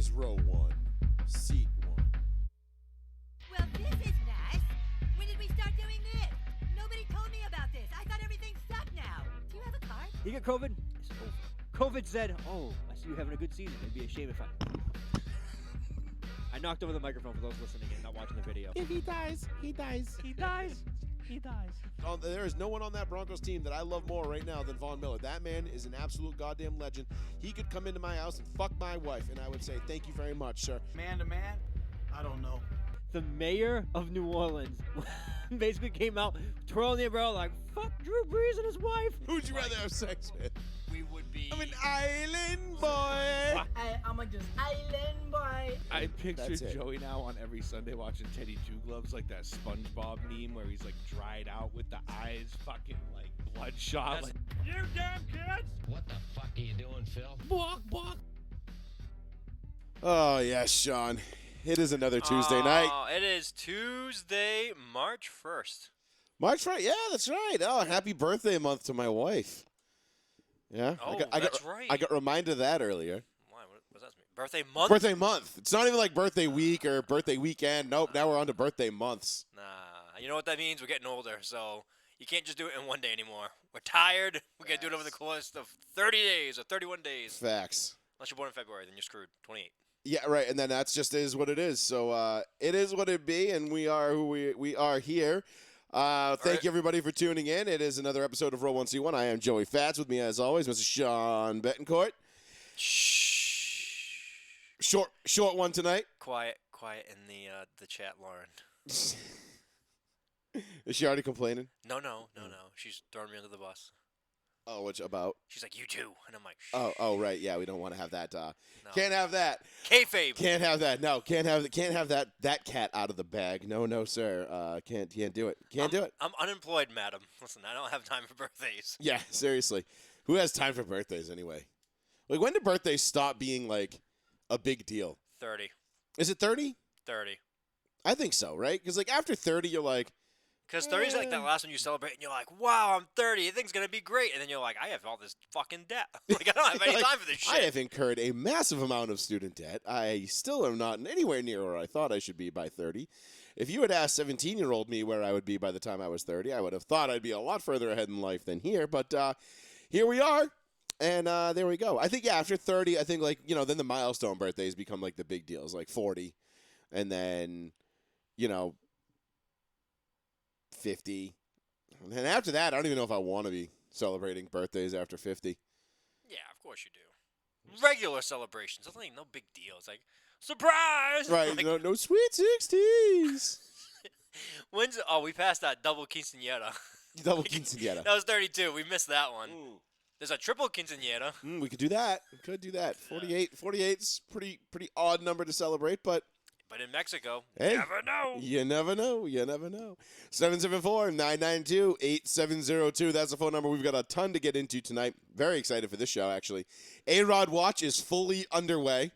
is row 1, seat 1. Well, this is nice. When did we start doing this? Nobody told me about this. I thought everything sucked now. Do you have a card? You get COVID? It's over. COVID said, oh, I see you having a good season. It'd be a shame if I knocked over the microphone for those listening and not watching the video. If he dies, he dies. He dies. He dies. Oh, there is no one on that Broncos team that I love more right now than Von Miller. That man is an absolute goddamn legend. He could come into my house and fuck my wife, and I would say, thank you very much, sir. Man to man, I don't know. The mayor of New Orleans basically came out twirling the umbrella like, fuck Drew Brees and his wife. Who'd you rather have sex with? We would be. I'm an island boy. I'm a just island boy. I picture That's it. Joey now on every Sunday watching Teddy Two Gloves, like that SpongeBob meme where he's like dried out with the eyes fucking like bloodshot. Like, you damn kids! What the fuck are you doing, Phil? Walk, walk. Oh, yes, Sean. It is another Tuesday night. It is Tuesday, March 1st. March 1st. Yeah, that's right. Oh, happy birthday month to my wife. Yeah. Oh, I that's right. I got reminded of that earlier. Why? What does that mean? Birthday month? Birthday month. It's not even like birthday week or birthday weekend. Nope. Now we're on to birthday months. Nah. You know what that means? We're getting older, so you can't just do it in one day anymore. We're tired. We got to do it over the course of 30 days or 31 days. Facts. Unless you're born in February, then you're screwed. 28. Yeah, right. And then that's just is what it is. So it is what it be, and we are who we are here. Thank you, everybody, for tuning in. It is another episode of Row 1C1. I am Joey Fats. With me, as always, Mr. Sean Betancourt. Shh. Short one tonight. Quiet in the chat, Lauren. Is she already complaining? No. She's throwing me under the bus. Oh, what's about? She's like, you too. And I'm like, shh. Oh, right. Yeah, we don't want to have that. No. Can't have that. Kayfabe. Can't have that. No, can't have that cat out of the bag. No, sir. Can't do it. Can't do it. I'm unemployed, madam. Listen, I don't have time for birthdays. Yeah, seriously. Who has time for birthdays anyway? Like, when do birthdays stop being like a big deal? 30. Is it 30? 30. I think so, right? Because like after 30, you're like, Because 30 is like that last one you celebrate, and you're like, wow, I'm 30. Everything's going to be great. And then you're like, I have all this fucking debt. Like, I don't have any like, time for this shit. I have incurred a massive amount of student debt. I still am not anywhere near where I thought I should be by 30. If you had asked 17-year-old me where I would be by the time I was 30, I would have thought I'd be a lot further ahead in life than here. But here we are, and there we go. I think, yeah, after 30, I think, like, you know, then the milestone birthdays become, like, the big deals, like 40, and then, you know, 50. And after that, I don't even know if I want to be celebrating birthdays after 50. Yeah, of course you do. Regular celebrations. It's like no big deal. It's like, surprise! Right, Like, no sweet 60s. we passed that double quinceañera. Double quinceañera. That was 32. We missed that one. There's a triple quinceañera. We could do that. We could do that. 48's pretty odd number to celebrate, but But in Mexico, hey, you never know. You never know. 774-992-8702. That's the phone number. We've got a ton to get into tonight. Very excited for this show, actually. A-Rod Watch is fully underway.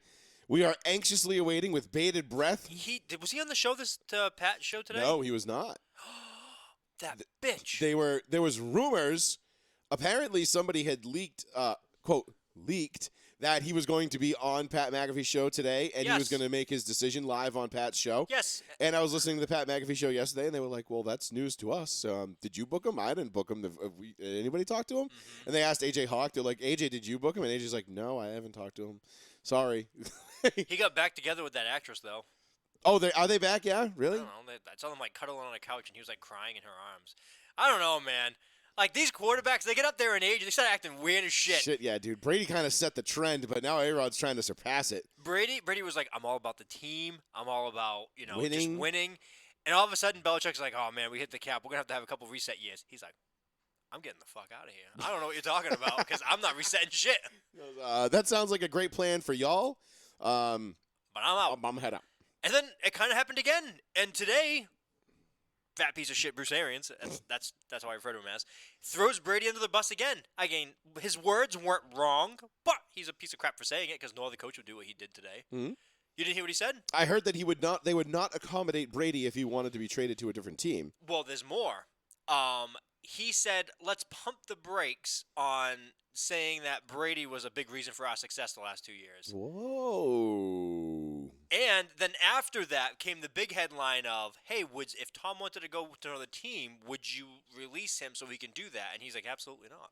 We are anxiously awaiting with bated breath. Was he on the show, this Pat show today? No, he was not. That bitch. There was rumors. Apparently, somebody had leaked, quote, leaked, that he was going to be on Pat McAfee's show today, and he was going to make his decision live on Pat's show. Yes. And I was listening to the Pat McAfee show yesterday, and they were like, well, that's news to us. Did you book him? I didn't book him. Anybody talk to him? Mm-hmm. And they asked AJ Hawk. They're like, AJ, did you book him? And AJ's like, no, I haven't talked to him. Sorry. He got back together with that actress, though. Oh, are they back? Yeah? Really? I don't know. I saw them, like, cuddling on a couch, and he was, like, crying in her arms. I don't know, man. Like, these quarterbacks, they get up there in age, they start acting weird as shit. Shit, yeah, dude. Brady kind of set the trend, but now A-Rod's trying to surpass it. Brady was like, I'm all about the team. I'm all about, winning. Just winning. And all of a sudden, Belichick's like, oh, man, we hit the cap. We're going to have a couple reset years. He's like, I'm getting the fuck out of here. I don't know what you're talking about because I'm not resetting shit. That sounds like a great plan for y'all. But I'm out. I'm head out. And then it kind of happened again. And today, fat piece of shit Bruce Arians, that's how I refer to him as, throws Brady under the bus again. Again, his words weren't wrong, but he's a piece of crap for saying it because no other coach would do what he did today. Mm-hmm. You didn't hear what he said? I heard that they would not accommodate Brady if he wanted to be traded to a different team. Well, there's more. he said, let's pump the brakes on saying that Brady was a big reason for our success the last 2 years. Whoa. And then after that came the big headline of, hey, if Tom wanted to go to another team, would you release him so he can do that? And he's like, absolutely not.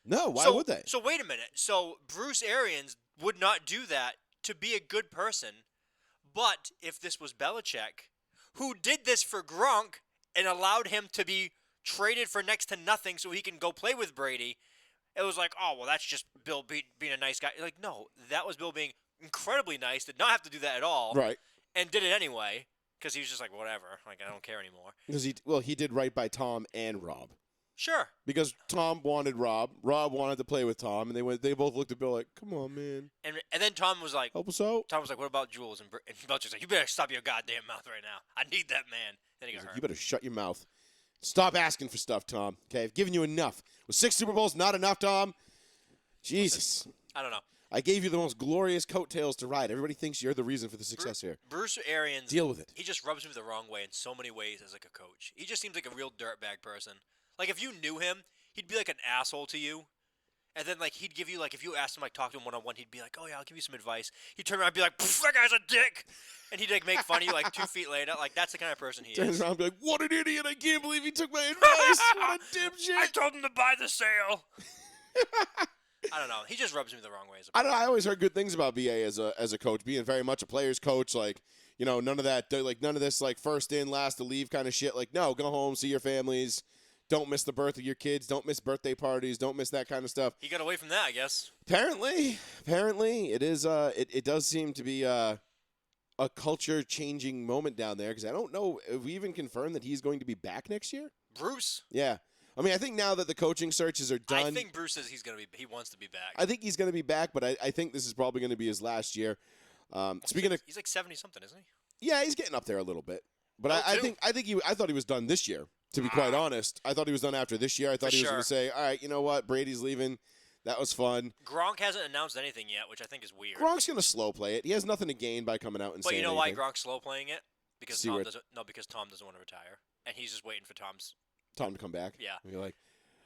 No, why would they? So wait a minute. So Bruce Arians would not do that to be a good person. But if this was Belichick, who did this for Gronk and allowed him to be traded for next to nothing so he can go play with Brady, it was like, oh, well, that's just Bill being a nice guy. Like, no, that was Bill being incredibly nice, did not have to do that at all. Right. And did it anyway because he was just like, whatever. Like, I don't care anymore. Because he did right by Tom and Rob. Sure. Because Tom wanted Rob. Rob wanted to play with Tom, and they both looked at Bill like, come on, man. And then Tom was like, help us out. Tom was like, what about Jules? And Belichick's like, you better stop your goddamn mouth right now. I need that man. Then he got Like, hurt. you better shut your mouth. Stop asking for stuff, Tom. Okay, I've given you enough. Was 6 Super Bowls not enough, Tom? Jesus. I don't know. I gave you the most glorious coattails to ride. Everybody thinks you're the reason for the success here. Bruce Arians, Deal with it. he just rubs me the wrong way in so many ways as like a coach. He just seems like a real dirtbag person. Like if you knew him, he'd be like an asshole to you. And then like he'd give you like if you asked him like talk to him one-on-one, he'd be like, "Oh yeah, I'll give you some advice." He'd turn around and be like, "That guy's a dick." And he'd like make fun of you like 2 feet later. Like that's the kind of person he Turns is. around and be like, what an idiot. I can't believe he took my advice. What a dipshit. I told him to buy the sale. I don't know. He just rubs me the wrong way. I don't know. I always heard good things about BA as a coach, being very much a player's coach. Like, you know, none of that, like none of this like first in, last to leave kind of shit. Like, no, go home, see your families. Don't miss the birth of your kids. Don't miss birthday parties. Don't miss that kind of stuff. He got away from that, I guess. Apparently, it is. It does seem to be a culture changing moment down there because I don't know if we even confirmed that he's going to be back next year. Bruce. Yeah. I mean, I think now that the coaching searches are done, I think Bruce says he wants to be back. I think he's going to be back, but I think this is probably going to be his last year. Speaking of, he's like 70 something, isn't he? yeah, he's getting up there a little bit, but Oh, I thought he was done this year. To be quite honest, I thought he was done after this year. I thought For he was sure. going to say, all right, you know what, Brady's leaving. That was fun. Gronk hasn't announced anything yet, which I think is weird. Gronk's going to slow play it. He has nothing to gain by coming out and But saying you know why anything. Gronk's slow playing it? Because See Tom where- doesn't. No, because Tom doesn't want to retire, and he's just waiting for Tom's. Tom to come back. Yeah. And you're like,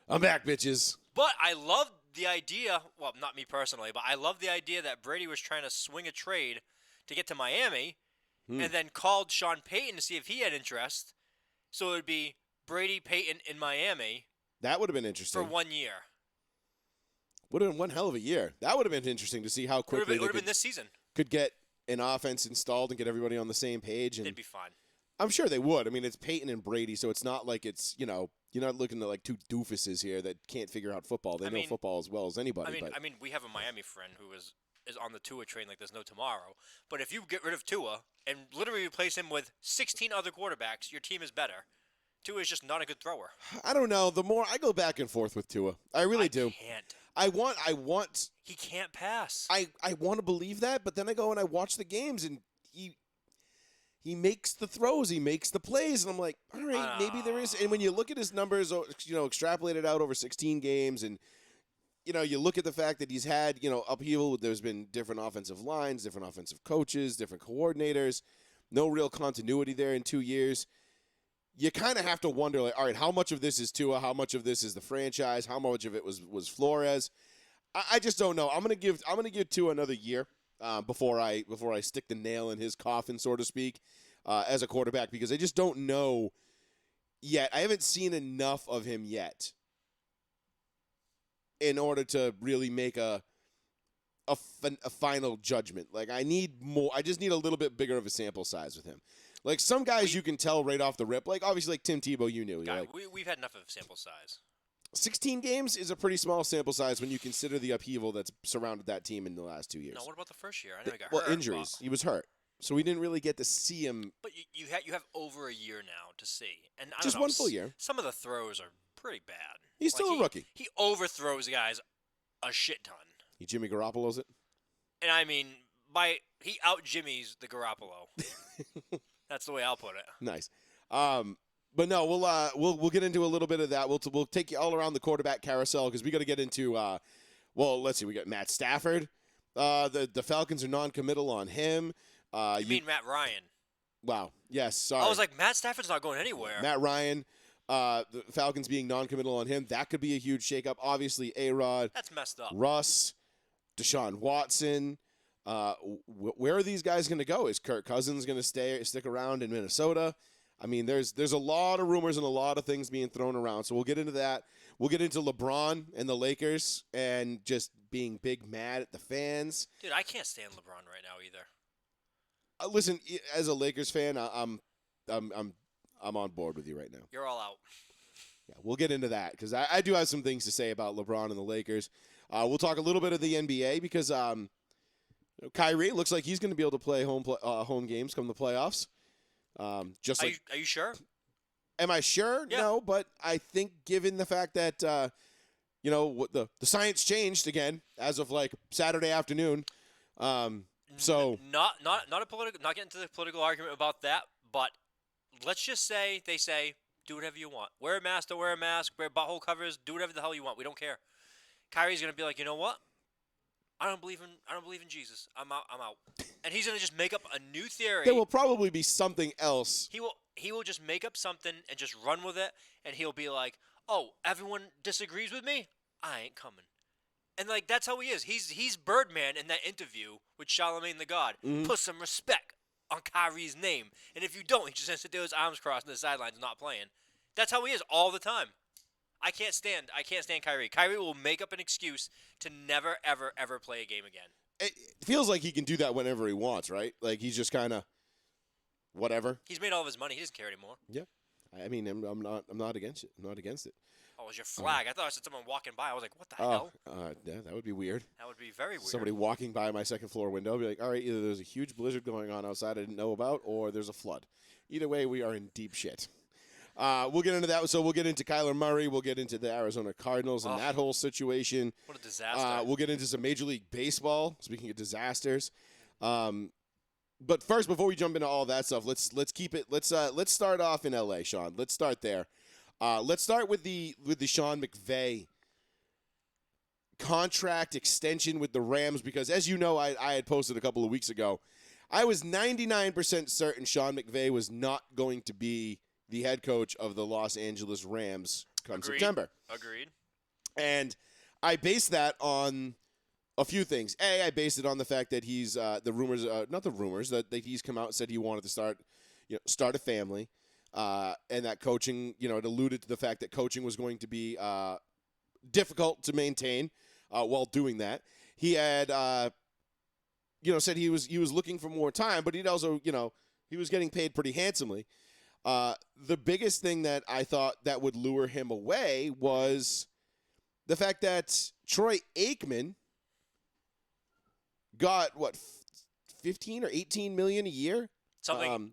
I'm back, bitches. But I love the idea. Well, not me personally, but I love the idea that Brady was trying to swing a trade to get to Miami, and then called Sean Payton to see if he had interest. So it would be Brady, Payton in Miami That would have been interesting. for 1 year. Would have been one hell of a year. That would have been interesting to see how It would quickly they have been this season. could get an offense installed and get everybody on the same page. And They'd be fine. I'm sure they would. I mean, it's Peyton and Brady, so it's not like it's, you know, you're not looking at like two doofuses here that can't figure out football. They know football as well as anybody. I mean, we have a Miami friend who is on the Tua train like there's no tomorrow. But if you get rid of Tua and literally replace him with 16 other quarterbacks, your team is better. Tua is just not a good thrower. I don't know. The more I go back and forth with Tua, I really do. Can't. I want. He can't pass. I want to believe that, but then I go and I watch the games and he makes the throws, he makes the plays, and I'm like, all right, maybe there is. And when you look at his numbers, you know, extrapolated out over 16 games, and you know, you look at the fact that he's had, you know, upheaval. There's been different offensive lines, different offensive coaches, different coordinators, no real continuity there in 2 years. You kind of have to wonder, like, all right, how much of this is Tua? How much of this is the franchise? How much of it was Flores? I just don't know. I'm gonna give Tua another year before I stick the nail in his coffin, so to speak, as a quarterback, because I just don't know yet. I haven't seen enough of him yet in order to really make a final judgment. Like, I need more. I just need a little bit bigger of a sample size with him. Like, some guys you can tell right off the rip. Like, obviously, like Tim Tebow, you knew. God, Like, we've had enough of sample size. 16 games is a pretty small sample size when you consider the upheaval that's surrounded that team in the last 2 years. No, what about the first year? I know he got Well, hurt. injuries. He was hurt. So we didn't really get to see him. But you have over a year now to see, and I don't Just know, one full year. Some of the throws are pretty bad. He's still a rookie. He overthrows guys a shit ton, He Jimmy Garoppolo's it. and I mean he out Jimmy's the Garoppolo. That's the way I'll put it. Nice. But no, we'll get into a little bit of that. We'll take you all around the quarterback carousel because we got to get into. Well, let's see. We got Matt Stafford. The Falcons are non-committal on him. You mean Matt Ryan? Wow. Yes. Sorry. I was like, Matt Stafford's not going anywhere. Matt Ryan. The Falcons being non-committal on him, that could be a huge shakeup. Obviously, A-Rod, That's messed up. Russ, Deshaun Watson. Where are these guys going to go? Is Kirk Cousins going to stick around in Minnesota? I mean, there's a lot of rumors and a lot of things being thrown around. So we'll get into that. We'll get into LeBron and the Lakers and just being big mad at the fans. Dude, I can't stand LeBron right now either. Listen, as a Lakers fan, I'm on board with you right now. You're all out. Yeah, we'll get into that because I do have some things to say about LeBron and the Lakers. We'll talk a little bit of the NBA because Kyrie looks like he's going to be able to play home games come the playoffs. Are you sure? Am I sure? Yeah. No, but I think given the fact that what the science changed again as of like Saturday afternoon. So not a political, not getting into the political argument about that, but let's just say they say do whatever you want. Wear a mask, don't wear a mask, wear butthole covers, do whatever the hell you want. We don't care. Kyrie's gonna be like, you know what? I don't believe in Jesus. I'm out. And he's gonna just make up a new theory. there will probably be something else. He will just make up something and just run with it, and he'll be like, "Oh, everyone disagrees with me. I ain't coming." And like that's how he is. He's Birdman in that interview with Charlemagne the God. Mhm. Put some respect on Kyrie's name, and if you don't, he's just gonna sit there with his arms crossed on the sidelines, not playing. That's how he is all the time. I can't stand Kyrie. Kyrie will make up an excuse to never, ever, ever play a game again. It feels like he can do that whenever he wants, right? Like he's just kind of whatever. He's made all of his money. He doesn't care anymore. Yeah, I mean, I'm not against it. I'm not against it. Oh, it was your flag. I thought it was someone walking by. I was like, what the hell? Yeah, that would be weird. That would be very weird. Somebody walking by my second floor window, be like, all right, either there's a huge blizzard going on outside I didn't know about, or there's a flood. Either way, we are in deep shit. We'll get into that. So we'll get into Kyler Murray. We'll get into the Arizona Cardinals and that whole situation. What a disaster. We'll get into some Major League Baseball. Speaking of disasters, but first, before we jump into all that stuff, let's keep it. Let's start off in L.A., Sean. Let's start there. Let's start with the Sean McVay contract extension with the Rams because, as you know, I had posted a couple of weeks ago. I was 99% certain Sean McVay was not going to be the head coach of the Los Angeles Rams come September. Agreed. And I based that on a few things. I based it on the fact that he's not the rumors that he's come out and said he wanted to start a family, and that coaching, it alluded to the fact that coaching was going to be difficult to maintain while doing that. He had said he was looking for more time, but he'd also he was getting paid pretty handsomely. The biggest thing that I thought that would lure him away was the fact that Troy Aikman got 15 or 18 million a year, Something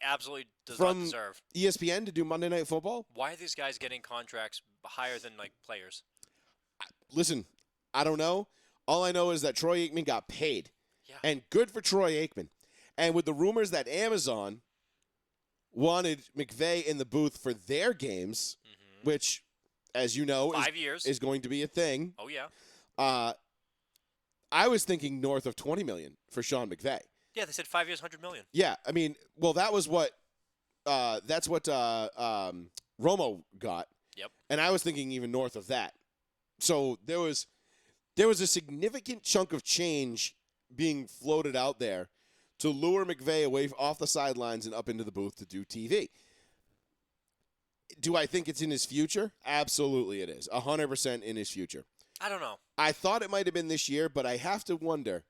absolutely does from not deserve. ESPN to do Monday Night Football. Why are these guys getting contracts higher than like players? Listen, I don't know. All I know is that Troy Aikman got paid, and good for Troy Aikman. And with the rumors that Amazon wanted McVay in the booth for their games, which, as you know, 5 years is going to be a thing. Oh yeah. I was thinking north of $20 million for Sean McVay. Yeah, they said 5 years, $100 million. Yeah, I mean, well, that was what that's what Romo got. Yep. And I was thinking even north of that. So there was a significant chunk of change being floated out there to lure McVay away off the sidelines and up into the booth to do TV. Do I think it's in his future? Absolutely it is. 100% in his future. I don't know. I thought it might have been this year, but I have to wonder.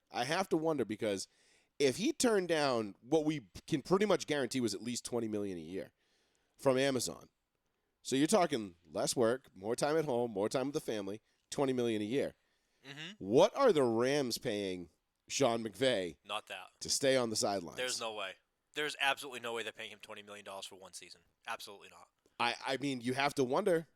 Because if he turned down what we can pretty much guarantee was at least $20 million a year from Amazon. So you're talking less work, more time at home, more time with the family, $20 million a year. Mm-hmm. What are the Rams paying Sean McVay Not that. to stay on the sidelines? There's no way. There's absolutely no way they're paying him $20 million for one season. Absolutely not. I mean, you have to wonder,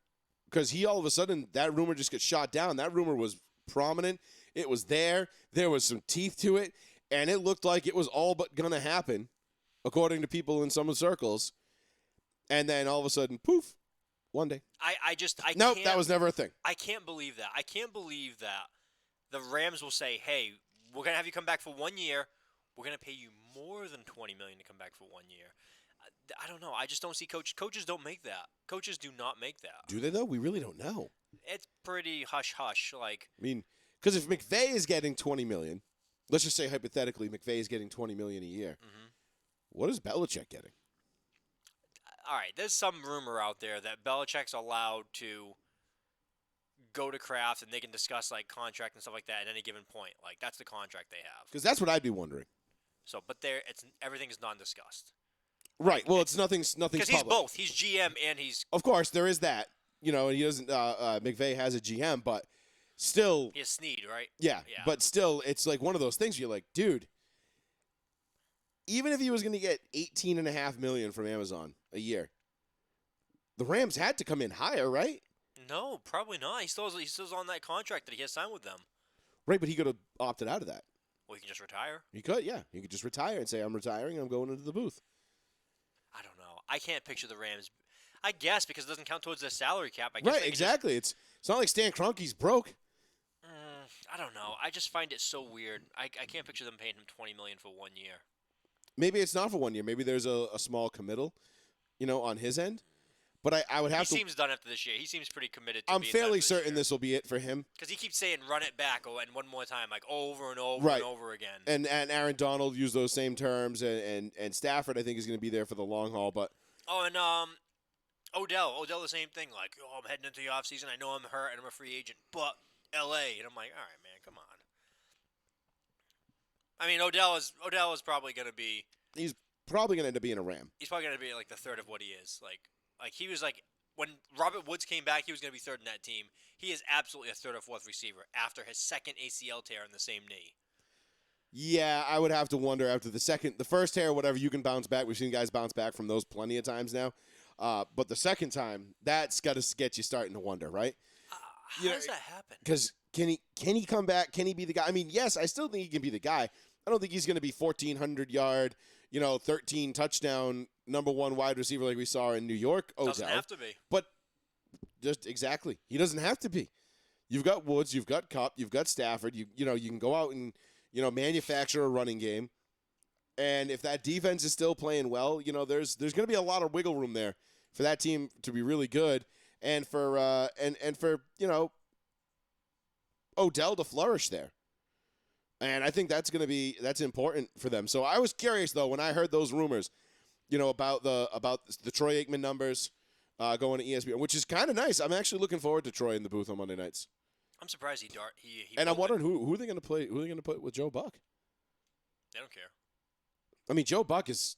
because he all of a sudden, that rumor just gets shot down. That rumor was prominent. It was there. There was some teeth to it, and it looked like it was all but going to happen, according to people in some circles. And then all of a sudden, poof, one day. Nope, that was never a thing. I can't believe that. I can't believe that the Rams will say, hey, we're going to have you come back for 1 year. We're going to pay you more than $20 million to come back for 1 year. I don't know. I just don't see coaches don't make that. Coaches do not make that. Do they though? We really don't know. It's pretty hush hush. Like, I mean, because if McVay is getting $20 million, let's just say hypothetically McVay is getting $20 million a year. What is Belichick getting? all right, there's some rumor out there that Belichick's allowed to go to Kraft and they can discuss like contract and stuff like that at any given point. Like that's the contract they have. Because that's what I'd be wondering. So, but everything is non-discussed. Right. Well, it's nothing's Because he's both. He's GM and he's. Of course, there is that. You know, and he doesn't. McVay has a GM, but still. He has Snead, right? Yeah. But still, it's like one of those things. You're like, dude. Even if he was going to get $18.5 million from Amazon a year, the Rams had to come in higher, right? No, probably not. He's still on that contract that he has signed with them. Right, but he could have opted out of that. Well, he can just retire. He could, yeah. He could just retire and say, I'm retiring, I'm going into the booth. I don't know. I can't picture the Rams. I guess because it doesn't count towards their salary cap. I guess Right, exactly. It's not like Stan Kroenke's broke. I don't know. I just find it so weird. I can't picture them paying him $20 million for 1 year. Maybe it's not for 1 year. Maybe there's a small committal, on his end. But I would have to. He seems done after this year. He seems pretty committed to I'm being fairly done certain this will be it for him. because he keeps saying run it back and one more time, like over and over and over again. And Aaron Donald used those same terms, and Stafford I think is going to be there for the long haul. But Odell the same thing. Like, I'm heading into the offseason. I know I'm hurt and I'm a free agent, but L.A. and I'm like, all right, man, come on. I mean, Odell is probably going to be. He's probably going to end up being a Ram. He's probably going to be like the third of what he is. Like he was like when Robert Woods came back, he was going to be third in that team. He is absolutely a third or fourth receiver after his second ACL tear in the same knee. Yeah, I would have to wonder after the first tear, whatever, you can bounce back. We've seen guys bounce back from those plenty of times now. But the second time, that's got to get you starting to wonder, right? How does that happen? Because can he come back? Can he be the guy? I mean, yes, I still think he can be the guy. I don't think he's going to be 1,400 yard, 13 touchdown, number one wide receiver like we saw in New York. Doesn't have to be. But just exactly, he doesn't have to be. You've got Woods, you've got Kupp, you've got Stafford. You can go out and manufacture a running game. And if that defense is still playing well, there's going to be a lot of wiggle room there for that team to be really good, and for Odell to flourish there. And I think that's important for them. So I was curious though when I heard those rumors, about the Troy Aikman numbers going to ESPN, which is kind of nice. I'm actually looking forward to Troy in the booth on Monday nights. I'm surprised he and I'm wondering who are they going to play? Who are they going to put with Joe Buck? They don't care. I mean, Joe Buck he's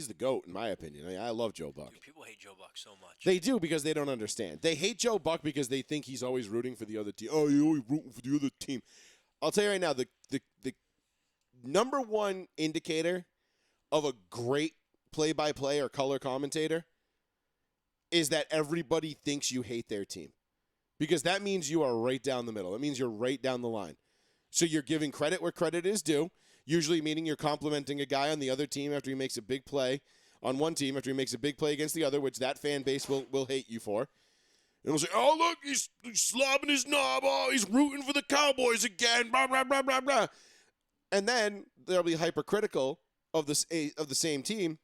the GOAT in my opinion. I love Joe Buck. Dude, people hate Joe Buck so much. They do because they don't understand. They hate Joe Buck because they think he's always rooting for the other team. Oh, you're always rooting for the other team. I'll tell you right now, the number one indicator of a great play-by-play or color commentator is that everybody thinks you hate their team. Because that means you are right down the middle. It means you're right down the line. So you're giving credit where credit is due, usually meaning you're complimenting a guy on the other team after he makes a big play on one team, after he makes a big play against the other, which that fan base will hate you for. And we'll say, oh, look, he's slobbing his knob. Oh, he's rooting for the Cowboys again. Blah, blah, blah, blah, blah. And then they'll be hypercritical of the same team.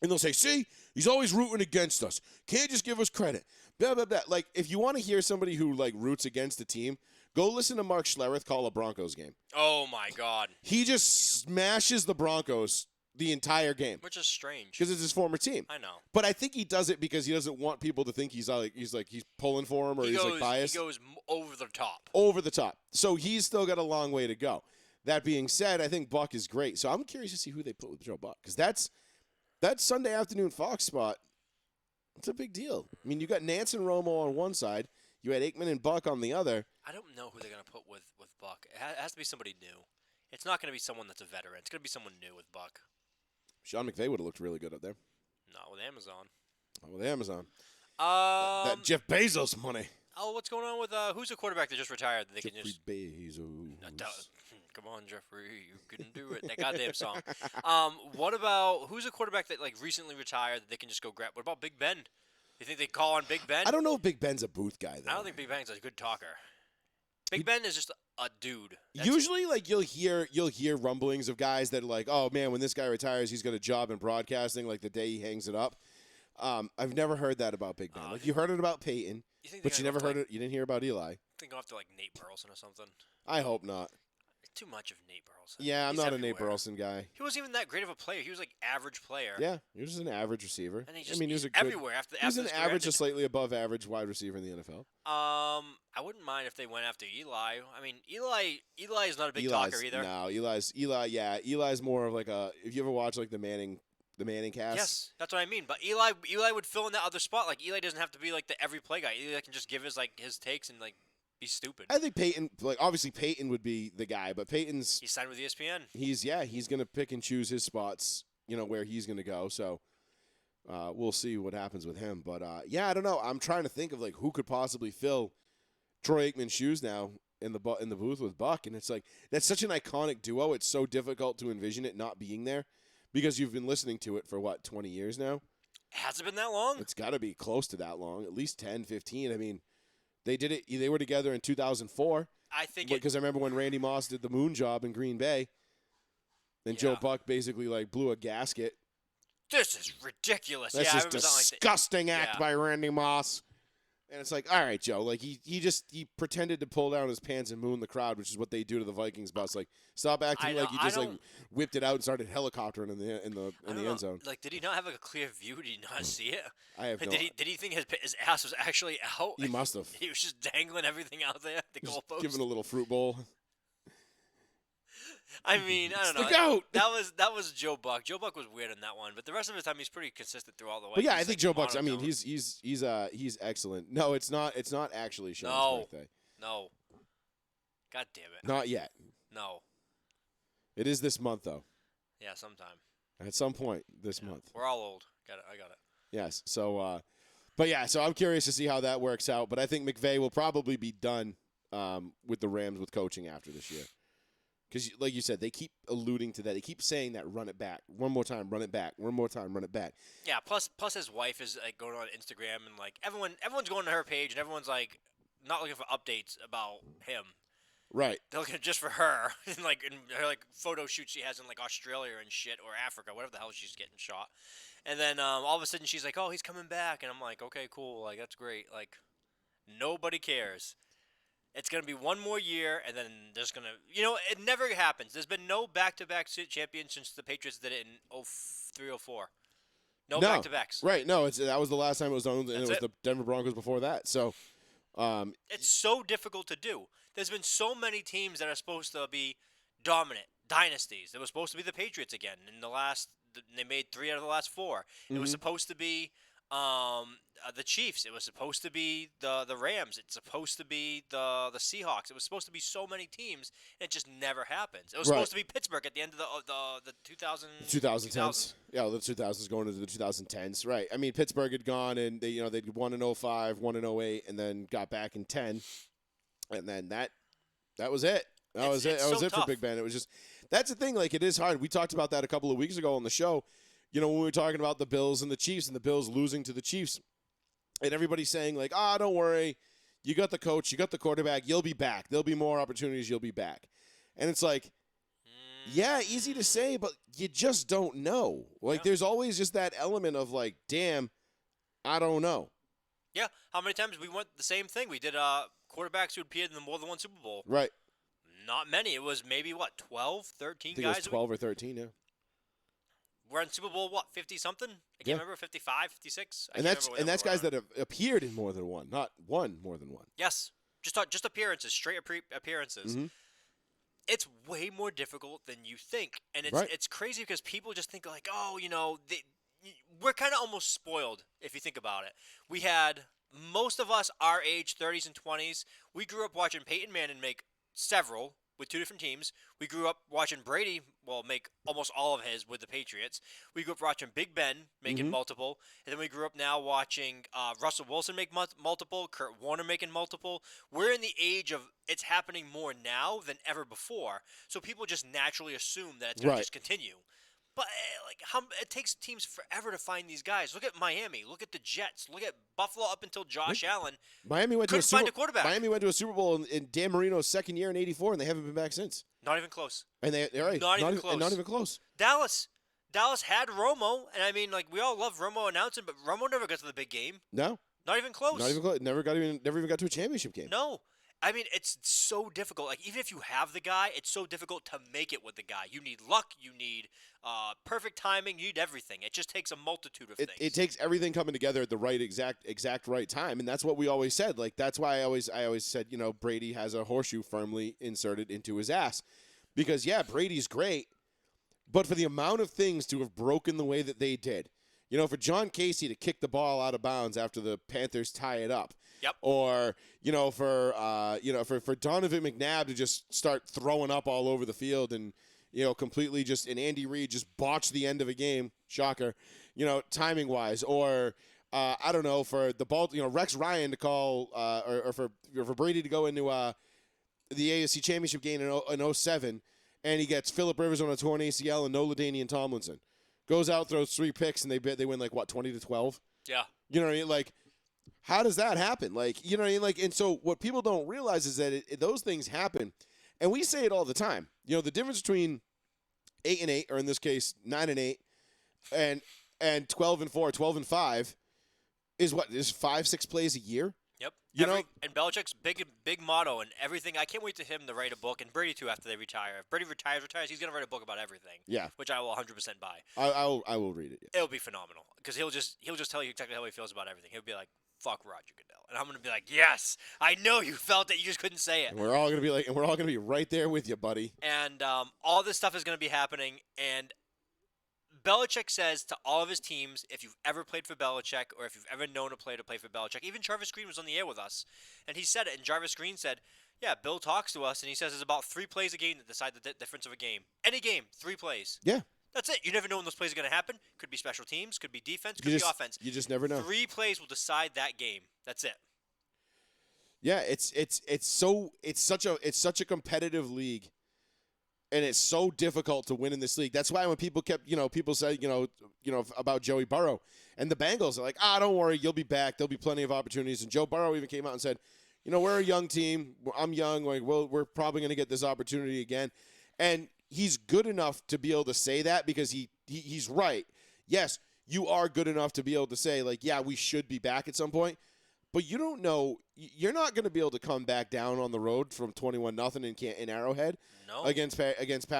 And they'll say, see, he's always rooting against us. Can't just give us credit. Blah, blah, blah. Like, if you want to hear somebody who, roots against the team, go listen to Mark Schlereth call a Broncos game. Oh, my God. He just smashes the Broncos the entire game. Which is strange. Because it's his former team. I know. But I think he does it because he doesn't want people to think he's pulling for him or he's biased. He goes over the top. Over the top. So he's still got a long way to go. That being said, I think Buck is great. So I'm curious to see who they put with Joe Buck. Because that Sunday afternoon Fox spot, it's a big deal. I mean, you got Nance and Romo on one side. You had Aikman and Buck on the other. I don't know who they're going to put with Buck. It has to be somebody new. It's not going to be someone that's a veteran. It's going to be someone new with Buck. Sean McVay would have looked really good up there. Not with Amazon. Not with Amazon. That Jeff Bezos money. Oh, what's going on with who's the quarterback that just retired? That they Jeffrey can just Bezos. Come on, Jeffrey, you can do it. That goddamn song. What about who's a quarterback that recently retired that they can just go grab? What about Big Ben? You think they call on Big Ben? I don't know if Big Ben's a booth guy though. I don't think Big Ben's a good talker. Big Ben is just a dude. That's Usually, like you'll hear rumblings of guys that are like, oh man, when this guy retires, he's got a job in broadcasting. Like the day he hangs it up. I've never heard that about Big Ben. Like you heard it about Peyton, but you never heard it. You didn't hear about Eli. I think go after like Nate Burleson or something. I hope not. Too much of Nate Burleson. Yeah, I'm He's not a Nate everywhere. Burleson guy. He wasn't even that great of a player. He was like average player. Yeah, he was just an average receiver. And he I mean, he was he's a good, everywhere after. he was an after his career average to ended. slightly above average wide receiver in the NFL. I wouldn't mind if they went after Eli. I mean, Eli is not a big talker either. No, Eli's more of like a. If you ever watch like the Manning cast. Yes, that's what I mean. But Eli would fill in that other spot. Like Eli doesn't have to be like the every play guy. Eli can just give his takes and like be stupid. I think Peyton, like obviously Peyton would be the guy, but Peyton's He signed with ESPN. he's gonna pick and choose his spots, where he's gonna go. So we'll see what happens with him. But I don't know. I'm trying to think of like who could possibly fill Troy Aikman's shoes now in the booth with Buck, and it's like that's such an iconic duo. It's so difficult to envision it not being there because you've been listening to it for 20 years now. Has it been that long? It's got to be close to that long, at least 10, 15. I mean. They did it. They were together in 2004. I think because I remember when Randy Moss did the moon job in Green Bay, and Joe Buck basically like blew a gasket. This is ridiculous. That's I just remember something like that. disgusting act Yeah. by Randy Moss. And it's like, all right, Joe. Like he pretended to pull down his pants and moon the crowd, which is what they do to the Vikings bus. Like, stop acting like you just like whipped it out and started helicoptering in the end zone. Like, did he not have a clear view? Did he not see it? I have no. Did he think his ass was actually out? He must have. He was just dangling everything out there. The Just goalpost. giving a little fruit bowl. I mean, I don't know. It's the GOAT. That was Joe Buck. Joe Buck was weird in that one, but the rest of the time he's pretty consistent through all the way. But yeah, I He's, think like, Joe Buck's. I mean, monotone. he's excellent. No, it's not. It's not actually Sean's No. birthday. No. God damn it. Not yet. No. It is this month though. Yeah, sometime. At some point this month. We're all old. Got it. I got it. Yes. So, but yeah. So I'm curious to see how that works out. But I think McVay will probably be done with the Rams with coaching after this year. Because, like you said, they keep alluding to that. They keep saying that, run it back. One more time, run it back. One more time, run it back. Yeah. Plus his wife is like going on Instagram and like everyone's going to her page and everyone's like not looking for updates about him. Right. They're looking just for her and like in her like photo shoot she has in like Australia and shit or Africa, whatever the hell she's getting shot. And then all of a sudden she's like, "Oh, he's coming back," and I'm like, "Okay, cool. Like that's great." Like nobody cares. It's going to be one more year, and then there's going to... it never happens. There's been no back-to-back champions since the Patriots did it in 03, 04. No back-to-backs. Right. No, that was the last time it was done, and That's it was it. the Denver Broncos before that. So, It's so difficult to do. There's been so many teams that are supposed to be dominant, dynasties. It was supposed to be the Patriots again. They made 3 out of the last 4. It was supposed to be... the Chiefs. It was supposed to be the Rams. It's supposed to be the Seahawks. It was supposed to be so many teams, and it just never happens. It was supposed to be Pittsburgh at the end of the 2010s. Yeah, the 2000s going into the 2010s. Right. I mean, Pittsburgh had gone, and they'd won in 05, won in 08, and then got back in 10, and then that was it. That was it. That was it for Big Ben. It was just that's the thing. Like it is hard. We talked about that a couple of weeks ago on the show. When we were talking about the Bills and the Chiefs, and the Bills losing to the Chiefs. And everybody's saying, like, don't worry. You got the coach. You got the quarterback. You'll be back. There'll be more opportunities. You'll be back. And it's like, yeah, easy to say, but you just don't know. Like, there's always just that element of, like, damn, I don't know. Yeah. How many times we went the same thing? We did quarterbacks who appeared in more than one Super Bowl. Right. Not many. It was maybe, 12, 13 I think guys? it was 12 or 13, yeah. We're in Super Bowl, 50-something? I can't remember, 55, 56? And that's guys that have appeared in more than one, not won more than one. Yes. Just appearances, straight appearances. Mm-hmm. It's way more difficult than you think. And it's crazy because people just think like, we're kind of almost spoiled if you think about it. We had, most of us our age, 30s and 20s, we grew up watching Peyton Manning make several with 2 different teams. We grew up watching Brady, make almost all of his with the Patriots. We grew up watching Big Ben making multiple. And then we grew up now watching Russell Wilson make multiple, Kurt Warner making multiple. We're in the age of it's happening more now than ever before. So people just naturally assume that it's going to just continue. But it takes teams forever to find these guys. Look at Miami. Look at the Jets. Look at Buffalo up until Josh Allen. Miami went to Couldn't find a quarterback. Miami went to a Super Bowl in Dan Marino's second year in '84, and they haven't been back since. Not even close. And they're right. Not even close. And not even close. Dallas had Romo, and I mean, we all love Romo announcing, but Romo never got to the big game. No. Not even close. Not even close. Never even got to a championship game. No. I mean, it's so difficult. Even if you have the guy, it's so difficult to make it with the guy. You need luck. You need perfect timing. You need everything. It just takes a multitude of things. It takes everything coming together at the right exact right time, and that's what we always said. That's why I always said, Brady has a horseshoe firmly inserted into his ass, because Brady's great, but for the amount of things to have broken the way that they did, for John Casey to kick the ball out of bounds after the Panthers tie it up. Yep. Or for Donovan McNabb to just start throwing up all over the field and completely and Andy Reid just botch the end of a game, shocker, timing wise, or I don't know, for the Rex Ryan to call or for Brady to go into the AFC Championship game in 07, and he gets Phillip Rivers on a torn ACL and no LaDainian Tomlinson, goes out, throws 3 picks, and they win 20-12. Yeah. You know what I mean? How does that happen? You know what I mean? And so what people don't realize is that those things happen, and we say it all the time. The difference between 8-8, or in this case 9-8, and 12-4, 12-5, is what? Is 5-6 plays a year? Yep. And Belichick's big motto and everything. I can't wait to him to write a book, and Brady too after they retire. If Brady retires, he's gonna write a book about everything. Yeah. Which I will 100% buy. I will read it. Yeah. It'll be phenomenal because he'll just tell you exactly how he feels about everything. He'll be like, "Fuck Roger Goodell," and I'm gonna be like, "Yes, I know you felt it. You just couldn't say it." And we're all gonna be right there with you, buddy. And all this stuff is gonna be happening, and Belichick says to all of his teams, if you've ever played for Belichick or if you've ever known a player to play for Belichick, even Jarvis Green was on the air with us, and he said it, and Jarvis Green said, yeah, Bill talks to us, and he says there's about 3 plays a game that decide the difference of a game. Any game, 3 plays. Yeah. That's it. You never know when those plays are going to happen. Could be special teams, could be defense, could be offense. You just never know. 3 plays will decide that game. That's it. Yeah, it's such a competitive league. And it's so difficult to win in this league. That's why when people people say, about Joey Burrow and the Bengals, they're like, don't worry, you'll be back. There'll be plenty of opportunities. And Joe Burrow even came out and said, we're a young team. I'm young. We're probably going to get this opportunity again. And he's good enough to be able to say that because he's right. Yes, you are good enough to be able to say, we should be back at some point. But you don't know. You're not going to be able to come back down on the road from 21-0 in Arrowhead against Pat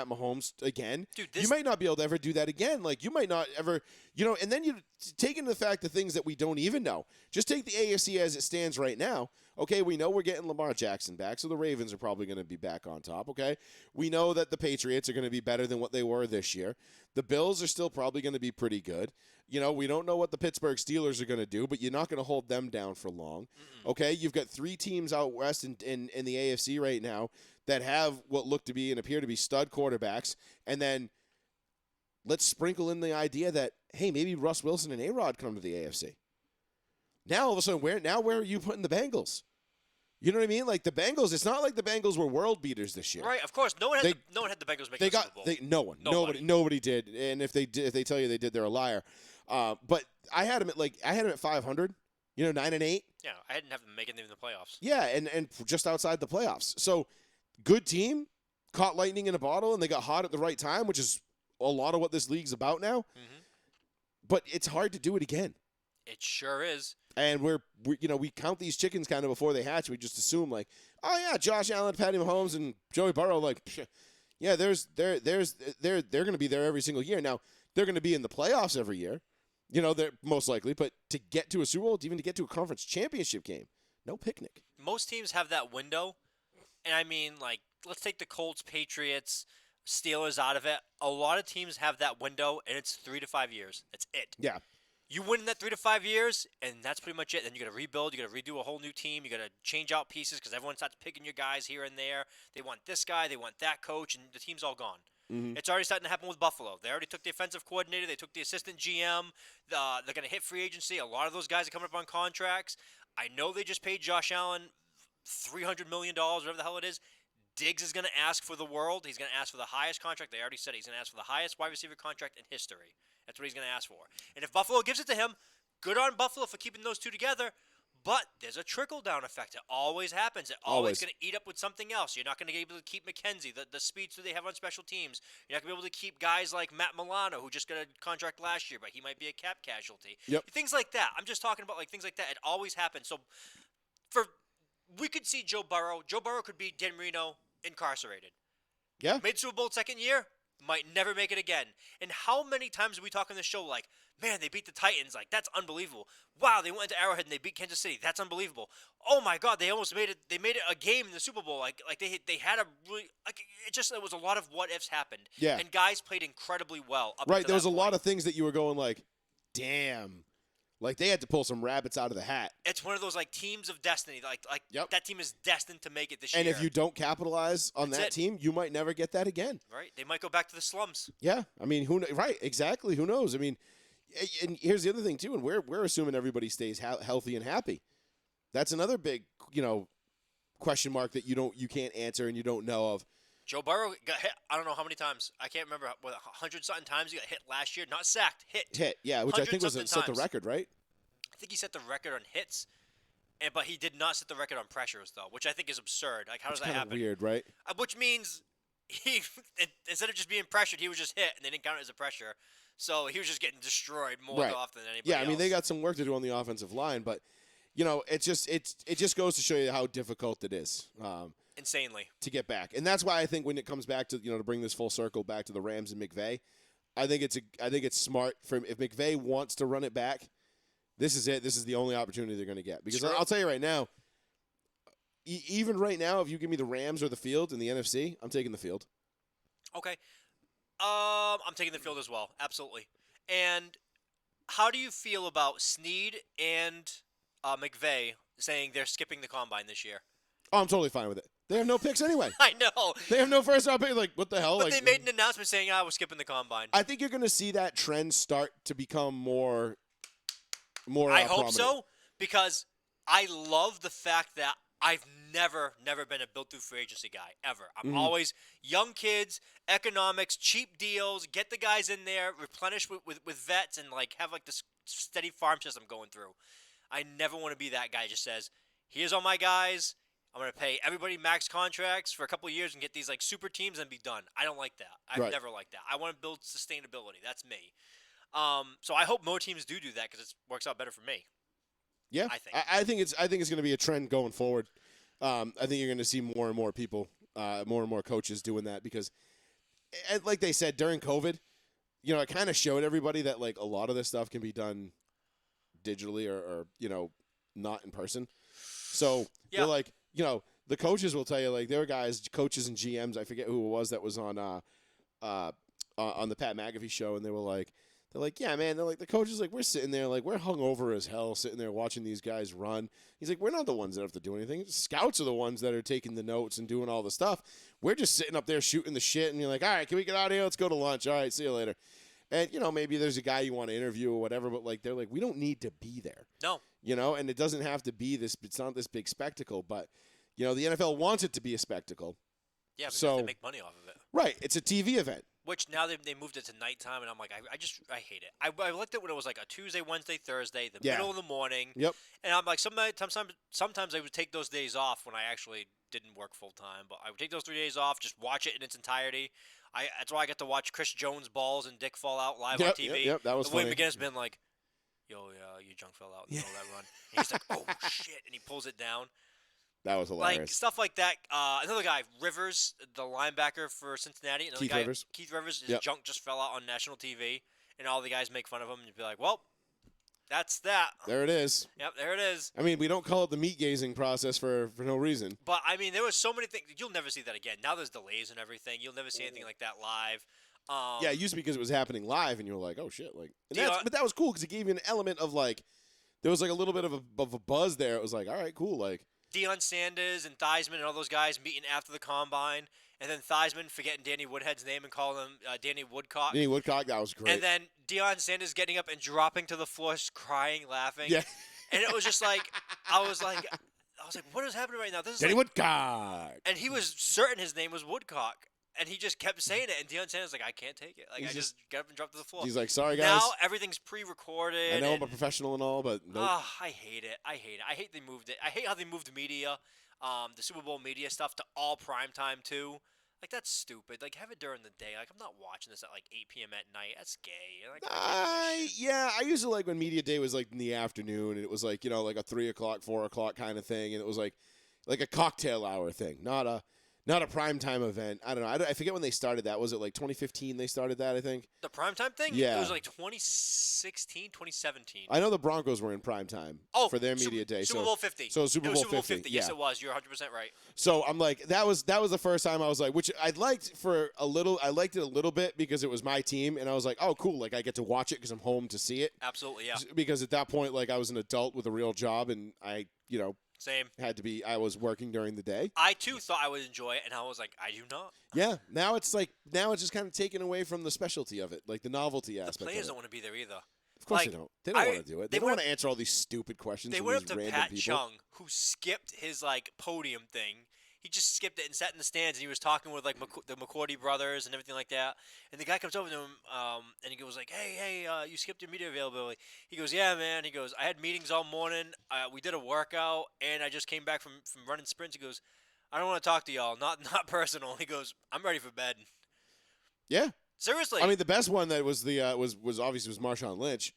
Mahomes again. Dude, you might not be able to ever do that again. You might not ever, and then you take into the fact the things that we don't even know. Just take the AFC as it stands right now. Okay, we know we're getting Lamar Jackson back, so the Ravens are probably going to be back on top, okay? We know that the Patriots are going to be better than what they were this year. The Bills are still probably going to be pretty good. We don't know what the Pittsburgh Steelers are going to do, but you're not going to hold them down for long. Mm-mm. Okay, you've got 3 teams out west in the AFC right now that have what look to be and appear to be stud quarterbacks, and then let's sprinkle in the idea that, hey, maybe Russ Wilson and A-Rod come to the AFC. Now, all of a sudden, where are you putting the Bengals? You know what I mean? The Bengals, it's not like the Bengals were world beaters this year. Right, of course. No one had the Bengals make the Super Bowl. Nobody did. And if they tell you they did, they're a liar. But I had them at 500, 9-8. Yeah, I didn't have them making even the playoffs. Yeah, and just outside the playoffs. So, good team, caught lightning in a bottle, and they got hot at the right time, which is a lot of what this league's about now. Mm-hmm. But it's hard to do it again. It sure is. And we count these chickens kind of before they hatch. We just assume Josh Allen, Patty Mahomes, and Joey Burrow, they're going to be there every single year. Now they're going to be in the playoffs every year, they're most likely. But to get to a Super Bowl, even to get to a conference championship game, no picnic. Most teams have that window, and I mean, let's take the Colts, Patriots, Steelers out of it. A lot of teams have that window, and it's 3 to 5 years. That's it. Yeah. You win in that 3 to 5 years, and that's pretty much it. Then you got to rebuild. You got to redo a whole new team. You got to change out pieces because everyone starts picking your guys here and there. They want this guy. They want that coach, and the team's all gone. Mm-hmm. It's already starting to happen with Buffalo. They already took the offensive coordinator. They took the assistant GM. They're going to hit free agency. A lot of those guys are coming up on contracts. I know they just paid Josh Allen $300 million, whatever the hell it is. Diggs is going to ask for the world. He's going to ask for the highest contract. They already said he's going to ask for the highest wide receiver contract in history. That's what he's going to ask for. And if Buffalo gives it to him, good on Buffalo for keeping those two together. But there's a trickle-down effect. It always happens. It always going to eat up with something else. You're not going to be able to keep McKenzie, the speedster they have on special teams. You're not going to be able to keep guys like Matt Milano, who just got a contract last year, but he might be a cap casualty. Yep. Things like that. I'm just talking about like things like that. It always happens. So we could see Joe Burrow. Joe Burrow could be Dan Marino incarcerated. Yeah. Made Super Bowl second year, might never make it again. And how many times do we talk on the show like, man, they beat the Titans. Like, that's unbelievable. Wow, they went to Arrowhead and they beat Kansas City. That's unbelievable. Oh my God, they almost made it. They made it a game in the Super Bowl. Like they had a really like it was a lot of what ifs happened. Yeah. And guys played incredibly well. Up Right. until There was that a lot point. of things that you were going like, damn. Like they had to pull some rabbits out of the hat. It's one of those like teams of destiny. Like Yep. that team is destined to make it this And year. if you don't capitalize on That's that it. team, you might never get that again. right, they might go back to the slums. Yeah. I mean, right, exactly. Who knows? I mean, and here's the other thing too, and we're assuming everybody stays healthy and happy. That's another big, question mark that you can't answer and you don't know of. Joe Burrow got hit. I don't know how many times. I can't remember. 100-something times he got hit last year. Not sacked, hit. Yeah, which I think was 100-something set the times. record, right? I think he set the record on hits, but he did not set the record on pressures, though, which I think is absurd. Like, how does that Kind of happen? weird, right? Which means he, instead of just being pressured, he was just hit, and they didn't count it as a pressure. So he was just getting destroyed more Right. often than anybody Yeah, I mean else. they got some work to do on the offensive line, but it just goes to show you how difficult it is Insanely. to get back, and that's why I think when it comes back to to bring this full circle back to the Rams and McVay, I think it's smart for him. If McVay wants to run it back, this is it. This is the only opportunity they're going to get because True. I'll tell you right now. Even right now, if you give me the Rams or the field in the NFC, I'm taking the field. Okay. I'm taking the field as well. Absolutely. And how do you feel about Snead and McVay saying they're skipping the combine this year? Oh, I'm totally fine with it. They have no picks anyway. I know. They have no first round pick. Like, what the hell? But Like, they made an announcement saying, we're skipping the combine. I think you're going to see that trend start to become more. I hope prominent. so, because I love the fact that I've never been a built-through free agency guy, ever. I'm always young kids, economics, cheap deals, get the guys in there, replenish with vets, and like have like this steady farm system going through. I never want to be that guy who just says, here's all my guys, I'm going to pay everybody max contracts for a couple of years and get these like super teams and be done. I don't like that. I've Right. never liked that. I want to build sustainability. That's me. So I hope more teams do that because it works out better for me. Yeah, I think. I think it's going to be a trend going forward. I think you're going to see more and more people, more and more coaches doing that because, and like they said during COVID, it kind of showed everybody that like a lot of this stuff can be done digitally or not in person. So Yeah. they're like, the coaches will tell you like there were coaches and GMs. I forget who it was that was on the Pat McAfee show, and they were like. They're like, yeah, man. They're like, the coach is like, we're sitting there, like, we're hungover as hell, sitting there watching these guys run. He's like, we're not the ones that have to do anything. Scouts are the ones that are taking the notes and doing all the stuff. We're just sitting up there shooting the shit, and you're like, all right, can we get out of here? Let's go to lunch. All right, see you later. And, maybe there's a guy you want to interview or whatever, but, like, they're like, we don't need to be there. No. And it doesn't have to be this, it's not this big spectacle, but, the NFL wants it to be a spectacle. Yeah, because So- they make money off of it. Right. It's a TV event. Which now they moved it to nighttime, and I'm like, I hate it. I liked it when it was like a Tuesday, Wednesday, Thursday, the Yeah. middle of the morning. Yep. And I'm like, sometimes I would take those days off when I actually didn't work full time, but I would take those 3 days off, just watch it in its entirety. That's why I got to watch Chris Jones balls and Dick fall out live on Yep, TV. yep, that was William funny. McGinnis been like, yo, your junk fell out in the middle of that run. And he's like, oh shit, and he pulls it down. That was hilarious. Like stuff like that. Another guy, Rivers, the linebacker for Cincinnati. Another Keith guy, Rivers. Keith Rivers. His Yep. junk just fell out on national TV, and all the guys make fun of him. And you'd be like, "Well, that's that." There it is. Yep, there it is. I mean, we don't call it the meat gazing process for no reason. But I mean, there was so many things. You'll never see that again. Now there's delays and everything. You'll never see anything like that live. Yeah, it used to be because it was happening live, and you were like, "Oh shit!" Like, and Do you- but that was cool because it gave you an element of like, there was like a little bit of a buzz there. It was like, "All right, cool." Like, Deion Sanders and Theismann and all those guys meeting after the combine, and then Theismann forgetting Danny Woodhead's name and calling him Danny Woodcock. Danny Woodcock, that was great. And then Deion Sanders getting up and dropping to the floor, crying, laughing. Yeah. And it was just like, I was like, I was like, what is happening right now? This is Danny like, Woodcock. and he was certain his name was Woodcock, and he just kept saying it. And Deion Sanders was like, I can't take it. Like He's I just got up and dropped to the floor. He's like, sorry guys. Now everything's pre-recorded. I know I'm a and- professional and all, but nope. I hate it. I hate they moved it. I hate how they moved media, the Super Bowl media stuff to all primetime too. Like that's stupid. Like have it during the day. Like I'm not watching this at like 8 p.m. at night. That's gay. Like, I used to like when media day was like in the afternoon, and it was like like a 3 o'clock, 4 o'clock kind of thing, and it was like a cocktail hour thing, not a primetime event. I don't know. I forget when they started that. Was it like 2015 they started that, I think? The primetime thing? Yeah. It was like 2016, 2017. I know the Broncos were in primetime for their media day. Super Bowl 50. So Super Bowl 50. Yes, yeah. it was. You're 100% right. So I'm like, that was the first time I was like, which I liked for a little. I liked it a little bit because it was my team, and I was like, oh, cool. Like I get to watch it because I'm home to see it. Absolutely, yeah. Because at that point, like I was an adult with a real job, and I, Same. I was working during the day. I too thought I would enjoy it, and I was like, I do not. Yeah. Now it's just kind of taken away from the specialty of it, like the novelty aspect. The players of don't want to be there either. Of course like, they don't. They don't want to do it. They don't went want to answer all these stupid questions. They from went up these to random Pat people. Chung, who skipped his like podium thing. He just skipped it and sat in the stands, and he was talking with like the McCourty brothers and everything like that. And the guy comes over to him, and he goes like, "Hey, you skipped your media availability." He goes, "Yeah, man." He goes, "I had meetings all morning. We did a workout, and I just came back from running sprints." He goes, "I don't want to talk to y'all. Not personal." He goes, "I'm ready for bed." Yeah. Seriously. I mean, the best one that was was obviously Marshawn Lynch.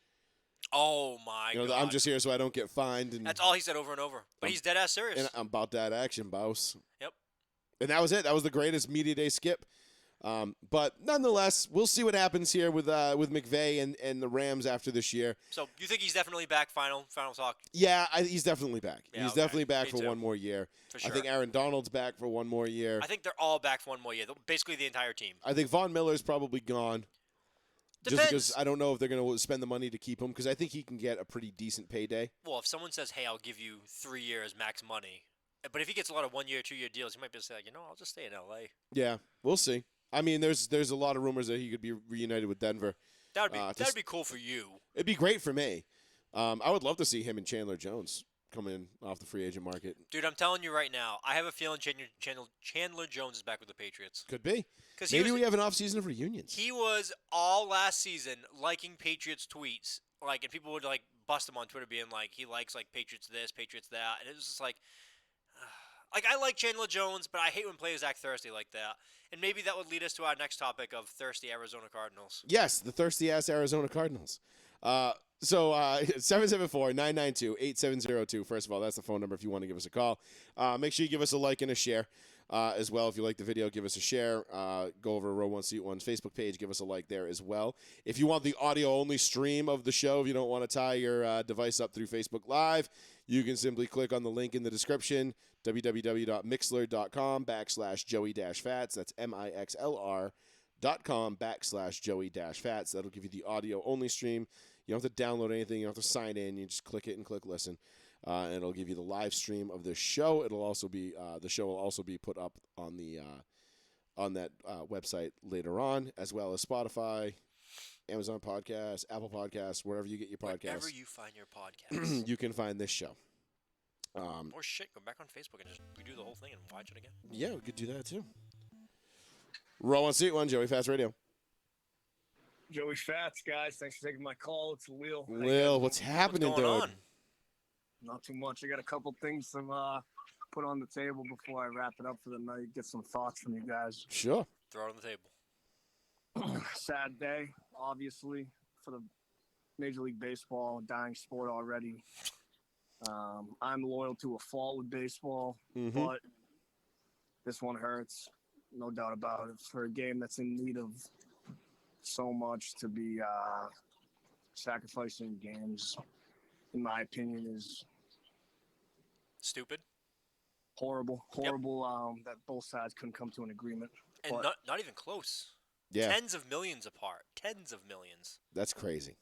Oh my God. I'm just here so I don't get fined. And That's all he said over and over. But he's dead ass serious. And I'm about that action, boss. Yep. And that was it. That was the greatest media day skip. But nonetheless, we'll see what happens here with McVay and the Rams after this year. So you think he's definitely back? Final talk. Yeah, he's definitely back. Yeah, He's okay. definitely back Me for too. one more year. For sure. I think Aaron Donald's back for one more year. I think they're all back for one more year. Basically, the entire team. I think Von Miller's probably gone. Depends. Just because I don't know if they're going to spend the money to keep him, because I think he can get a pretty decent payday. Well, if someone says, "Hey, I'll give you 3 years max money," but if he gets a lot of 1 year, 2 year deals, he might be able to say, like, I'll just stay in LA. Yeah, we'll see. I mean, there's a lot of rumors that he could be reunited with Denver. That'd be cool for you. It'd be great for me. I would love to see him and Chandler Jones come in off the free agent market. Dude, I'm telling you right now, I have a feeling Chandler Jones is back with the Patriots. Could be. 'Cause Maybe we have an off-season of reunions. He was all last season liking Patriots tweets, like, and people would like bust him on Twitter, being like, he likes like Patriots this, Patriots that, and it was just like I like Chandler Jones, but I hate when players act thirsty like that. And maybe that would lead us to our next topic of thirsty Arizona Cardinals. Yes, the thirsty-ass Arizona Cardinals. So 774-992-8702. First of all, that's the phone number if you want to give us a call. Make sure you give us a like and a share as well. If you like the video, give us a share. Go over to Row 1 Seat 1's Facebook page. Give us a like there as well. If you want the audio-only stream of the show, if you don't want to tie your device up through Facebook Live, you can simply click on the link in the description, www.mixler.com/Joey-Fats. That's MIXLR.com/Joey-Fats. That'll give you the audio-only stream. You don't have to download anything. You don't have to sign in. You just click it and click listen. And it'll give you the live stream of the show. It'll also be the show will also be put up on the on that website later on, as well as Spotify, Amazon Podcasts, Apple Podcasts, wherever you get your podcasts. Wherever you find your podcast. You can find this show. Or shit, go back on Facebook and just redo the whole thing and watch it again. Yeah, we could do that too. Row 1 Seat 1, Joey Fats Radio. Joey Fats, guys. Thanks for taking my call. It's Will. Will, what's happening, What's going dude? on? Not too much. I got a couple things to put on the table before I wrap it up for the night. Get some thoughts from you guys. Sure. Throw it on the table. Sad day, obviously, for the Major League Baseball, dying sport already. I'm loyal to a fault with baseball, but this one hurts. No doubt about it. For a game that's in need of so much to be sacrificing games, in my opinion, is Stupid. horrible. That both sides couldn't come to an agreement. And But not even close. Yeah, Tens of millions apart. Tens of millions. that's crazy.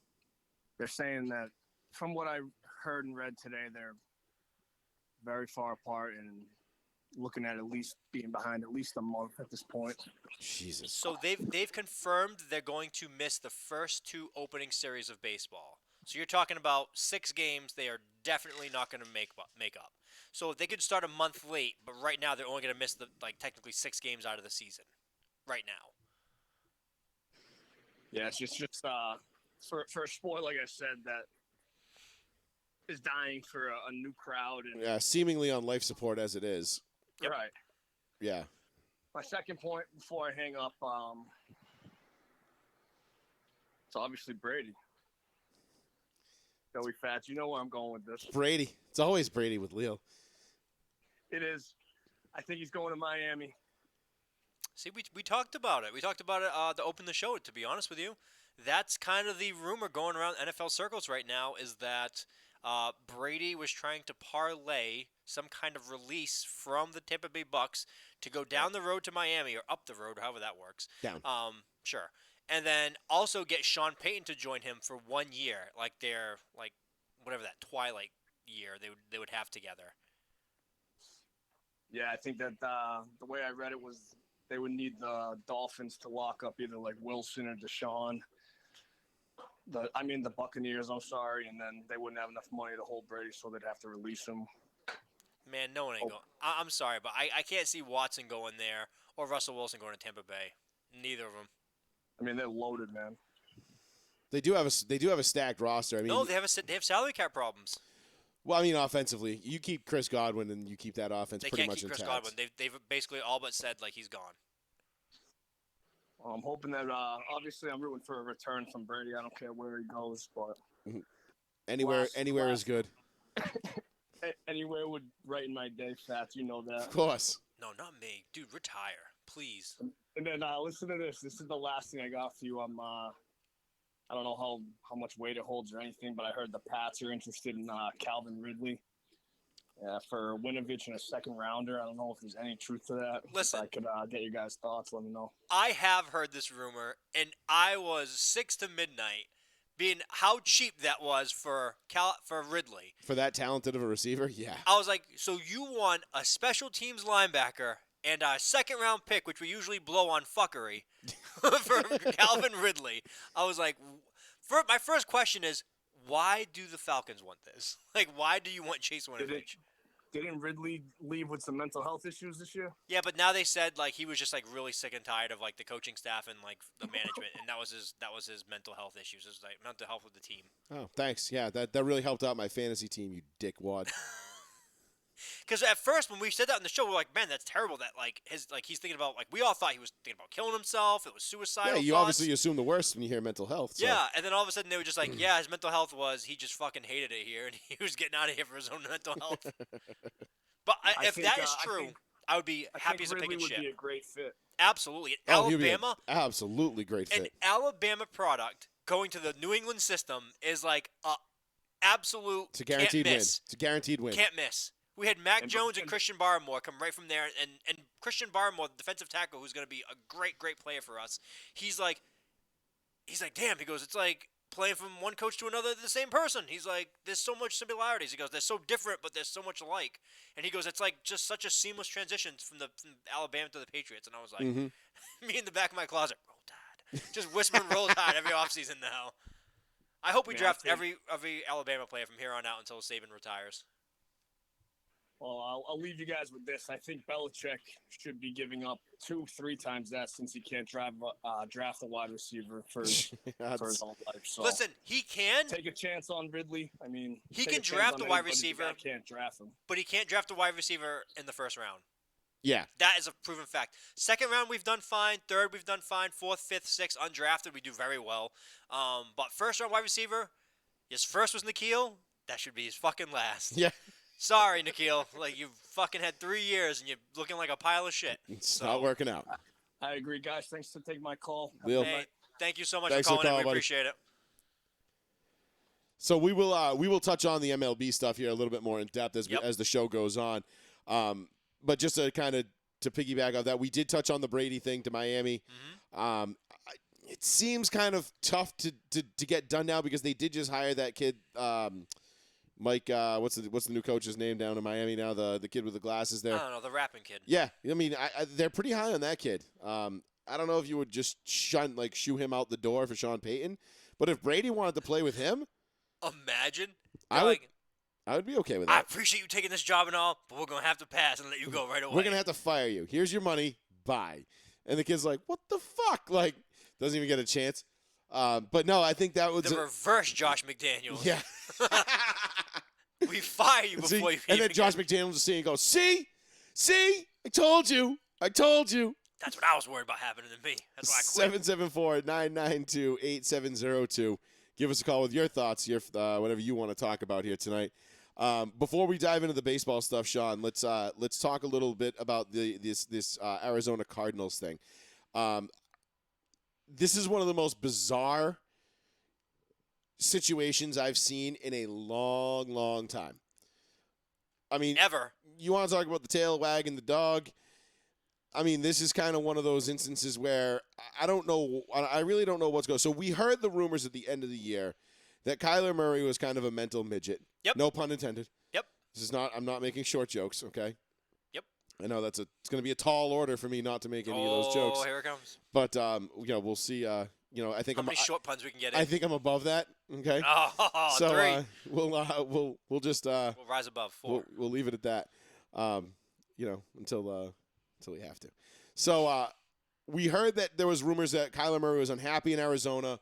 they're saying that, from what I heard and read today, they're very far apart and looking at least being behind at least a month at this point. Jesus. So they've confirmed they're going to miss the first 2 opening series of baseball. So you're talking about 6 games they are definitely not going to make up. So if they could start a month late, but right now they're only going to miss technically 6 games out of the season right now. Yeah, it's just for a sport, like I said, that is dying for a new crowd. And Yeah, seemingly on life support as it is. Yep. Right. Yeah. My second point before I hang up, it's obviously Brady. Joey Fats, you know where I'm going with this. Brady. It's always Brady with Leo. It is. I think he's going to Miami. See, we talked about it. We talked about it to open the show, to be honest with you. That's kind of the rumor going around NFL circles right now, is that Brady was trying to parlay some kind of release from the Tampa Bay Bucks to go down the road to Miami, or up the road, however that works. Down. Sure. And then also get Sean Payton to join him for 1 year, like their, whatever that twilight year they would have together. Yeah, I think that the way I read it was they would need the Dolphins to lock up either like Wilson or Deshaun. The Buccaneers, I'm sorry, and then they wouldn't have enough money to hold Brady, so they'd have to release him. Man, no one ain't going. I'm sorry, but I can't see Watson going there or Russell Wilson going to Tampa Bay. Neither of them. I mean, they're loaded, man. They do have a stacked roster. I mean, No, they have salary cap problems. Well, I mean, offensively, you keep Chris Godwin and you keep that offense They pretty can't much keep Chris intact. Godwin. They've basically all but said he's gone. I'm hoping that obviously I'm rooting for a return from Brady. I don't care where he goes, but Anywhere is good. Anywhere would brighten my day, Fats. You know that. Of course. No, not me, dude. Retire, please. And then listen to this. This is the last thing I got for you. I don't know how much weight it holds or anything, but I heard the Pats are interested in Calvin Ridley for Winovich in a second rounder. I don't know if there's any truth to that. Listen, if I could get your guys' thoughts, let me know. I have heard this rumor, and I was 6 to midnight, being how cheap that was for Ridley. For that talented of a receiver, yeah. I was like, so you want a special teams linebacker and a second-round pick, which we usually blow on fuckery, for Calvin Ridley. I was like, my first question is, why do the Falcons want this? Why do you want Chase Winovich? Didn't Ridley leave with some mental health issues this year? Yeah, but now they said he was just really sick and tired of the coaching staff and the management, and that was his mental health issues. It was mental health with the team. Oh, thanks. Yeah, that really helped out my fantasy team, you dickwad. Because at first, when we said that on the show, we're like, man, that's terrible. That he's thinking about we all thought he was thinking about killing himself. It was suicidal. Yeah, you thoughts. obviously assume the worst when you hear mental health. So. Yeah, and then all of a sudden they were just yeah, his mental health was he just fucking hated it here, and he was getting out of here for his own mental health. But if that is true, I would be happy as a pig in shit. Ridley would be a great fit. Absolutely, Alabama, absolutely great fit. An Alabama product going to the New England system is a absolute. It's a guaranteed can't win. miss. It's a guaranteed win. Can't miss. We had Mac Jones and Christian Barmore come right from there, and Christian Barmore, the defensive tackle, who's going to be a great player for us. He's like, damn. He goes, it's like playing from one coach to another, the same person. He's like, there's so much similarities. He goes, they're so different, but there's so much alike. And he goes, it's just such a seamless transition from Alabama to the Patriots. And I was like, me in the back of my closet, Roll Tide, just whispering Roll Tide every offseason now. I hope we draft every Alabama player from here on out until Saban retires. Well, I'll leave you guys with this. I think Belichick should be giving up 2-3 times that since he can't draft a wide receiver for his whole life. So listen, he can take a chance on Ridley. I mean, he can draft a wide receiver. I can't draft him, but he can't draft a wide receiver in the first round. Yeah, that is a proven fact. Second round we've done fine. Third we've done fine. Fourth, fifth, sixth, undrafted we do very well. But first round wide receiver, his first was Nikhil. That should be his fucking last. Yeah. Sorry, Nikhil. You fucking had 3 years and you're looking like a pile of shit. It's not working out. I agree, guys. Thanks for taking my call. Hey, thank you so much for calling in. We appreciate it. So we will touch on the MLB stuff here a little bit more in depth as the show goes on. But just to kind of piggyback off that, we did touch on the Brady thing to Miami. It seems kind of tough to get done now because they did just hire that kid. Mike, what's the new coach's name down in Miami now? The kid with the glasses there. I don't know, the rapping kid. Yeah, I mean, they're pretty high on that kid. I don't know if you would just shoo him out the door for Sean Payton, but if Brady wanted to play with him, Imagine. I They're would- like, I would be okay with I that. appreciate you taking this job and all, but we're going to have to pass and let you go right away. We're going to have to fire you. Here's your money. Bye. And the kid's like, what the fuck? Like, doesn't even get a chance. But no, I think that was The reverse Josh McDaniels. yeah. We fire you See? before you And then even Josh get- McDaniels is seeing and goes, see, I told you. That's what I was worried about happening to me. That's why I quit. 774-992-8702. Give us a call with your thoughts, your whatever you want to talk about here tonight. Before we dive into the baseball stuff, Sean, let's talk a little bit about this Arizona Cardinals thing. This is one of the most bizarre situations I've seen in a long, long time. I mean, Ever. you want to talk about the tail wagging the dog? I mean, this is kind of one of those instances where I don't know. I really don't know what's going on. So we heard the rumors at the end of the year that Kyler Murray was kind of a mental midget. Yep. No pun intended. Yep. This is not. I'm not making short jokes. Okay. Yep. I know it's going to be a tall order for me not to make any of those jokes. Oh, here it comes. But we'll see. I think How I'm. many short puns we can get in? I think I'm above that. Okay. Oh, So 3. we'll just We'll rise above 4. we'll leave it at that. Until we have to. So we heard that there was rumors that Kyler Murray was unhappy in Arizona.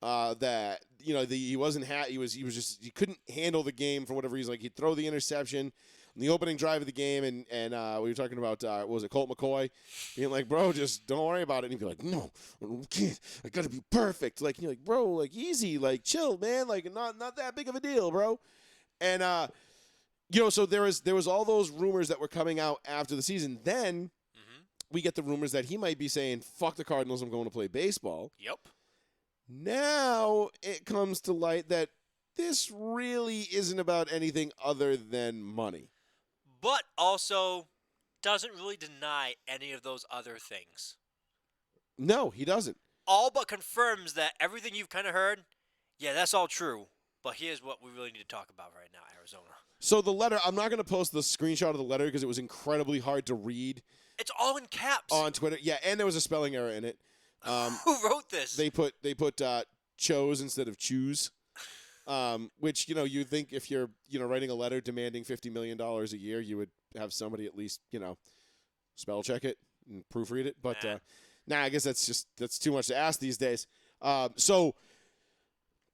That he wasn't he couldn't handle the game for whatever reason. Like he'd throw the interception in the opening drive of the game, and we were talking about what was it, Colt McCoy being like, bro, just don't worry about it. And he'd be like, no, I can't. I gotta be perfect. Like you're like, bro, like easy, like chill, man, like not that big of a deal, bro. And so there was all those rumors that were coming out after the season. Then we get the rumors that he might be saying, fuck the Cardinals, I'm going to play baseball. Yep. Now it comes to light that this really isn't about anything other than money. But also doesn't really deny any of those other things. No, he doesn't. All but confirms that everything you've kind of heard, yeah, that's all true. But here's what we really need to talk about right now, Arizona. So the letter, I'm not going to post the screenshot of the letter because it was incredibly hard to read It's all in caps. on Twitter. Yeah, and there was a spelling error in it. Who wrote this? They put chose instead of choose, which you think if you're writing a letter demanding $50 million a year, you would have somebody at least spell check it and proofread it. But I guess that's too much to ask these days. So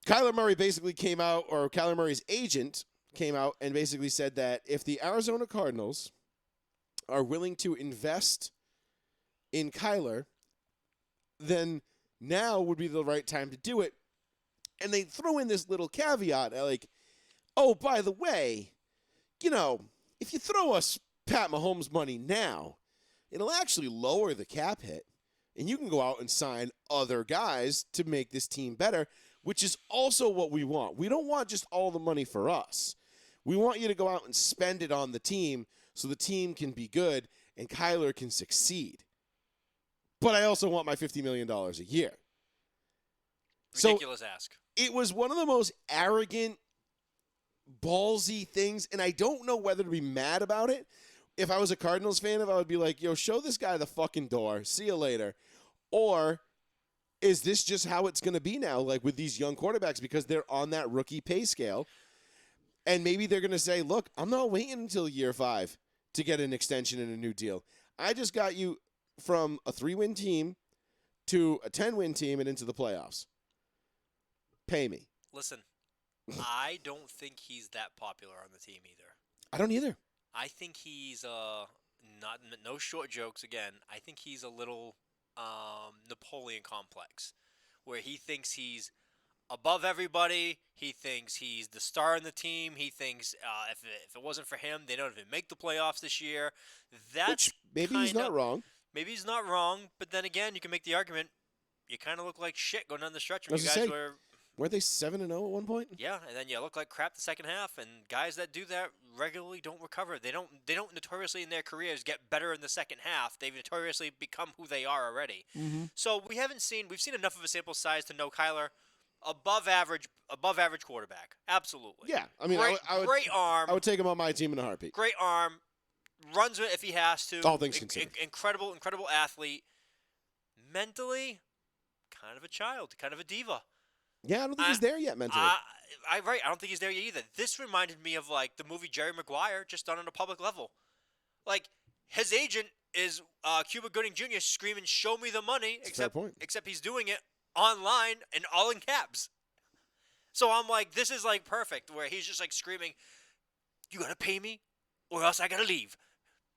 Kyler Murray basically came out, or Kyler Murray's agent came out and basically said that if the Arizona Cardinals are willing to invest in Kyler, then now would be the right time to do it. And they throw in this little caveat, like, oh, by the way, if you throw us Pat Mahomes money now, it'll actually lower the cap hit. And you can go out and sign other guys to make this team better, which is also what we want. We don't want just all the money for us. We want you to go out and spend it on the team so the team can be good and Kyler can succeed. But I also want my $50 million a year. Ridiculous ask. It was one of the most arrogant, ballsy things, and I don't know whether to be mad about it. If I was a Cardinals fan, I would be like, yo, show this guy the fucking door. See you later. Or is this just how it's going to be now, like with these young quarterbacks, because they're on that rookie pay scale? And maybe they're going to say, look, I'm not waiting until year 5 to get an extension and a new deal. I just got you from a 3-win team to a 10-win team and into the playoffs. Pay me. Listen, I don't think he's that popular on the team either. I don't either. I think he's no short jokes again. I think he's a little Napoleon complex, where he thinks he's above everybody. He thinks he's the star in the team. He thinks if it wasn't for him, they don't even make the playoffs this year. That's Which maybe he's not wrong. Maybe he's not wrong, but then again, you can make the argument. You kind of look like shit going down the stretch when I was you gonna guys say, were. Weren't they 7-0 at one point? Yeah, and then you look like crap the second half, and guys that do that regularly don't recover. They don't notoriously in their careers get better in the second half. They've notoriously become who they are already. Mm-hmm. So we've seen enough of a sample size to know Kyler above average quarterback. Absolutely. Yeah, I mean, great, I would, great arm. I would take him on my team in a heartbeat. Great arm, runs it if he has to. All things considered. Incredible athlete. Mentally, kind of a child, kind of a diva. Yeah, I don't think he's there yet mentally. I don't think he's there yet either. This reminded me of like the movie Jerry Maguire, just done on a public level. Like his agent is Cuba Gooding Jr. screaming, "Show me the money!" That's a fair point. Except he's doing it online and all in caps. So I'm like, this is like perfect, where he's just like screaming, "You gotta pay me, or else I gotta leave.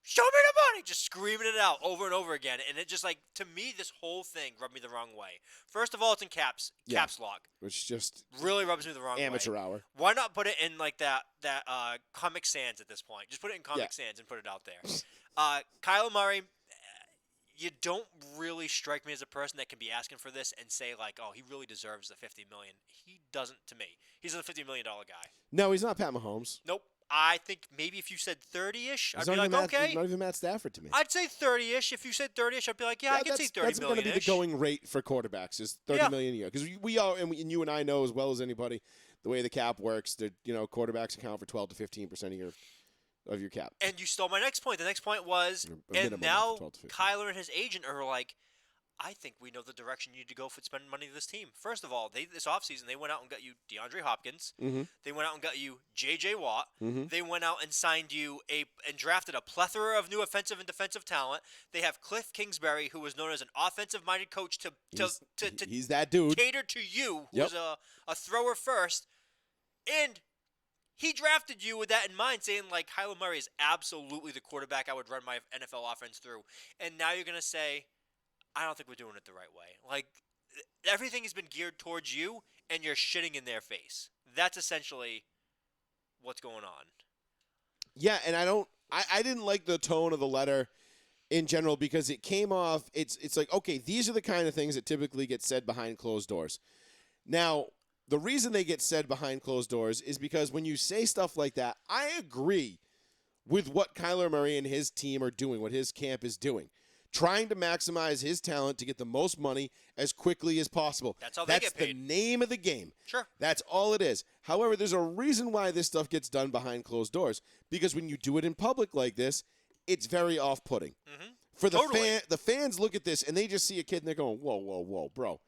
Show me the money!" Just screaming it out over and over again. And it just like, to me, this whole thing rubbed me the wrong way. First of all, it's in caps lock. Which just Really rubs me the wrong way. amateur hour. Why not put it in like that Comic Sans at this point? Just put it in Comic Sans and put it out there. Kyler Murray, you don't really strike me as a person that can be asking for this and say like, oh, he really deserves the $50 million. He doesn't to me. He's a $50 million guy. No, he's not Pat Mahomes. Nope. I think maybe if you said 30-ish, I'd He's be not like, even okay. He's not even Matt Stafford to me. I'd say 30-ish. If you said 30-ish, I'd be like, yeah, I can see 30 That's going to be the million-ish. going rate for quarterbacks is $30 million a year. Because we all, and you and I know as well as anybody, the way the cap works, that quarterbacks account for 12 to 15% of your cap. And you stole my next point. The next point was, A and minimum now of 12 to 15. Kyler and his agent are like, I think we know the direction you need to go for spending money to this team. First of all, this offseason, they went out and got you DeAndre Hopkins. Mm-hmm. They went out and got you J.J. Watt. Mm-hmm. They went out and signed you and drafted a plethora of new offensive and defensive talent. They have Cliff Kingsbury, who was known as an offensive-minded coach to He's that dude. cater to you, Yep. who's a thrower first. And he drafted you with that in mind, saying, like, Kyler Murray is absolutely the quarterback I would run my NFL offense through. And now you're going to say, I don't think we're doing it the right way. Like, everything has been geared towards you, and you're shitting in their face. That's essentially what's going on. Yeah, and I didn't like the tone of the letter in general because it came off, it's like, okay, these are the kind of things that typically get said behind closed doors. Now, the reason they get said behind closed doors is because when you say stuff like that, I agree with what Kyler Murray and his team are doing, what his camp is doing. Trying to maximize his talent to get the most money as quickly as possible. That's how they get paid. That's the name of the game. Sure. That's all it is. However, there's a reason why this stuff gets done behind closed doors. Because when you do it in public like this, it's very off-putting. Mm-hmm. For the Totally. the fans look at this and they just see a kid and they're going, whoa, whoa, whoa, bro.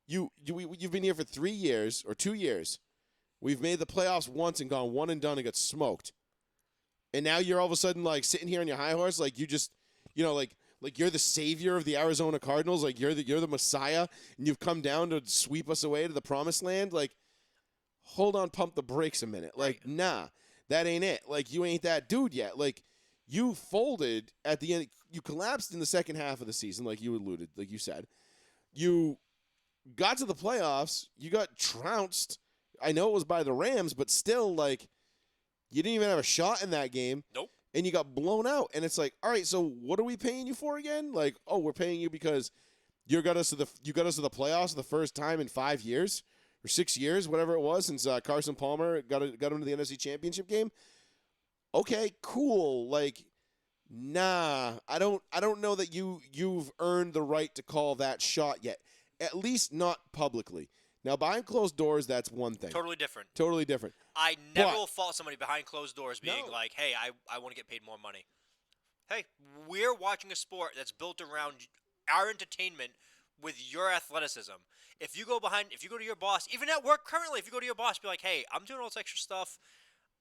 You've been here for 3 years or 2 years. We've made the playoffs once and gone one and done and got smoked. And now you're all of a sudden like sitting here on your high horse like you just, like you're the savior of the Arizona Cardinals, like you're the Messiah, and you've come down to sweep us away to the promised land. Like, hold on, pump the brakes a minute. Like, nah, that ain't it. Like, you ain't that dude yet. Like, you folded at the end. You collapsed in the second half of the season, like you alluded, like you said. You got to the playoffs. You got trounced. I know it was by the Rams, but still, like, you didn't even have a shot in that game. Nope. And you got blown out. And it's like, all right, so what are we paying you for again? Like, oh, we're paying you because you got us to the playoffs the first time in 5 years or 6 years, whatever it was, since Carson Palmer got him to the NFC Championship game. Okay, cool. Like, nah, I don't know that you've earned the right to call that shot yet. At least not publicly. Now, behind closed doors, that's one thing. Totally different. Totally different. I never will fault somebody behind closed doors being No. like, hey, I want to get paid more money. Hey, we're watching a sport that's built around our entertainment with your athleticism. If you go to your boss, even at work currently, if you go to your boss, be like, hey, I'm doing all this extra stuff,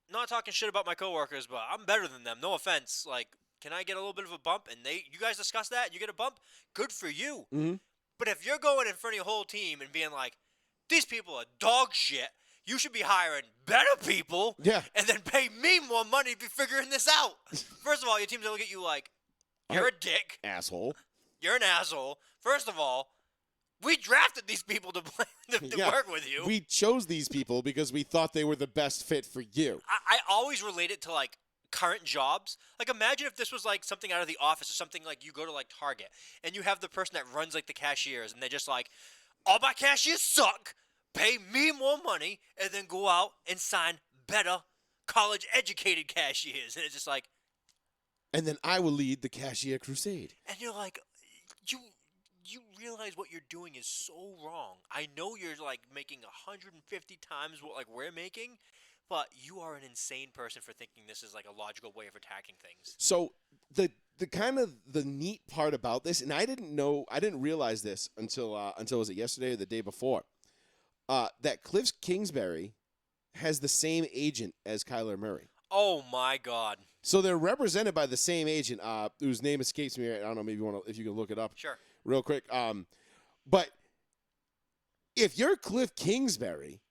not talking shit about my coworkers, but I'm better than them. No offense. Like, can I get a little bit of a bump? And you guys discuss that and you get a bump? Good for you. Mm-hmm. But if you're going in front of your whole team and being like, these people are dog shit, you should be hiring better people and then pay me more money to be figuring this out. First of all, your team's going to look at you like, you're a dick. Asshole. You're an asshole. First of all, we drafted these people to work with you. We chose these people because we thought they were the best fit for you. I always relate it to, like, current jobs. Like, imagine if this was, like, something out of The Office or something like you go to, like, Target, and you have the person that runs, like, the cashiers, and they're just like, all my cashiers suck. Pay me more money, and then go out and sign better college-educated cashiers. And it's just like... And then I will lead the cashier crusade. And you're like, you realize what you're doing is so wrong. I know you're, like, making 150 times what, like, we're making, but you are an insane person for thinking this is, like, a logical way of attacking things. So the kind of the neat part about this, and I didn't realize this until was it yesterday or the day before, that Cliff Kingsbury has the same agent as Kyler Murray. Oh my God. So they're represented by the same agent, whose name escapes me. I don't know. Maybe if you can look it up Sure. real quick. But if you're Cliff Kingsbury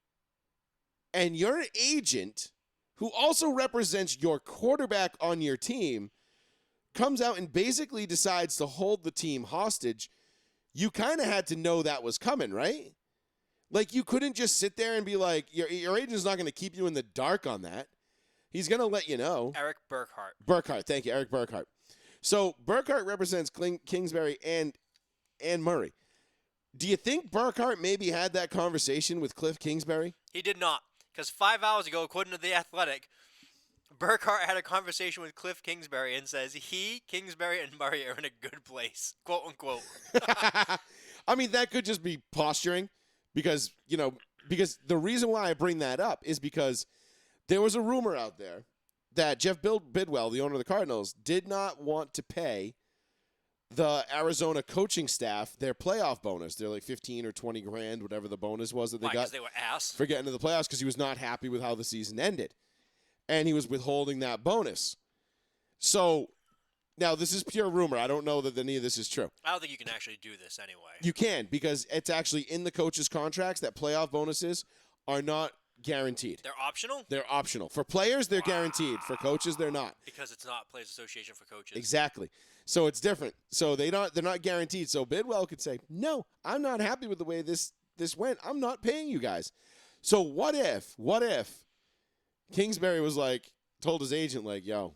and your agent, who also represents your quarterback on your team, comes out and basically decides to hold the team hostage, you kind of had to know that was coming, right? Like, you couldn't just sit there and be like, your agent's not going to keep you in the dark on that. He's going to let you know. Eric Burkhart. Burkhart, thank you, Eric Burkhart. So Burkhart represents Kingsbury and Murray. Do you think Burkhart maybe had that conversation with Cliff Kingsbury? He did not. Because 5 hours ago, according to The Athletic, Burkhart had a conversation with Cliff Kingsbury and says he, Kingsbury, and Murray are in a good place, quote unquote. I mean, that could just be posturing because the reason why I bring that up is because there was a rumor out there that Jeff Bidwell, the owner of the Cardinals, did not want to pay the Arizona coaching staff their playoff bonus. They're like 15 or 20 grand, whatever the bonus was that they Why, got. because they were ass? For getting to the playoffs because he was not happy with how the season ended. And he was withholding that bonus. So, now this is pure rumor. I don't know that any of this is true. I don't think you can actually do this anyway. You can, because it's actually in the coaches' contracts that playoff bonuses are not guaranteed. They're optional? They're optional. For players, they're guaranteed. For coaches, they're not. Because it's not Players Association for coaches. Exactly. So it's different. So they're not guaranteed. So Bidwell could say, no, I'm not happy with the way this went. I'm not paying you guys. So what if Kingsbury was like, told his agent, like, yo,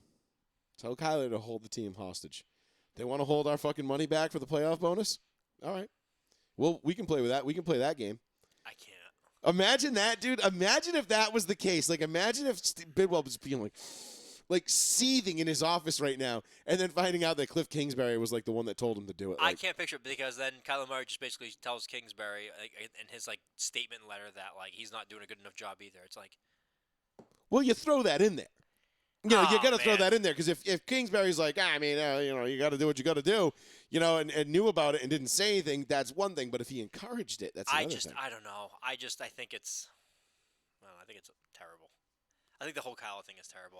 tell Kyler to hold the team hostage. They want to hold our fucking money back for the playoff bonus? All right. Well, we can play with that. We can play that game. I can't. Imagine that, dude. Imagine if that was the case. Like, imagine if Bidwell was being like seething in his office right now, and then finding out that Cliff Kingsbury was like the one that told him to do it. I Like, can't picture it because then Kyler Murray just basically tells Kingsbury in his statement letter that he's not doing a good enough job either. It's like, well, you throw that in there. You know, you Oh, got to throw man. that in there because if Kingsbury's like, I mean, you got to do what you got to do, and knew about it and didn't say anything, that's one thing. But if he encouraged it, that's another thing. I don't know. I think it's, well, I think it's terrible. I think the whole Kyler thing is terrible.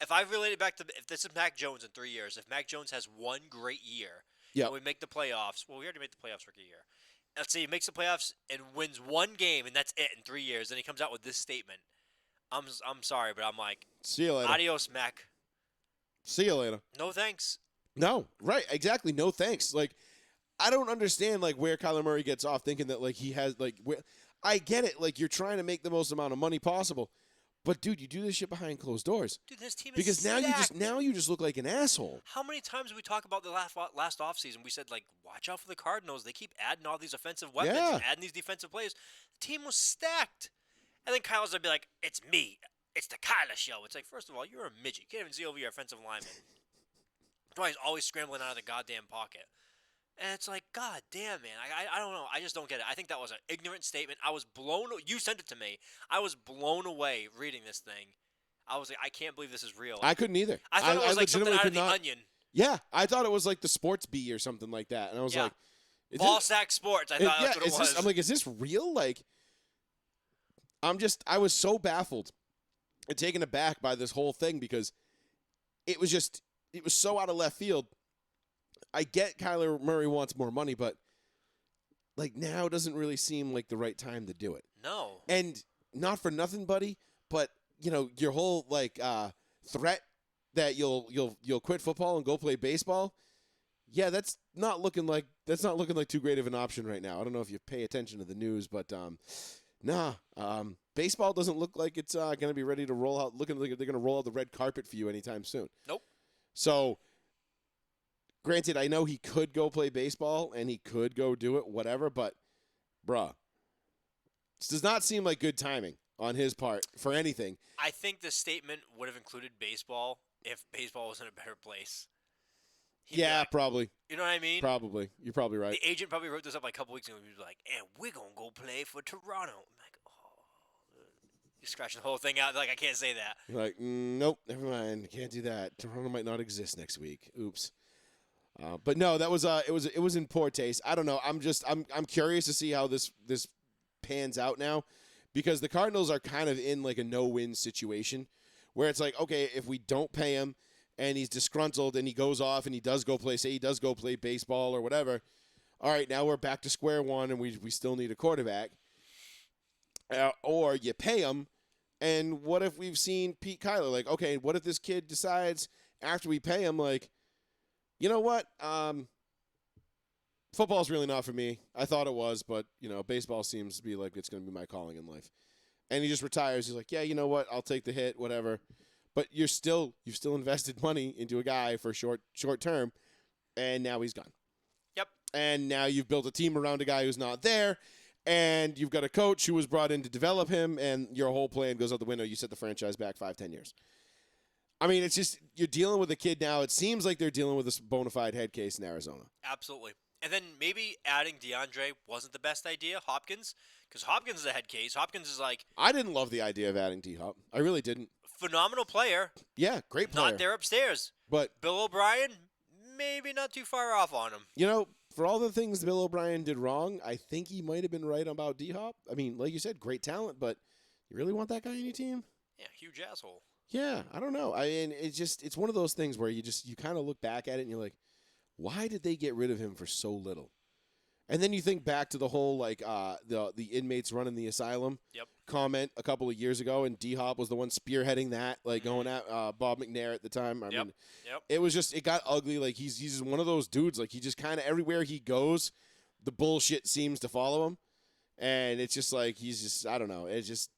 If I relate it back to, if this is Mac Jones in 3 years, if Mac Jones has one great year, Yeah. and we make the playoffs, well, we already made the playoffs rookie year. Let's say he makes the playoffs and wins one game, and that's it in 3 years. Then he comes out with this statement. I'm sorry, but I'm like, See you later. adios, Mac. See you later. No thanks. No, right, exactly. No thanks. Like, I don't understand where Kyler Murray gets off thinking that he has I get it. Like, you're trying to make the most amount of money possible, but dude, you do this shit behind closed doors. Dude, this team is Because now stacked. you just look like an asshole. How many times did we talk about the last offseason? We said, watch out for the Cardinals. They keep adding all these offensive weapons Yeah. and adding these defensive players. The team was stacked. And then Kyle's going to be like, it's me. It's the Kyler show. It's like, first of all, you're a midget. You can't even see over your offensive lineman. That's why he's always scrambling out of the goddamn pocket. And it's like, god damn, man. I don't know. I just don't get it. I think that was an ignorant statement. I was blown. You sent it to me. I was blown away reading this thing. I was like, I can't believe this is real. I couldn't either. I thought it was like something legitimately out of could The not- Onion. Yeah, I thought it was like the Sports Bee or something like that, and I was Yeah. like, is Ball this- sack sports. I thought that's what it is was. this, I'm like, is this real? I was so baffled and taken aback by this whole thing because it was so out of left field. I get Kyler Murray wants more money, but now doesn't really seem like the right time to do it. No. And not for nothing, buddy, but your whole threat that you'll quit football and go play baseball. Yeah, that's not looking like too great of an option right now. I don't know if you pay attention to the news, but baseball doesn't look like it's going to be ready to roll out. Looking like they're going to roll out the red carpet for you anytime soon. Nope. So, granted, I know he could go play baseball and he could go do it, whatever, but, bruh, this does not seem like good timing on his part for anything. I think the statement would have included baseball if baseball was in a better place. He'd be Yeah, like, probably. you know what I mean? Probably. You're probably right. The agent probably wrote this up a couple weeks ago. He was like, and we're going to go play for Toronto. I'm like, oh. You're scratching the whole thing out. Like, I can't say that. You're like, nope, never mind. Can't do that. Toronto might not exist next week. Oops. But no, that was it was in poor taste. I don't know. I'm curious to see how this pans out now, because the Cardinals are kind of in like a no-win situation where it's like, okay, if we don't pay him and he's disgruntled and he goes off and he does go play baseball or whatever, all right, now we're back to square one and we still need a quarterback. Or you pay him, and what if we've seen Pete Kyler? Like, okay, what if this kid decides after we pay him, like, you know what? Football's really not for me. I thought it was, but, baseball seems to be like it's going to be my calling in life. And he just retires. He's like, yeah, you know what? I'll take the hit, whatever. But you've still invested money into a guy for short term, and now he's gone. Yep. And now you've built a team around a guy who's not there, and you've got a coach who was brought in to develop him, and your whole plan goes out the window. You set the franchise back 5-10 years. I mean, it's just you're dealing with a kid now. It seems like they're dealing with a bona fide head case in Arizona. Absolutely. And then maybe adding DeAndre wasn't the best idea, Hopkins, because Hopkins is a head case. Hopkins is like... I didn't love the idea of adding D-Hop. I really didn't. Phenomenal player. Yeah, great player. Not there upstairs. But Bill O'Brien, maybe not too far off on him. For all the things Bill O'Brien did wrong, I think he might have been right about D-Hop. I mean, like you said, great talent, but you really want that guy on your team? Yeah, huge asshole. Yeah, I don't know. I mean, it's one of those things where you kind of look back at it and you're like, why did they get rid of him for so little? And then you think back to the whole the inmates running the asylum comment a couple of years ago, and D-Hop was the one spearheading that, going at Bob McNair at the time. I mean, it was just it got ugly. Like he's just one of those dudes. Like he just kind of everywhere he goes, the bullshit seems to follow him, and it's just like he's just I don't know. It just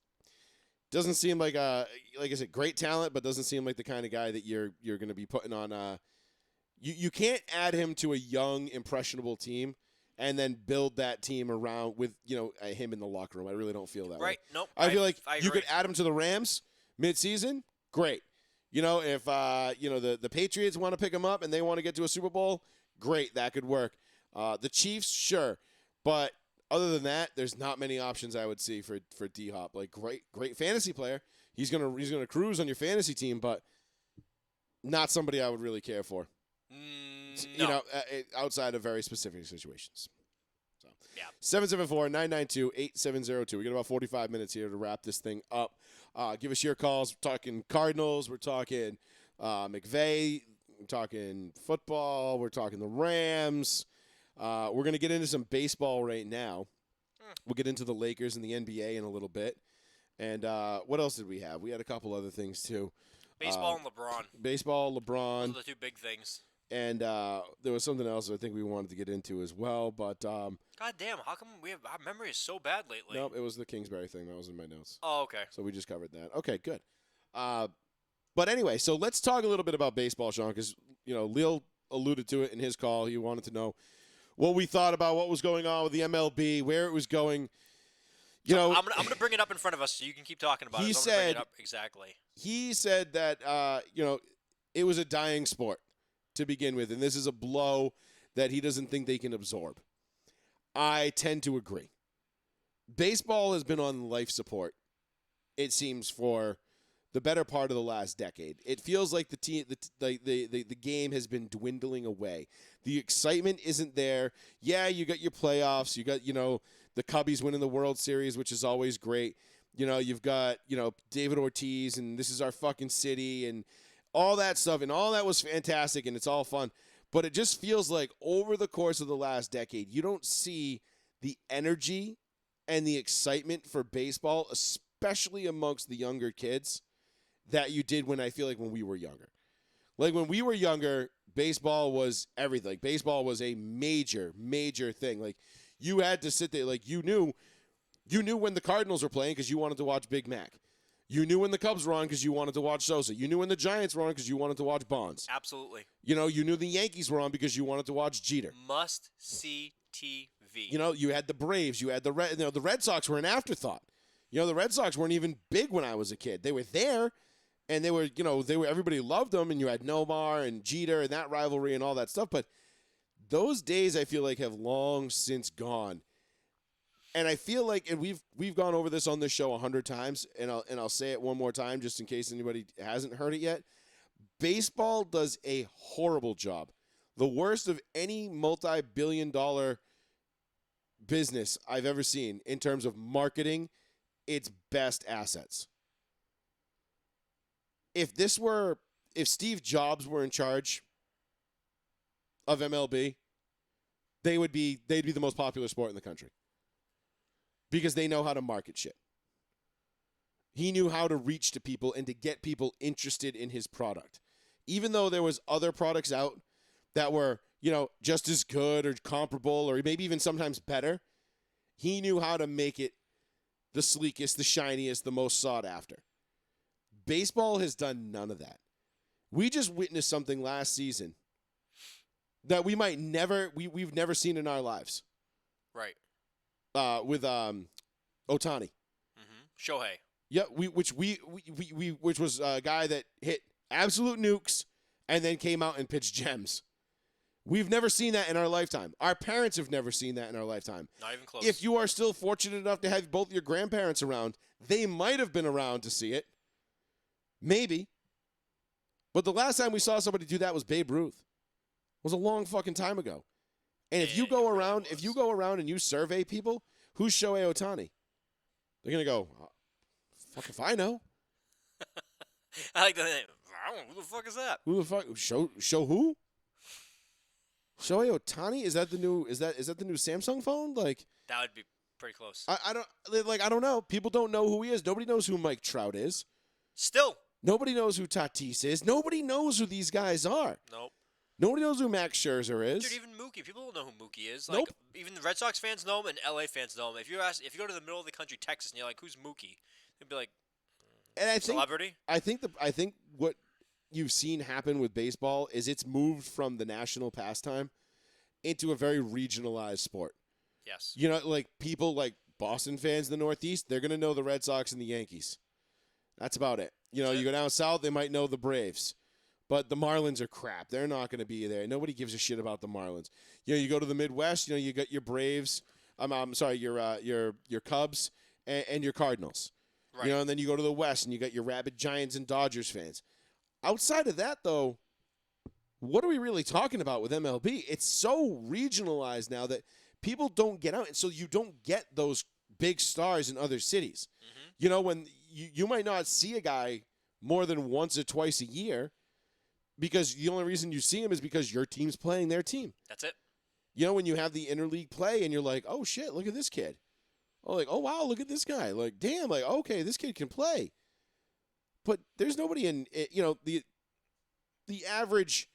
doesn't seem like like I said, great talent, but doesn't seem like the kind of guy that you're going to be putting on. You can't add him to a young impressionable team and then build that team around with, him in the locker room. I really don't feel that way. Right. Nope. I feel like I you agree. could add him to the Rams mid-season. Great. If, the Patriots want to pick him up and they want to get to a Super Bowl, great. That could work. The Chiefs, sure. But other than that, there's not many options I would see for D-Hop. Like, great fantasy player. He's gonna cruise on your fantasy team, but not somebody I would really care for. No. Outside of very specific situations. So, Yeah. 774-992-8702. We got about 45 minutes here to wrap this thing up. Give us your calls. We're talking Cardinals. We're talking McVay. We're talking football. We're talking the Rams. We're going to get into some baseball right now. We'll get into the Lakers and the NBA in a little bit. And what else did we have? We had a couple other things, too. Baseball and LeBron. Baseball, LeBron. Those are the two big things. And there was something else I think we wanted to get into as well. But God damn, how come our memory is so bad lately? nope, it was the Kingsbury thing. That was in my notes. Oh, okay. So we just covered that. Okay, good. But anyway, so let's talk a little bit about baseball, Sean, because, Lil alluded to it in his call. He wanted to know what we thought about what was going on with the MLB, where it was going. I'm gonna bring it up in front of us so you can keep talking about it. So I'm gonna bring it up exactly. He said that, it was a dying sport to begin with, and this is a blow that he doesn't think they can absorb. I tend to agree. Baseball has been on life support, it seems, for the better part of the last decade. It feels like the game has been dwindling away. The excitement isn't there. Yeah, you got your playoffs. You got, the Cubbies winning the World Series, which is always great. You've got, David Ortiz, and this is our fucking city, and all that stuff, and all that was fantastic, and it's all fun. But it just feels like over the course of the last decade, you don't see the energy and the excitement for baseball, especially amongst the younger kids, that you did when we were younger. Like when we were younger, baseball was everything. Baseball was a major, major thing. Like you had to sit there, like you knew when the Cardinals were playing because you wanted to watch Big Mac. You knew when the Cubs were on because you wanted to watch Sosa. You knew when the Giants were on because you wanted to watch Bonds. Absolutely. You knew the Yankees were on because you wanted to watch Jeter. Must see TV. You had the Braves. You had the Red Sox were an afterthought. The Red Sox weren't even big when I was a kid. They were there, and they were everybody loved them, and you had Nomar and Jeter and that rivalry and all that stuff. But those days, I feel like, have long since gone. And I feel like, and we've gone over this on this show 100 times, and I'll say it one more time just in case anybody hasn't heard it yet. Baseball does a horrible job, the worst of any multi-billion-dollar business I've ever seen in terms of marketing its best assets. If Steve Jobs were in charge of MLB, they'd be the most popular sport in the country. Because they know how to market shit. He knew how to reach to people and to get people interested in his product. Even though there was other products out that were, just as good or comparable or maybe even sometimes better, he knew how to make it the sleekest, the shiniest, the most sought after. Baseball has done none of that. We just witnessed something last season that we've never seen in our lives. Right. With Otani. Shohei. Yeah, which was a guy that hit absolute nukes and then came out and pitched gems. We've never seen that in our lifetime. Our parents have never seen that in our lifetime. Not even close. If you are still fortunate enough to have both your grandparents around, they might have been around to see it. Maybe. But the last time we saw somebody do that was Babe Ruth. It was a long fucking time ago. And if you go around, and you survey people, who's Shohei Otani? They're gonna go, fuck if I know. I like the name. I don't know who the fuck is that. Who the fuck? Show who? Shohei Otani? Is that the new Samsung phone? Like That would be pretty close. I don't know. People don't know who he is. Nobody knows who Mike Trout is. Still. Nobody knows who Tatis is. Nobody knows who these guys are. Nope. Nobody knows who Max Scherzer is. Dude, even Mookie. People don't know who Mookie is. Like, Nope. Even the Red Sox fans know him and LA fans know him. If you go to the middle of the country, Texas, and you're like, who's Mookie? They'd be like, And I think celebrity? I think what you've seen happen with baseball is it's moved from the national pastime into a very regionalized sport. Yes. Like people like Boston fans in the Northeast, they're going to know the Red Sox and the Yankees. That's about it. You go down south, they might know the Braves. But the Marlins are crap. They're not going to be there. Nobody gives a shit about the Marlins. You go to the Midwest, you got your Braves. I'm sorry, your Cubs and your Cardinals. Right. And then you go to the West and you got your rabid Giants and Dodgers fans. Outside of that, though, what are we really talking about with MLB? It's so regionalized now that people don't get out, and so you don't get those big stars in other cities. Mm-hmm. When you might not see a guy more than once or twice a year because the only reason you see him is because your team's playing their team. That's it. When you have the interleague play and you're like, oh, shit, look at this kid. Oh, wow, look at this guy. Like, damn, like, okay, this kid can play. But there's nobody in, the average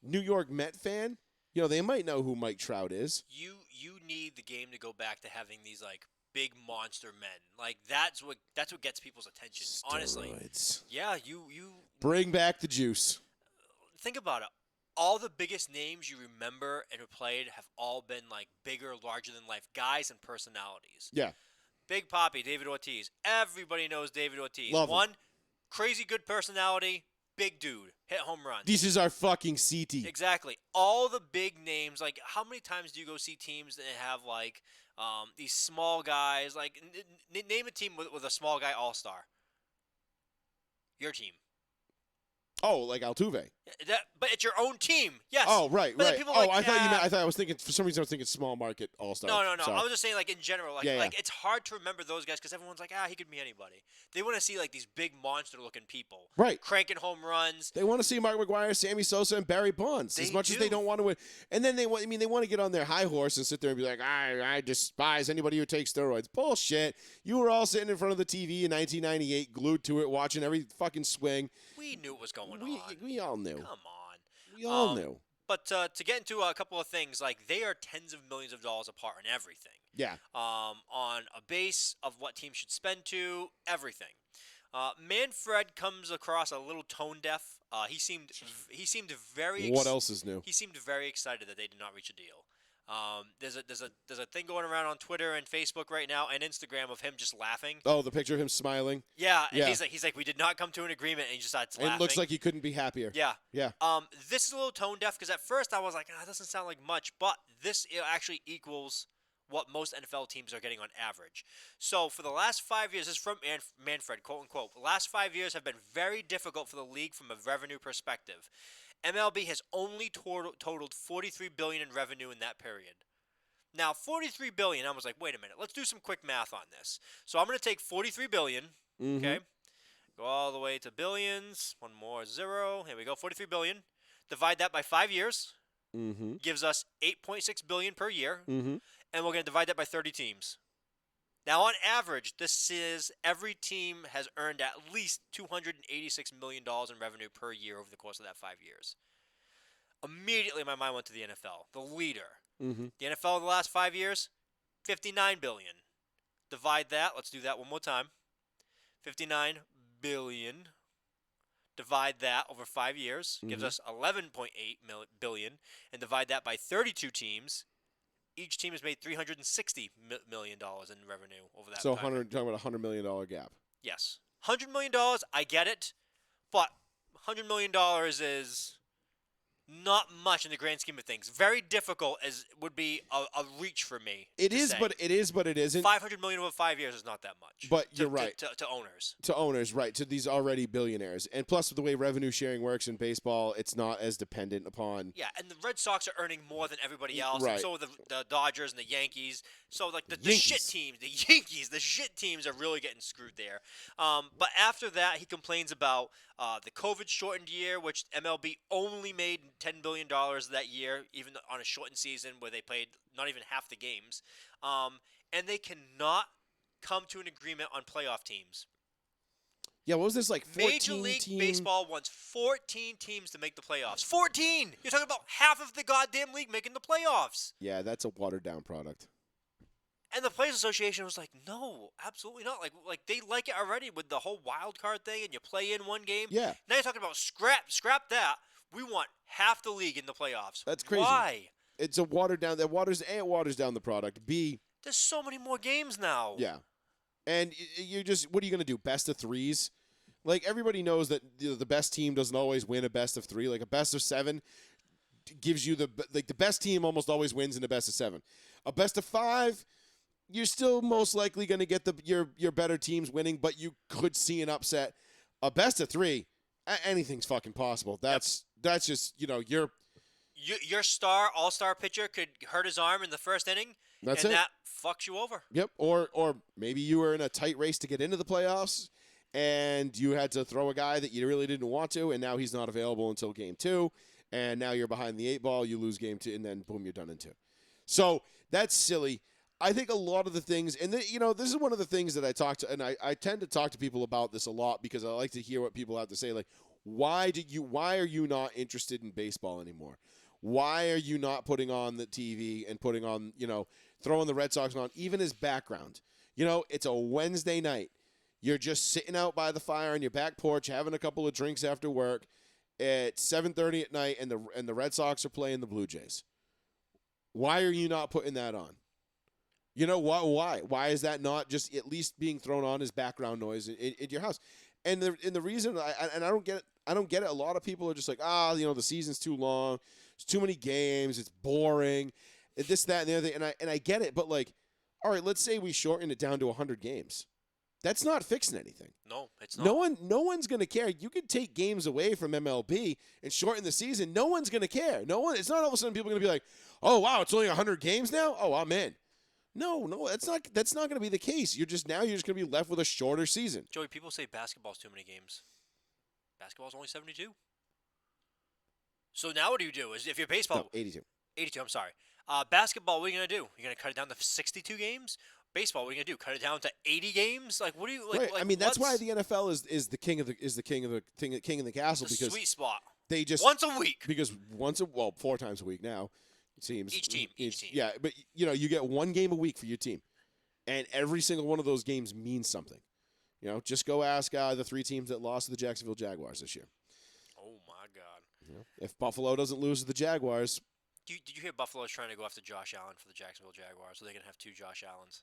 New York Met fan, they might know who Mike Trout is. You need the game to go back to having these, like, big monster men. Like, that's what gets people's attention, honestly. Steroids. Yeah, you Bring back the juice. think about it. All the biggest names you remember and who played have all been like bigger, larger than life guys and personalities. Yeah. Big Papi, David Ortiz. Everybody knows David Ortiz. Love him. One, crazy good personality, big dude, hit home runs. This is our fucking CT. Exactly. All the big names. Like, how many times do you go see teams that have like these small guys? Like, name a team with a small guy all-star. Your team. Oh, like Altuve. But it's your own team. Yes. Oh, right, But then right. people Oh, are like, I thought you meant. "Ah." I thought I was thinking. For some reason, I was thinking small market all star. No. Sorry. I was just saying, like, in general, like, Yeah. it's hard to remember those guys because everyone's like, he could be anybody. They want to see like these big monster-looking people, Right. cranking home runs. They want to see Mark McGwire, Sammy Sosa, and Barry Bonds as They much as they do. don't want to win. And then they want. I mean, they want to get on their high horse and sit there and be like, I despise anybody who takes steroids. Bullshit. You were all sitting in front of the TV in 1998, glued to it, watching every fucking swing. We knew what was going We on. we all knew. Come on. We all knew. But to get into a couple of things, like they are tens of millions of dollars apart in everything. Yeah. On a base of what teams should spend to, everything. Manfred comes across a little tone deaf. He seemed very. What else is new? He seemed very excited that they did not reach a deal. There's a thing going around on Twitter and Facebook right now and Instagram of him just laughing. Oh, the picture of him smiling. Yeah, and Yeah. he's like we did not come to an agreement, and he just starts And laughing. it looks like he couldn't be happier. Yeah. Yeah. This is a little tone deaf because at first I was like, that doesn't sound like much, but this actually equals what most NFL teams are getting on average. So for the last 5 years, this is from Manfred, quote unquote, the last 5 years have been very difficult for the league from a revenue perspective. MLB has only totaled $43 billion in revenue in that period. Now, 43 billion, I was like, wait a minute, let's do some quick math on this. So I'm going to take 43 billion, okay? Go all the way to billions. One more zero. Here we go, 43 billion. Divide that by 5 years. Gives us 8.6 billion per year. And we're going to divide that by 30 teams. Now, on average, this is every team has earned at least $286 million in revenue per year over the course of that 5 years. Immediately, my mind went to the NFL, the leader. The NFL in the last 5 years, $59 billion. Divide that. Let's do that one more time. $59 billion. Divide that over 5 years. Gives us $11.8 billion. And divide that by 32 teams. Each team has made $360 million in revenue over that So time. talking about a $100 million gap. Yes. $100 million, I get it. But $100 million is not much in the grand scheme of things. Very difficult as would be a reach for me. It is, but it isn't. $500 million over 5 years is not that much. But you're right. To owners. To owners, right, to these already billionaires. And plus, the way revenue sharing works in baseball, it's not as dependent upon. Yeah, and the Red Sox are earning more than everybody else. Right. And so are the Dodgers and the Yankees. So, like, the Yankees. shit teams, the Yankees, the shit teams are really getting screwed there. But after that, he complains about the COVID-shortened year, which MLB only made $10 billion that year, even on a shortened season where they played not even half the games. And they cannot come to an agreement on playoff teams. Yeah, what was this, like 14 Major League team? Baseball wants 14 teams to make the playoffs. 14! You're talking about half of the goddamn league making the playoffs. Yeah, that's a watered-down product. And the Players Association was like, no, absolutely not. Like they like it already with the whole wild card thing, and you play in one game. Yeah. Now you're talking about scrap that. We want half the league in the playoffs. That's crazy. Why? It's a watered down. It waters down the product. B. There's so many more games now. Yeah. And you're just, what are you going to do? Best of threes? Like, everybody knows that the best team doesn't always win a best of three. Like, a best of seven gives you the best team almost always wins in a best of seven. A best of five, you're still most likely going to get your better teams winning, but you could see an upset. A best of three, anything's fucking possible. That's just, Your all-star pitcher could hurt his arm in the first inning, That's and it. that fucks you over. Yep. Or maybe you were in a tight race to get into the playoffs, and you had to throw a guy that you really didn't want to, and now he's not available until game 2, and now you're behind the 8 ball, you lose game 2, and then boom, you're done in 2. So that's silly. I think a lot of the things, and this is one of the things that I talk to, and I tend to talk to people about this a lot because I like to hear what people have to say. Like, why are you not interested in baseball anymore? Why are you not putting on the TV and putting on, throwing the Red Sox on, even as background? It's a Wednesday night. You're just sitting out by the fire on your back porch, having a couple of drinks after work at 7:30 at night, and the Red Sox are playing the Blue Jays. Why are you not putting that on? Why? Why is that not just at least being thrown on as background noise in your house? And the reason I don't get it. A lot of people are just like, the season's too long. It's too many games. It's boring. This, that, and the other thing. And I get it. But, like, all right, let's say we shorten it down to 100 games. That's not fixing anything. No, it's not. No one's going to care. You could take games away from MLB and shorten the season. No one's going to care. It's not all of a sudden people are going to be like, oh, wow, it's only 100 games now? Oh, I'm in. No, that's not going to be the case. You're just going to be left with a shorter season. Joey, people say basketball's too many games. Basketball's only 72. So now what do you do? Is if you're baseball, No, 82. 82. I'm sorry. Basketball, what are you gonna do? You're gonna cut it down to 62 games. Baseball, what are you gonna do? Cut it down to 80 games? Like, what do you like? Right. Like, I mean, that's why what's the NFL is the king of the castle, the because sweet spot. they just Once a week. because 4 times a week now, it seems. Each team. Yeah, but you get one game a week for your team, and every single one of those games means something. Just go ask the 3 teams that lost to the Jacksonville Jaguars this year. Oh my God. If Buffalo doesn't lose to the Jaguars, Did you hear Buffalo's trying to go after Josh Allen for the Jacksonville Jaguars, so they're gonna have 2 Josh Allens?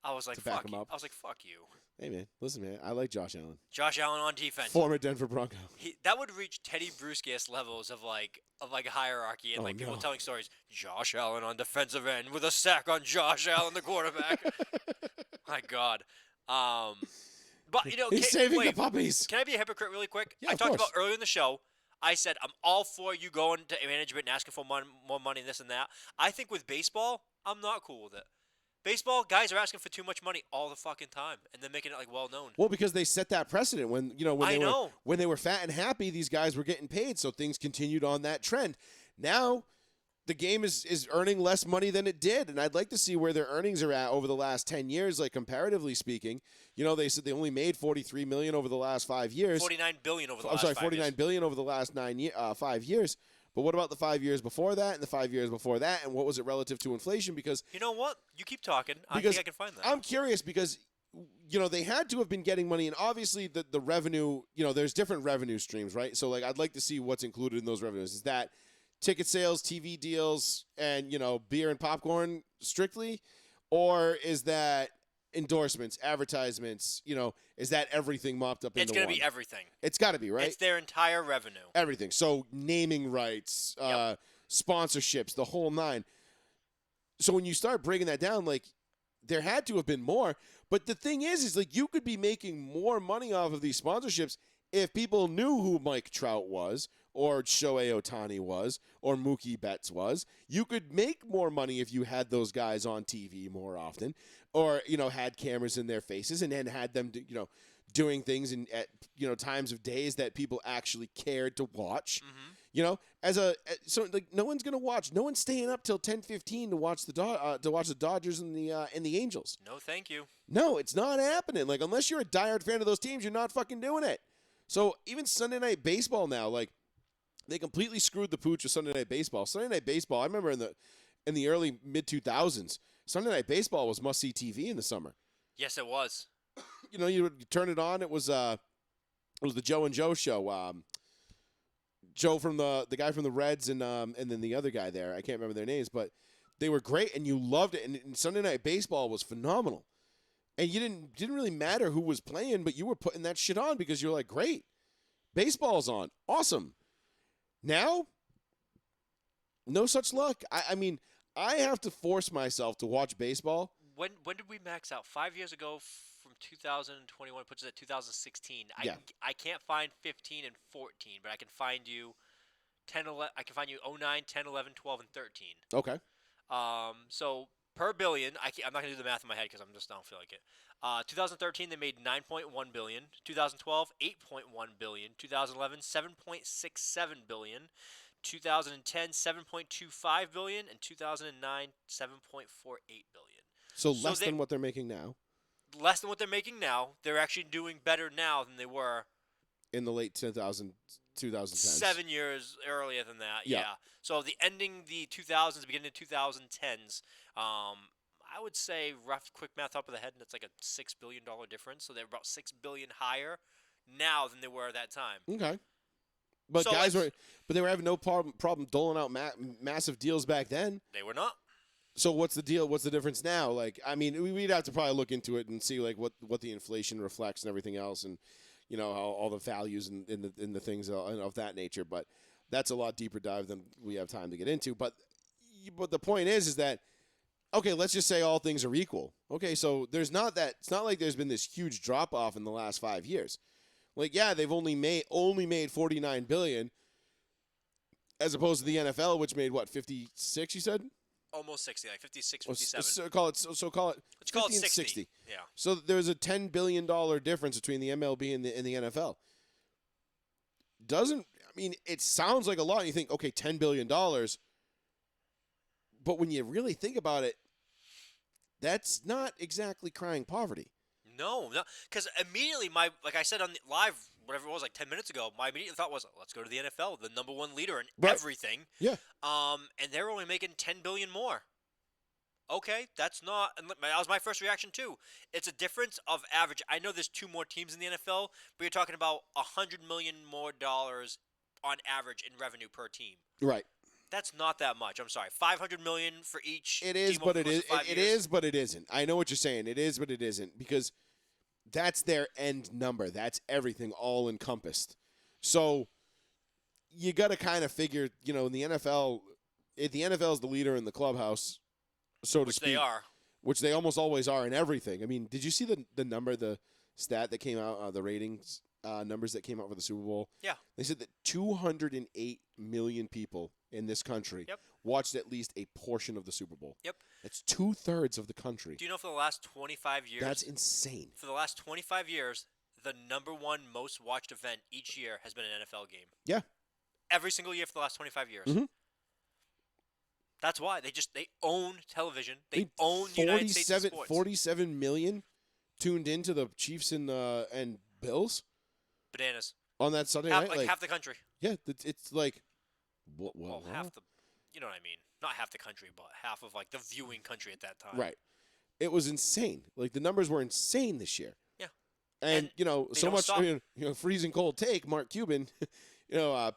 I was like, To back fuck him you. up. I was like, fuck you. hey man, listen man, I like Josh Allen, Josh Allen on defense. former Denver Bronco. That would reach Teddy Bruschi's levels of a hierarchy and Oh, people no. telling stories. Josh Allen on defensive end with a sack on Josh Allen, the quarterback. My God. But He's saving wait, the puppies. Can I be a hypocrite really quick? Yeah, I of talked course. about earlier in the show. I said I'm all for you going to management and asking for more money and this and that. I think with baseball, I'm not cool with it. Baseball guys are asking for too much money all the fucking time, and then making it like well known. Well, because they set that precedent when when they were fat and happy, these guys were getting paid, so things continued on that trend. Now, the game is earning less money than it did, and I'd like to see where their earnings are at over the last 10 years, like comparatively speaking. They said they only made $43 million over the last 5 years. $49 billion over the last last 5 $49 years. billion over the last 5 years. But what about the 5 years before that and the 5 years before that, and what was it relative to inflation? Because you know what? You keep talking. I think I can find that. I'm curious because they had to have been getting money, and obviously the revenue, there's different revenue streams, right? So like I'd like to see what's included in those revenues. Is that ticket sales, TV deals, and beer and popcorn strictly, or is that endorsements, advertisements? Is that everything mopped up into one? It's going to be everything. It's got to be, right? It's their entire revenue. Everything. So naming rights, sponsorships, the whole nine. So when you start breaking that down, like there had to have been more. But the thing is like you could be making more money off of these sponsorships if people knew who Mike Trout was, or Shohei Ohtani was, or Mookie Betts was. You could make more money if you had those guys on TV more often, or had cameras in their faces and then had them doing things at times of days that people actually cared to watch. Mm-hmm. So no one's gonna watch. No one's staying up till 10:15 to watch the Dodgers and the Angels. No, thank you. No, it's not happening. Like unless you're a diehard fan of those teams, you're not fucking doing it. So even Sunday Night Baseball now, like they completely screwed the pooch with Sunday Night Baseball. Sunday Night Baseball, I remember in the early mid 2000s, Sunday Night Baseball was must see TV in the summer. Yes, it was. You would turn it on. It was the Joe and Joe show. Joe from the guy from the Reds and then the other guy there. I can't remember their names, but they were great and you loved it. And Sunday Night Baseball was phenomenal. And you didn't really matter who was playing, but you were putting that shit on because you're like, great, baseball's on, awesome. Now, no such luck. I mean, I have to force myself to watch baseball. When did we max out? 5 years ago from 2021 puts us at 2016. Yeah. I can't find 15 and 14, but I can find you 10, 11, I can find you 09, 10, 11, 12, and 13. Okay. So per billion, I'm not going to do the math in my head because I don't feel like it. 2013, they made $9.1 billion. 2012, $8.1 billion. 2011, $7.67 billion. 2010, $7.25 billion. And 2009, $7.48 billion. So less than what they're making now. Less than what they're making now. They're actually doing better now than they were in the late 2010s. 7 years earlier than that, Yeah. So the ending the 2000s, beginning of 2010s, I would say rough quick math top of the head, and it's like a $6 billion difference. So they're about $6 billion higher now than they were at that time. Okay. But So they were having no problem doling out massive deals back then. They were not. So what's the deal? What's the difference now? Like, I mean, we'd have to probably look into it and see like what the inflation reflects and everything else, and how all the values in the things of that nature. But that's a lot deeper dive than we have time to get into. But the point is that okay, let's just say all things are equal. Okay, so there's not that. It's not like there's been this huge drop off in the last 5 years. Like, yeah, they've only made $49 billion, as opposed to the NFL, which made what, 56? You said. Almost 60, like 56, Well, 57. so call it. Let's call it 50 and 60. Yeah. So there's a $10 billion difference between the MLB and the NFL. It sounds like a lot. And you think, okay, $10 billion. But when you really think about it, that's not exactly crying poverty. No, because immediately like I said on the live, whatever it was, like 10 minutes ago, my immediate thought was, let's go to the NFL, the number one leader in everything. Yeah. And they're only making $10 billion more. Okay, that's not. And that was my first reaction too. It's a difference of average. I know there's 2 more teams in the NFL, but you're talking about $100 million more dollars on average in revenue per team. Right. That's not that much. I'm sorry, $500 million for each. It is, team but over it the is. course of 5 It years. is, but it isn't. I know what you're saying. It is, but it isn't, because that's their end number. That's everything all encompassed. So you got to kind of figure, in the NFL, if the NFL is the leader in the clubhouse, so to speak. Which they are. Which they almost always are in everything. I mean, did you see the number, the stat that came out, the ratings numbers that came out for the Super Bowl? Yeah. They said that 208 million people in this country Yep. watched at least a portion of the Super Bowl. Yep. That's 2/3 of the country. Do you know for the last 25 years? That's insane. For the last 25 years, the number one most watched event each year has been an NFL game. Yeah. Every single year for the last 25 years. Mhm. That's why they own television. They own the United States of sports. 47 million tuned into the Chiefs and Bills Bananas. on that Sunday Half, night. like half the country. Yeah, it's like Well, half the, you know what I mean? Not half the country, but half of like the viewing country at that time. right. It was insane. Like the numbers were insane this year. Yeah. And they so don't much stop. freezing cold take. Mark Cuban.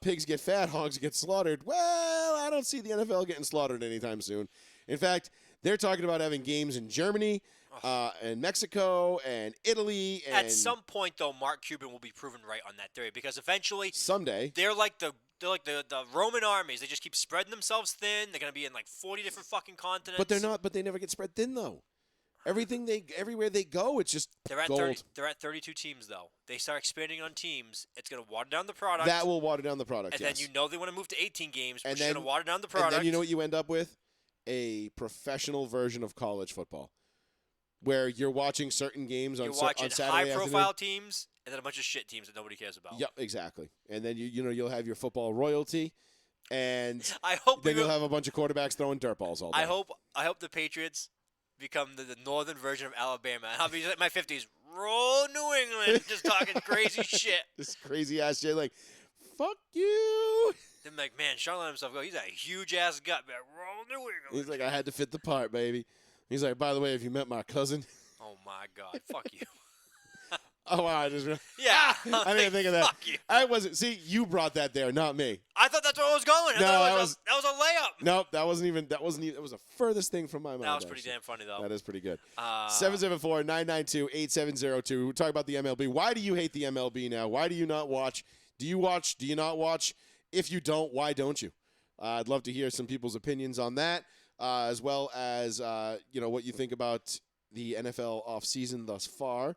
Pigs get fat, hogs get slaughtered. Well, I don't see the NFL getting slaughtered anytime soon. In fact, they're talking about having games in Germany, and Mexico, and Italy. And At some point, though, Mark Cuban will be proven right on that theory because eventually someday, they're like the Roman armies. They just keep spreading themselves thin. They're gonna be in like 40 different fucking continents. but they're not. But they never get spread thin though. Everywhere they go, it's just They're at gold. 30. They're at 32 teams though. They start expanding on teams. It's gonna water down the product. That will water down the product. And yes. then they want to move to 18 games, And which is then- gonna water down the And product. then you know what you end up with? A professional version of college football, where you're watching certain games on You're on watching Saturday high-profile afternoon. teams and then a bunch of shit teams that nobody cares about. Yep, exactly. And then you'll have your football royalty, and I hope then we you'll will- have a bunch of quarterbacks throwing dirt balls all day. I hope the Patriots become the northern version of Alabama. And I'll be like my 50s. Roll New England, just talking crazy shit. This crazy ass shit, like, fuck you. Then like, man, Sean let himself go. He's a huge ass gut, man. Roll New England. He's like, I had to fit the part, baby. He's like, by the way, have you met my cousin? Oh my God, fuck you. Oh, wow, I just Yeah, I didn't think of that. Fuck you. I wasn't. See, you brought that there, not me. I thought that's where I was going. I No, thought that that was a layup. Nope, that wasn't even. That was the furthest thing from my mind. That was pretty actually. damn funny though. That is pretty good. 774-992-8702. We're talking about the MLB. Why do you hate the MLB now? Why do you not watch? Do you watch? Do you not watch? If you don't, why don't you? I'd love to hear some people's opinions on that, as well as what you think about the NFL offseason thus far.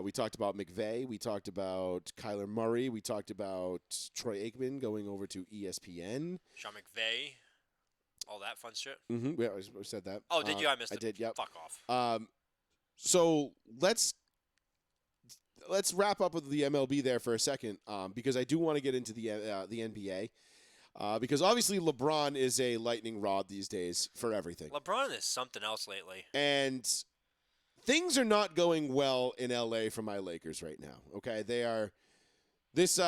We talked about McVay. We talked about Kyler Murray. We talked about Troy Aikman going over to ESPN. Sean McVay, all that fun shit. Mm-hmm. Yeah, I said that. Oh, did you? I missed it. I did. Yep. Fuck off. So let's wrap up with the MLB there for a second, because I do want to get into the NBA, because obviously LeBron is a lightning rod these days for everything, LeBron is something else lately. and things are not going well in LA for my Lakers right now. Okay, they are. This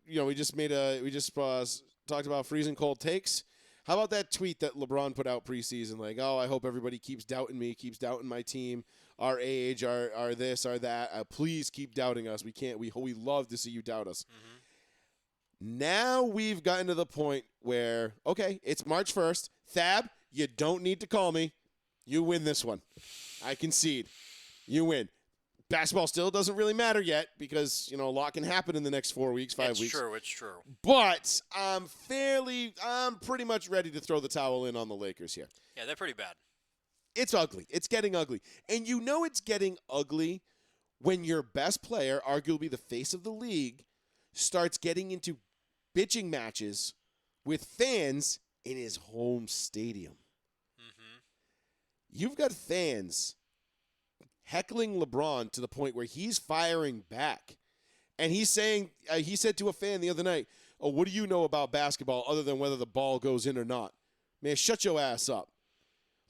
we just talked about freezing cold takes. How about that tweet that LeBron put out preseason? Like, oh, I hope everybody keeps doubting me, keeps doubting my team, our age, our this, our that. Please keep doubting us. We can't. We love to see you doubt us. Mm-hmm. Now we've gotten to the point where, okay, it's March 1st. Thab, you don't need to call me. You win this one. I concede. You win. Basketball still doesn't really matter yet because, a lot can happen in the next 4 weeks, 5 weeks. It's true. But I'm pretty much ready to throw the towel in on the Lakers here. Yeah, they're pretty bad. It's ugly. It's getting ugly. And it's getting ugly when your best player, arguably the face of the league, starts getting into bitching matches with fans in his home stadium. Mm-hmm. You've got fans heckling LeBron to the point where he's firing back. And he's saying, he said to a fan the other night, oh, what do you know about basketball other than whether the ball goes in or not? Man, shut your ass up.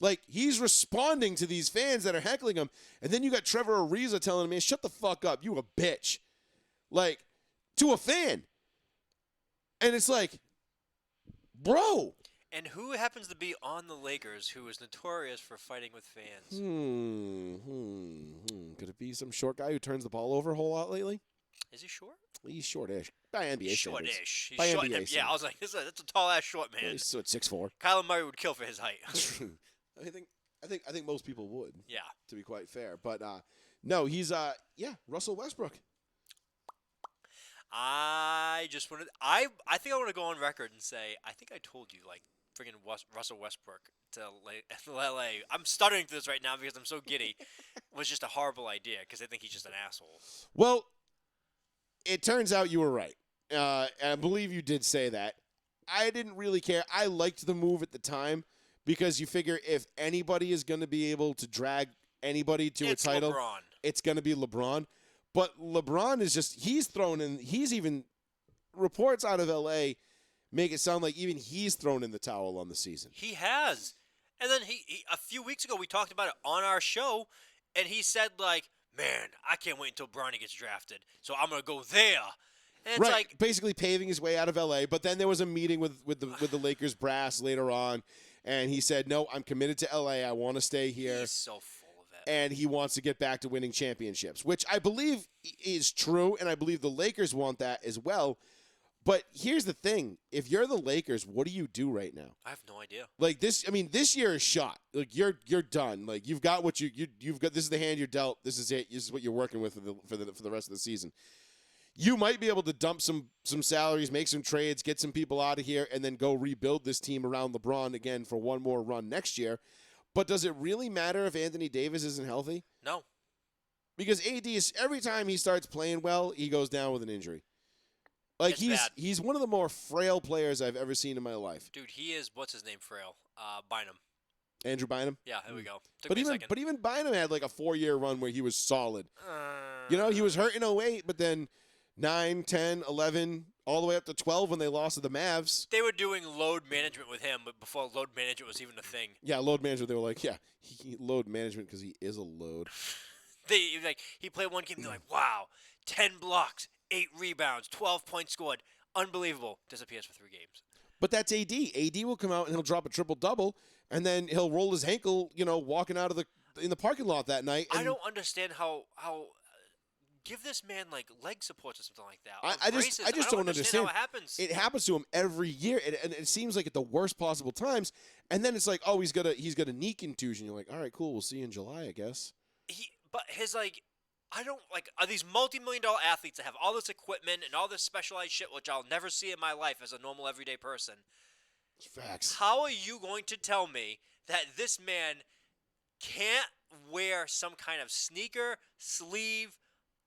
Like, he's responding to these fans that are heckling him. And then you got Trevor Ariza telling him, man, shut the fuck up. You a bitch. Like, to a fan. And it's like, bro. And who happens to be on the Lakers who is notorious for fighting with fans? Could it be some short guy who turns the ball over a whole lot lately? Is he short? He's shortish. By NBA standards. Shortish. He's By short. NBA Yeah, I standards. was like, that's a tall ass short man. He's at 6'4". Kyler Murray would kill for his height. I think most people would. Yeah. To be quite fair, but no, he's Russell Westbrook. I just wanted. I think I want to go on record and say I think I told you like friggin' Russell Westbrook to LA. I'm stuttering through this right now because I'm so giddy. Was just a horrible idea because I think he's just an asshole. Well, it turns out you were right. I believe you did say that. I didn't really care. I liked the move at the time because you figure if anybody is going to be able to drag anybody to a title, LeBron. it's going to be LeBron. But LeBron is just, he's thrown in, he's even, reports out of L.A. make it sound like even he's thrown in the towel on the season. He has. And then he a few weeks ago, we talked about it on our show, and he said, like, man, I can't wait until Bronny gets drafted, so I'm going to go there. And it's Right, like, basically paving his way out of L.A., but then there was a meeting with the Lakers brass later on, and he said, no, I'm committed to L.A., I want to stay here. he's so full of it. And he wants to get back to winning championships, which I believe is true, and I believe the Lakers want that as well. But here's the thing. If you're the Lakers, what do you do right now? I have no idea. Like this, I mean, this year is shot. Like you're done. Like you've got what you've got. This is the hand you're dealt. This is it. This is what you're working with for the rest of the season. You might be able to dump some salaries, make some trades, get some people out of here, and then go rebuild this team around LeBron again for one more run next year. But does it really matter if Anthony Davis isn't healthy? No. Because AD is every time he starts playing well, he goes down with an injury. Like It's bad. he's one of the more frail players I've ever seen in my life. Dude, he is, what's his name, frail? Bynum. Andrew Bynum. Yeah, there we go. Took But me a even second. but even Bynum had like a 4-year run where he was solid. You know, he was hurt in 08, but then 9, 10, 11, all the way up to 12 when they lost to the Mavs. They were doing load management with him, but before load management was even a thing. Yeah, load management. They were like, yeah, he load management because he is a load. He played one game, they're like, wow, 10 blocks, 8 rebounds, 12 points scored. Unbelievable. Disappears for 3 games. But that's AD. AD will come out and he'll drop a triple-double, and then he'll roll his ankle, walking out of in the parking lot that night. I and don't understand how give this man like leg supports or something like that. I just don't understand how it happens. It happens to him every year, and it seems like at the worst possible times. And then it's like, oh, he's got a knee contusion. You're like, all right, cool, we'll see you in July, I guess. But his are these multi-million-dollar athletes that have all this equipment and all this specialized shit, which I'll never see in my life as a normal everyday person. Facts. How are you going to tell me that this man can't wear some kind of sneaker, sleeve,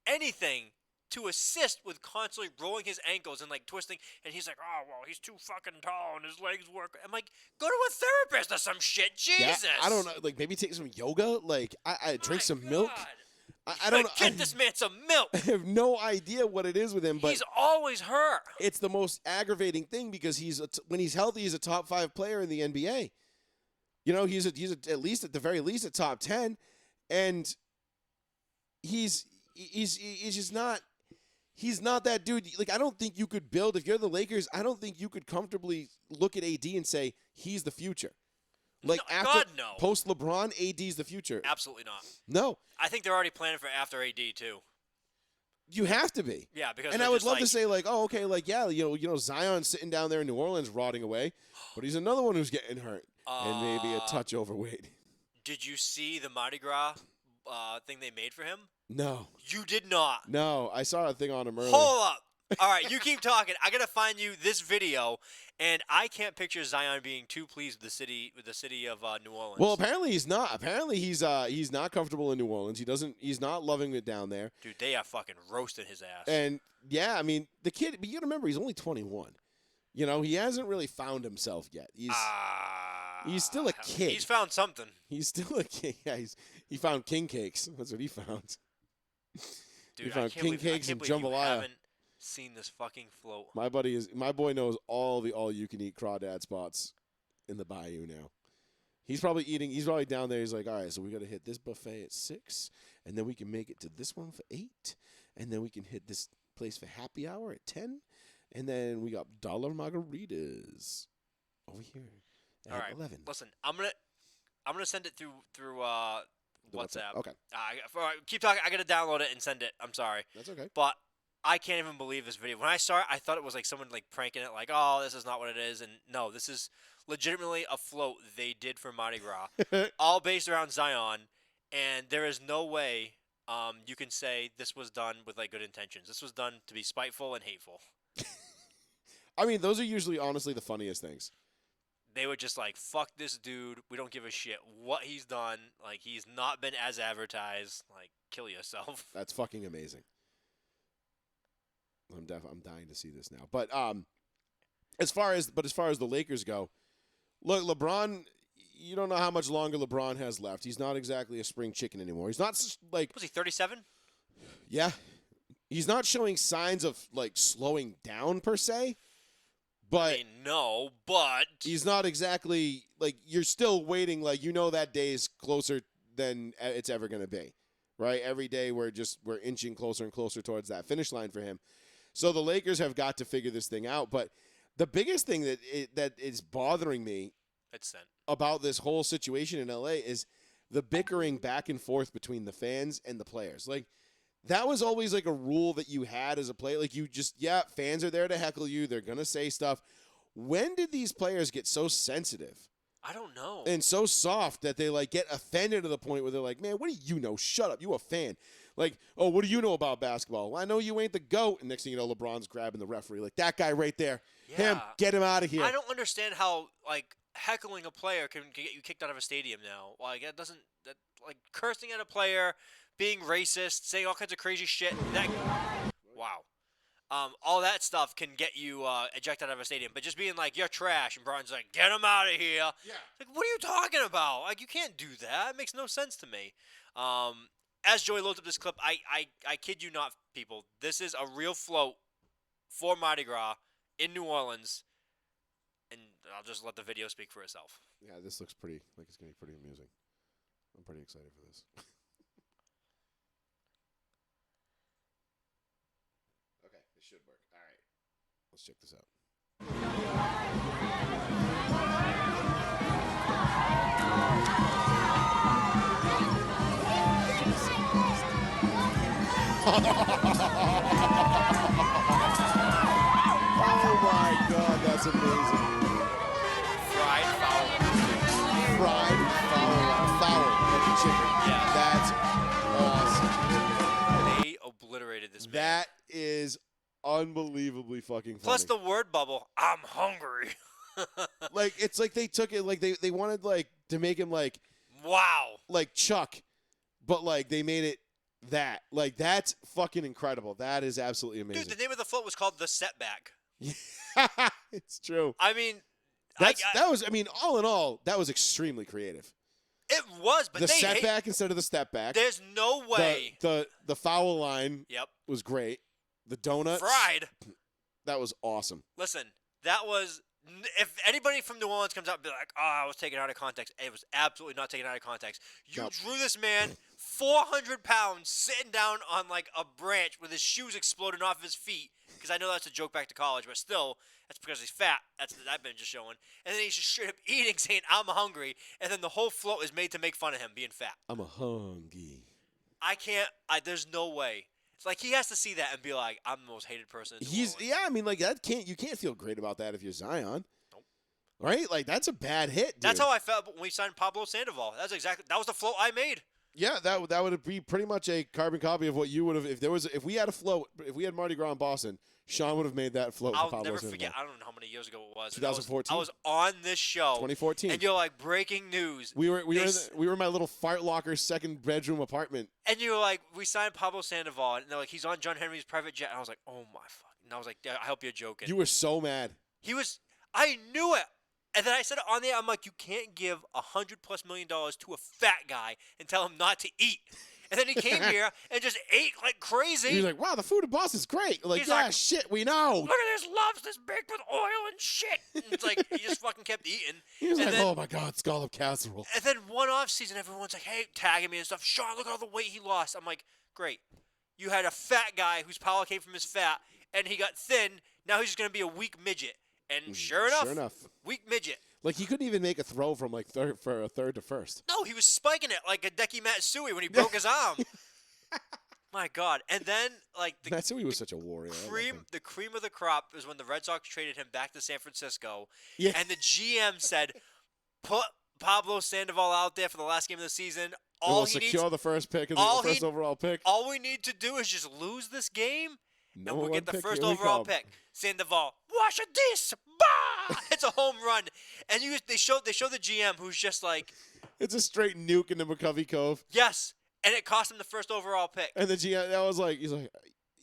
anything to assist with constantly rolling his ankles and like twisting? And he's like, oh, well, he's too fucking tall and his legs work. I'm like, go to a therapist or some shit. Jesus. Yeah, I don't know. Like maybe take some yoga. Like I drink some God. milk. I don't know. Get this man some milk. I have no idea what it is with him, but He's always hurt. it's the most aggravating thing because when he's healthy, he's a top 5 player in the NBA. He's at least at the very least a top 10, and he's just not. He's not that dude. Like I don't think you could build if you're the Lakers. I don't think you could comfortably look at AD and say he's the future. Like No, after God, no. post LeBron, AD's the future. Absolutely not. No, I think they're already planning for after AD too. you have to be. Yeah, because And they're I would just love like, to say like, oh, okay, like yeah, Zion's sitting down there in New Orleans rotting away, but he's another one who's getting hurt and maybe a touch overweight. Did you see the Mardi Gras thing they made for him? No, You did not. no, I saw a thing on him earlier. Hold up. All right, you keep talking. I gotta find you this video, and I can't picture Zion being too pleased with the city of New Orleans. Well, apparently he's not. Apparently he's not comfortable in New Orleans. He's not loving it down there. dude, they are fucking roasting his ass. And yeah, I mean the kid. But you gotta remember he's only 21. He hasn't really found himself yet. He's still a kid. He's found something. He's still a kid. Yeah, he found king cakes. That's what he found. Dude, He found I can't king believe, cakes I and can't believe you jambalaya. haven't seen this fucking float. My boy knows all the all-you-can-eat crawdad spots in the bayou now. He's probably down there. He's like, all right, so we got to hit this buffet at 6, and then we can make it to this one for 8, and then we can hit this place for happy hour at 10, and then we got dollar margaritas over here at All right, 11. listen, I'm gonna send it through The WhatsApp. Okay, All right, keep talking. I gotta download it and send it. I'm sorry, that's okay. but I can't even believe this video. When I saw it, I thought it was like someone like pranking it, like, oh, this is not what it is, and no, this is legitimately a float they did for Mardi Gras, all based around Zion, and there is no way you can say this was done with like good intentions. This was done to be spiteful and hateful. I mean, those are usually honestly the funniest things. They were just like, fuck this dude. We don't give a shit what he's done. Like, he's not been as advertised. Like, kill yourself. That's fucking amazing. I'm dying to see this now. But as far as the Lakers go, look, LeBron. You don't know how much longer LeBron has left. He's not exactly a spring chicken anymore. He's not like. Was he 37? Yeah, he's not showing signs of like slowing down per se. But I mean, no, but he's not exactly like you're still waiting. Like that day is closer than it's ever going to be, right? Every day we're inching closer and closer towards that finish line for him. So the Lakers have got to figure this thing out. But the biggest thing that is bothering me about this whole situation in LA is the bickering back and forth between the fans and the players. Like that was always like a rule that you had as a player. Like fans are there to heckle you. They're going to say stuff. When did these players get so sensitive? I don't know. And so soft that they like get offended to the point where they're like, man, what do you know? Shut up. You a fan. Like, oh, what do you know about basketball? Well, I know you ain't the GOAT. And next thing you know, LeBron's grabbing the referee. Like that guy right there. Yeah. Him, get him out of here. I don't understand how like heckling a player can get you kicked out of a stadium now. Like like cursing at a player, being racist, saying all kinds of crazy shit. Wow. All that stuff can get you ejected out of a stadium. But just being like, you're trash, and Brian's like, get him out of here. Yeah. Like, what are you talking about? Like, you can't do that. It makes no sense to me. As Joey loads up this clip, I kid you not, people. This is a real float for Mardi Gras in New Orleans. And I'll just let the video speak for itself. Yeah, this looks pretty, like it's going to be pretty amusing. I'm pretty excited for this. Okay, this should work. All right. Let's check this out. Oh my God, that's amazing. Fried foul. Fried foul like a chicken. Yeah. That's awesome. They obliterated this man. That is unbelievably fucking funny. Plus the word bubble, I'm hungry. Like, it's like they took it, like they wanted like to make him like, wow. like Chuck, but like they made it that. Like, that's fucking incredible. That is absolutely amazing. Dude, the name of the float was called The Setback. It's true. I mean, that was, I mean, all in all, that was extremely creative. it was, but The they setback instead of the step back. There's no way. The foul line Yep. was great. The donut. Fried. That was awesome. Listen, that was. If anybody from New Orleans comes out and be like, "Oh, I was taken out of context," it was absolutely not taken out of context. You Nope. drew this man 400 pounds sitting down on like a branch with his shoes exploding off his feet. Because I know that's a joke back to college, but still, that's because he's fat. That's that been just showing. And then he's just straight up eating, saying, "I'm hungry," and then the whole float is made to make fun of him being fat. I'm a hungry. I can't. There's no way. It's like he has to see that and be like, "I'm the most hated person in New Orleans." Yeah, I mean, like you can't feel great about that if you're Zion. Nope. Right? Like, that's a bad hit, dude. That's how I felt when we signed Pablo Sandoval. That was the float I made. Yeah, that would be pretty much a carbon copy of what you would have if we had a float, if we had Mardi Gras in Boston, Sean would have made that float. I'll for Pablo never Sandoval. forget. I don't know how many years ago it was. 2014. I was on this show. 2014. And you're like, breaking news. We were in my little fart locker second bedroom apartment. And you were like, we signed Pablo Sandoval, and they're like, he's on John Henry's private jet. And I was like, oh my fuck. And I was like, I hope you're joking. You were so mad. I knew it. And then I said it on there. I'm like, you can't give $100+ million to a fat guy and tell him not to eat. And then he came here and just ate like crazy. He's like, wow, the food in Boston's great. Like, He's yeah, like, shit, we know. Look at this lobster's baked with oil and shit. And it's like, he just fucking kept eating. He was And like, then- oh my God, scallop casserole. And then one off season, everyone's like, hey, tagging me and stuff. Sean, look at all the weight he lost. I'm like, great. You had a fat guy whose power came from his fat, and he got thin. Now he's just going to be a weak midget. And sure enough, weak midget. Like, he couldn't even make a throw from like third to first. No, he was spiking it like a Deki Matsui when he broke his arm. My God. And then, like, Matsui was such a warrior. the cream of the crop was when the Red Sox traded him back to San Francisco. Yeah. And the GM said, put Pablo Sandoval out there for the last game of the season. We'll secure the first pick and the first overall pick. All we need to do is just lose this game, and we'll get the first Here we overall come. pick. Sandoval, wash a dish, bah! It's a home run. And they show the GM who's just like, It's a straight nuke into McCovey Cove. yes, and it cost him the first overall pick. And the GM, he's like,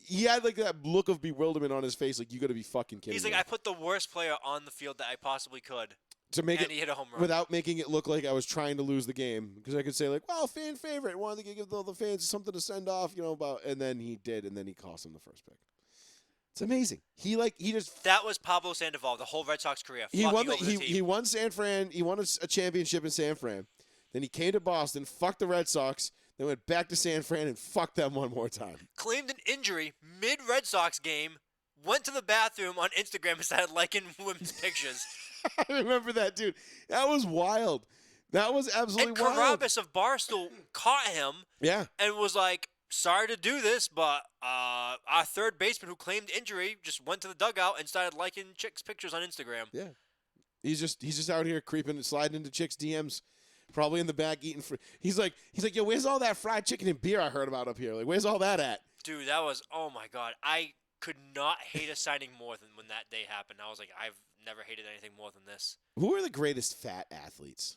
he had like that look of bewilderment on his face, like you got to be fucking kidding He's me. like, I put the worst player on the field that I possibly could, to make and it he hit a home run. without making it look like I was trying to lose the game, because I could say like, well, fan favorite, wanted to give all the fans something to send off, and then he did, and then he cost him the first pick. It's amazing. He just That was Pablo Sandoval, the whole Red Sox career. he fucking won over the team. he won San Fran. He won a championship in San Fran. Then he came to Boston, fucked the Red Sox, then went back to San Fran and fucked them one more time. Claimed an injury mid-Red Sox game, went to the bathroom on Instagram and started liking women's pictures. I remember that, dude. That was wild. That was absolutely And wild. Carabas of Barstool caught him Yeah. and was like, sorry to do this, but our third baseman who claimed injury just went to the dugout and started liking chicks' pictures on Instagram. Yeah. He's just out here creeping and sliding into chicks' DMs. Probably in the back eating. He's like, yo, where's all that fried chicken and beer I heard about up here? Like, where's all that at? Dude, that was, oh my God. I could not hate a signing more than when that day happened. I was like, I've never hated anything more than this. Who are the greatest fat athletes?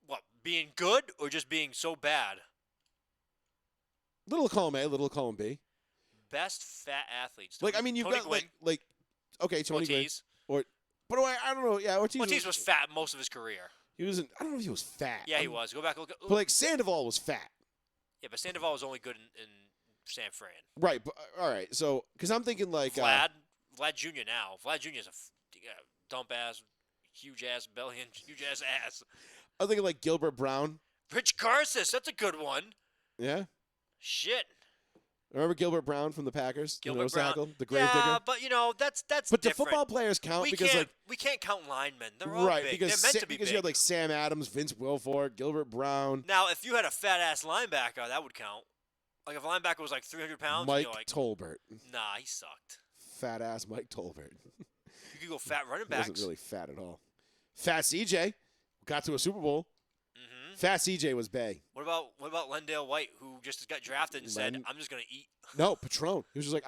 What, being good or just being so bad? Little column A, little column B. Best fat athletes. Like, I mean, you've Tony got Gwynn, like okay, Tony Gwynn. Ortiz. But I don't know. Yeah, Ortiz was fat most of his career. He wasn't. I don't know if he was fat. Yeah, he was. Go back. Look. But like Sandoval was fat. Yeah, but Sandoval was only good in San Fran. Right. But all right. So, because I'm thinking like Vlad Jr. now. Vlad Jr. is a dump ass, huge ass belly and huge ass ass. I'm thinking like Gilbert Brown. Rich Garces, that's a good one. Yeah. Shit. Remember Gilbert Brown from the Packers? Gilbert nose Brown. tackle, the grave Yeah, digger. but that's But different. the football players count because we can't count linemen. They're all right big. because They're meant to be because big. you had like Sam Adams, Vince Wilfork, Gilbert Brown, Now, if you had a fat ass linebacker, that would count. Like if a linebacker was like 300 pounds, Mike you're like, Tolbert, nah, he sucked. fat ass Mike Tolbert. You could go fat running He backs. wasn't really fat at all. Fat CJ got to a Super Bowl. Mm-hmm. Fat CJ was Bay. What about Lendale White, who just got drafted and said, Len- "I'm just gonna eat No, Patron. He was just like,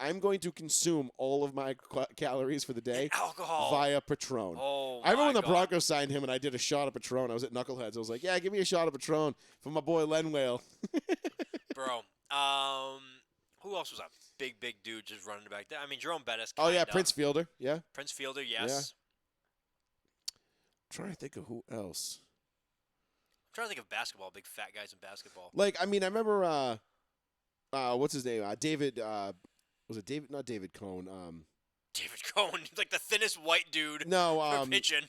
I'm going to consume all of my calories for the day alcohol via Patron. Oh, I remember my when the God. Broncos signed him and I did a shot of Patron. I was at Knuckleheads. I was like, yeah, give me a shot of Patron for my boy Len Whale. Bro. Who else was a big dude just running back there? I mean, Jerome Bettis. Oh, yeah, kinda. Prince Fielder. Yeah. Prince Fielder, yes. I'm trying to think of who else. I'm trying to think of basketball, big fat guys in basketball. Like, I mean, I remember, what's his name? David, was it David? Not David Cohn. David Cohn, he's like the thinnest white dude No, for pitching.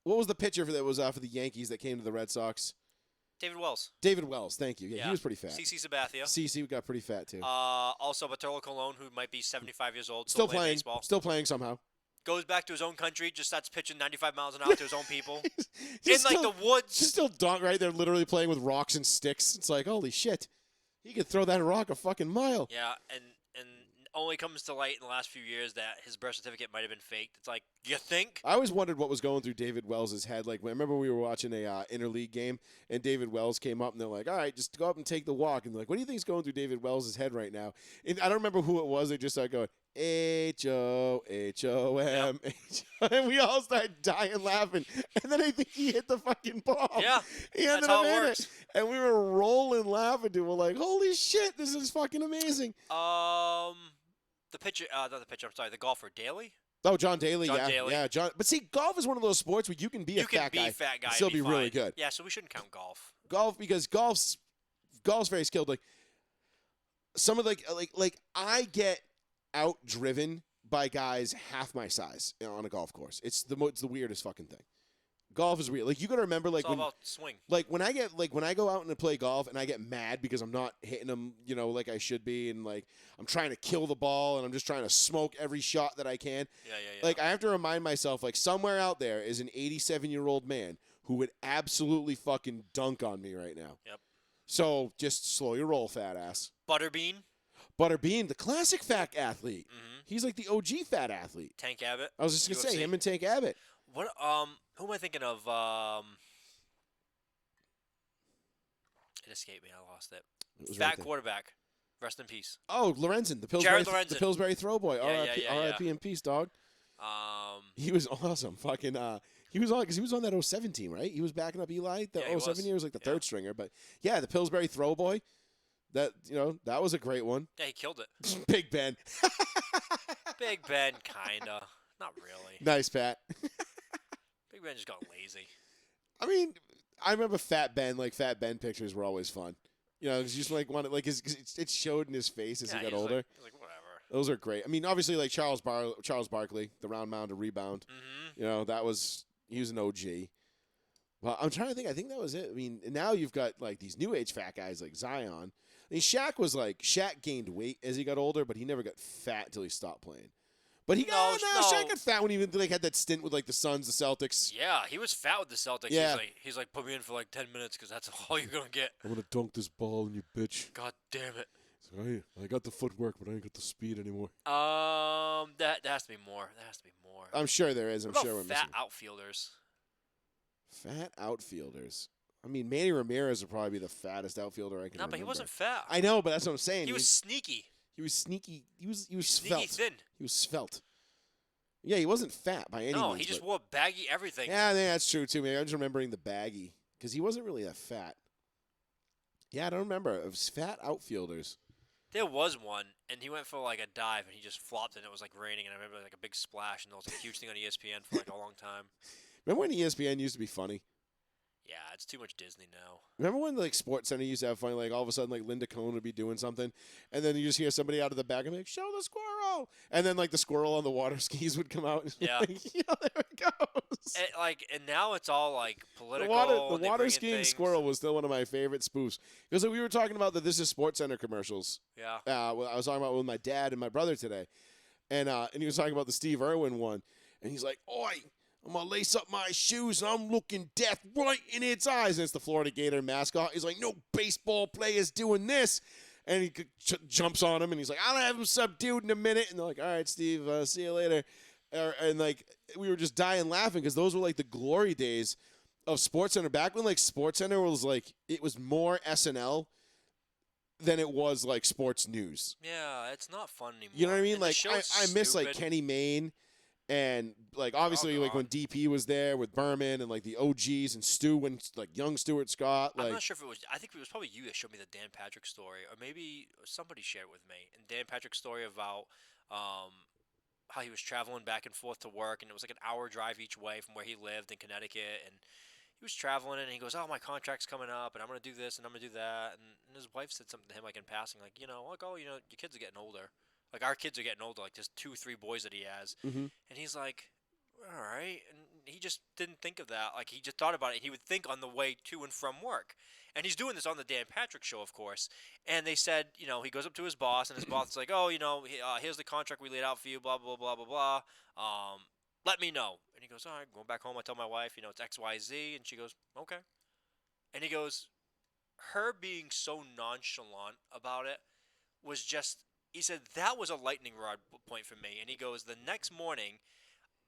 what was the pitcher that was for the Yankees that came to the Red Sox? David Wells. David Wells, thank you. Yeah, he was pretty fat. CC Sabathia. CC got pretty fat, too. Also, Bartolo Colon, who might be 75 years old, Still playing playing. baseball. Still playing somehow. Goes back to his own country, just starts pitching 95 miles an hour to his own people. He's in like still- the woods. She's still right there, literally playing with rocks and sticks. It's like, holy shit. He could throw that rock a fucking mile. Yeah, and only comes to light in the last few years that his birth certificate might have been faked. It's like, you think? I always wondered what was going through David Wells' head. Like, I remember we were watching a interleague game, and David Wells came up, and they're like, all right, just go up and take the walk. And they're like, what do you think's going through David Wells' head right now? And I don't remember who it was. They just started going, H-O-H-O-M, H-O. And we all started dying laughing. And then I think he hit the fucking ball. Yeah, He ended that's how up it in works. it. And we were rolling laughing, dude. We're like, holy shit, this is fucking amazing. The pitcher, not the pitcher, I'm sorry, the golfer, Daly? Oh, John Daly, John yeah. Daly. Yeah, John. But see, golf is one of those sports where you can be a fat guy. fat guy and still and be really fine. good. Yeah, so we shouldn't count golf. Golf, because golf's very skilled. Like some of like I get outdriven by guys half my size on a golf course. It's the weirdest fucking thing. Golf is weird. Like you got to remember, like It's all when about swing. like when I go out and play golf and I get mad because I'm not hitting them, like I should be, and like I'm trying to kill the ball and I'm just trying to smoke every shot that I can. Yeah. Like I have to remind myself, like somewhere out there is an 87-year-old man who would absolutely fucking dunk on me right now. Yep. So just slow your roll, fat ass. Butterbean, Butterbean, the classic fat athlete. Mhm. He's like the OG fat athlete. Tank Abbott. I was just gonna say UFC. him and Tank Abbott. What? Who am I thinking of? It escaped me. I lost it. It was Fat right there. quarterback. Rest in peace. Oh, Lorenzen, the Jared Pillsbury, the Lorenzen. Pillsbury throw boy. Yeah, R.I.P. yeah. R.I.P. in peace, dog. He was awesome. Fucking. He was on because he was on that 07 team, right? He was backing up Eli. The Yeah, he 07 was. year was like the Yeah. third stringer, but yeah, the Pillsbury throw boy. That that was a great one. Yeah, he killed it. Big Ben. Big Ben, kinda. Not really. Nice, Pat. Big Ben just got lazy. I mean, I remember Fat Ben. Like Fat Ben pictures were always fun. Cause you just like wanted like it showed in his face as he got older. He's like whatever. Those are great. I mean, obviously like Charles Barkley, the round mound to rebound. Mm-hmm. He was an OG. Well, I'm trying to think. I think that was it. I mean, and now you've got like these new age fat guys like Zion. I mean, Shaq gained weight as he got older, but he never got fat until he stopped playing. But he got Shaq got fat when he even had that stint with like the Suns, the Celtics. Yeah, he was fat with the Celtics. Yeah. He's like put me in for like 10 minutes because that's all you're gonna get. I'm gonna dunk this ball in you, bitch. God damn it. Sorry, I got the footwork, but I ain't got the speed anymore. That has to be more. That has to be more. I'm sure there is. I'm What sure about we're fat missing outfielders. fat outfielders. I mean, Manny Ramirez would probably be the fattest outfielder I can remember. No, but he wasn't fat. I know, but that's what I'm saying. He was sneaky. He was sneaky. He was Sneaky svelte. thin. He was svelte. Yeah, he wasn't fat by any means. No, he just wore baggy everything. Yeah, I think that's true too. Maybe I'm just remembering the baggy because he wasn't really that fat. Yeah, I don't remember. It was fat outfielders. There was one, and he went for like a dive, and he just flopped, and it was like raining, and I remember like a big splash, and it was a huge thing on ESPN for like a long time. Remember when ESPN used to be funny? Yeah, it's too much Disney now. Remember when like Sports Center used to have funny, like all of a sudden like Linda Cohn would be doing something, and then you just hear somebody out of the back and be like, "Show the squirrel," and then like the squirrel on the water skis would come out. And Yeah. like, there it goes. And now it's all like The political. water bring in skiing things. squirrel was still one of my favorite spoofs because like, we were talking about the This Is Sports Center commercials. Yeah. Well, I was talking about with my dad and my brother today, and he was talking about the Steve Irwin one, and he's like, "Oi, I'm gonna lace up my shoes and I'm looking death right in its eyes." And it's the Florida Gator mascot. He's like, "No baseball player's doing this," and he jumps on him and he's like, "I'll have him subdued in a minute." And they're like, "All right, Steve, see you later." And like we were just dying laughing because those were like the glory days of SportsCenter. Back when like SportsCenter was like it was more SNL than it was like sports news. Yeah, it's not fun anymore. You know what I mean? And the Like show's I miss like stupid. Kenny Mayne and like obviously Oh, like God. when DP was there with Berman and like the OGs and Stu and like young Stuart Scott. I'm Like not sure if it was. I think it was probably you that showed me the Dan Patrick story, or maybe somebody shared it with me. And Dan Patrick's story about how he was traveling back and forth to work, and it was like an hour drive each way from where he lived in Connecticut, and he was traveling, and he goes, "Oh, my contract's coming up, and I'm gonna do this, and I'm gonna do that." And his wife said something to him like in passing, like, your kids are getting older. Like our kids are getting older. Like there's 2-3 boys that he has, Mhm. and he's like, all right. And he just didn't think of that. Like he just thought about it. He would think on the way to and from work. And he's doing this on the Dan Patrick show, of course. And they said, he goes up to his boss, and his boss is like, "Oh, here's the contract we laid out for you, blah, blah, blah, blah, blah. Let me know." And he goes, "All right, going back home, I tell my wife, it's XYZ." And she goes, "Okay." And he goes, her being so nonchalant about it was just, he said, that was a lightning rod point for me. And he goes, the next morning,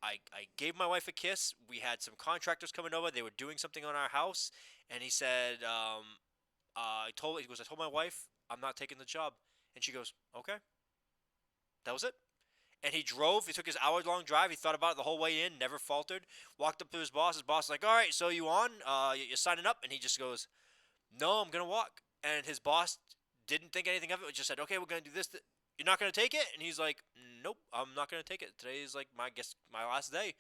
I gave my wife a kiss. We had some contractors coming over. They were doing something on our house. And he said, I told my wife, I'm not taking the job. And she goes, okay. That was it. And he drove. He took his hour-long drive. He thought about it the whole way in, never faltered. Walked up to his boss. His boss was like, "All right, so you on? You're signing up?" And he just goes, "No, I'm going to walk." And his boss didn't think anything of it. Just said, "Okay, we're going to do this. You're not going to take it?" And he's like, "Nope, I'm not going to take it. Today is like my last day."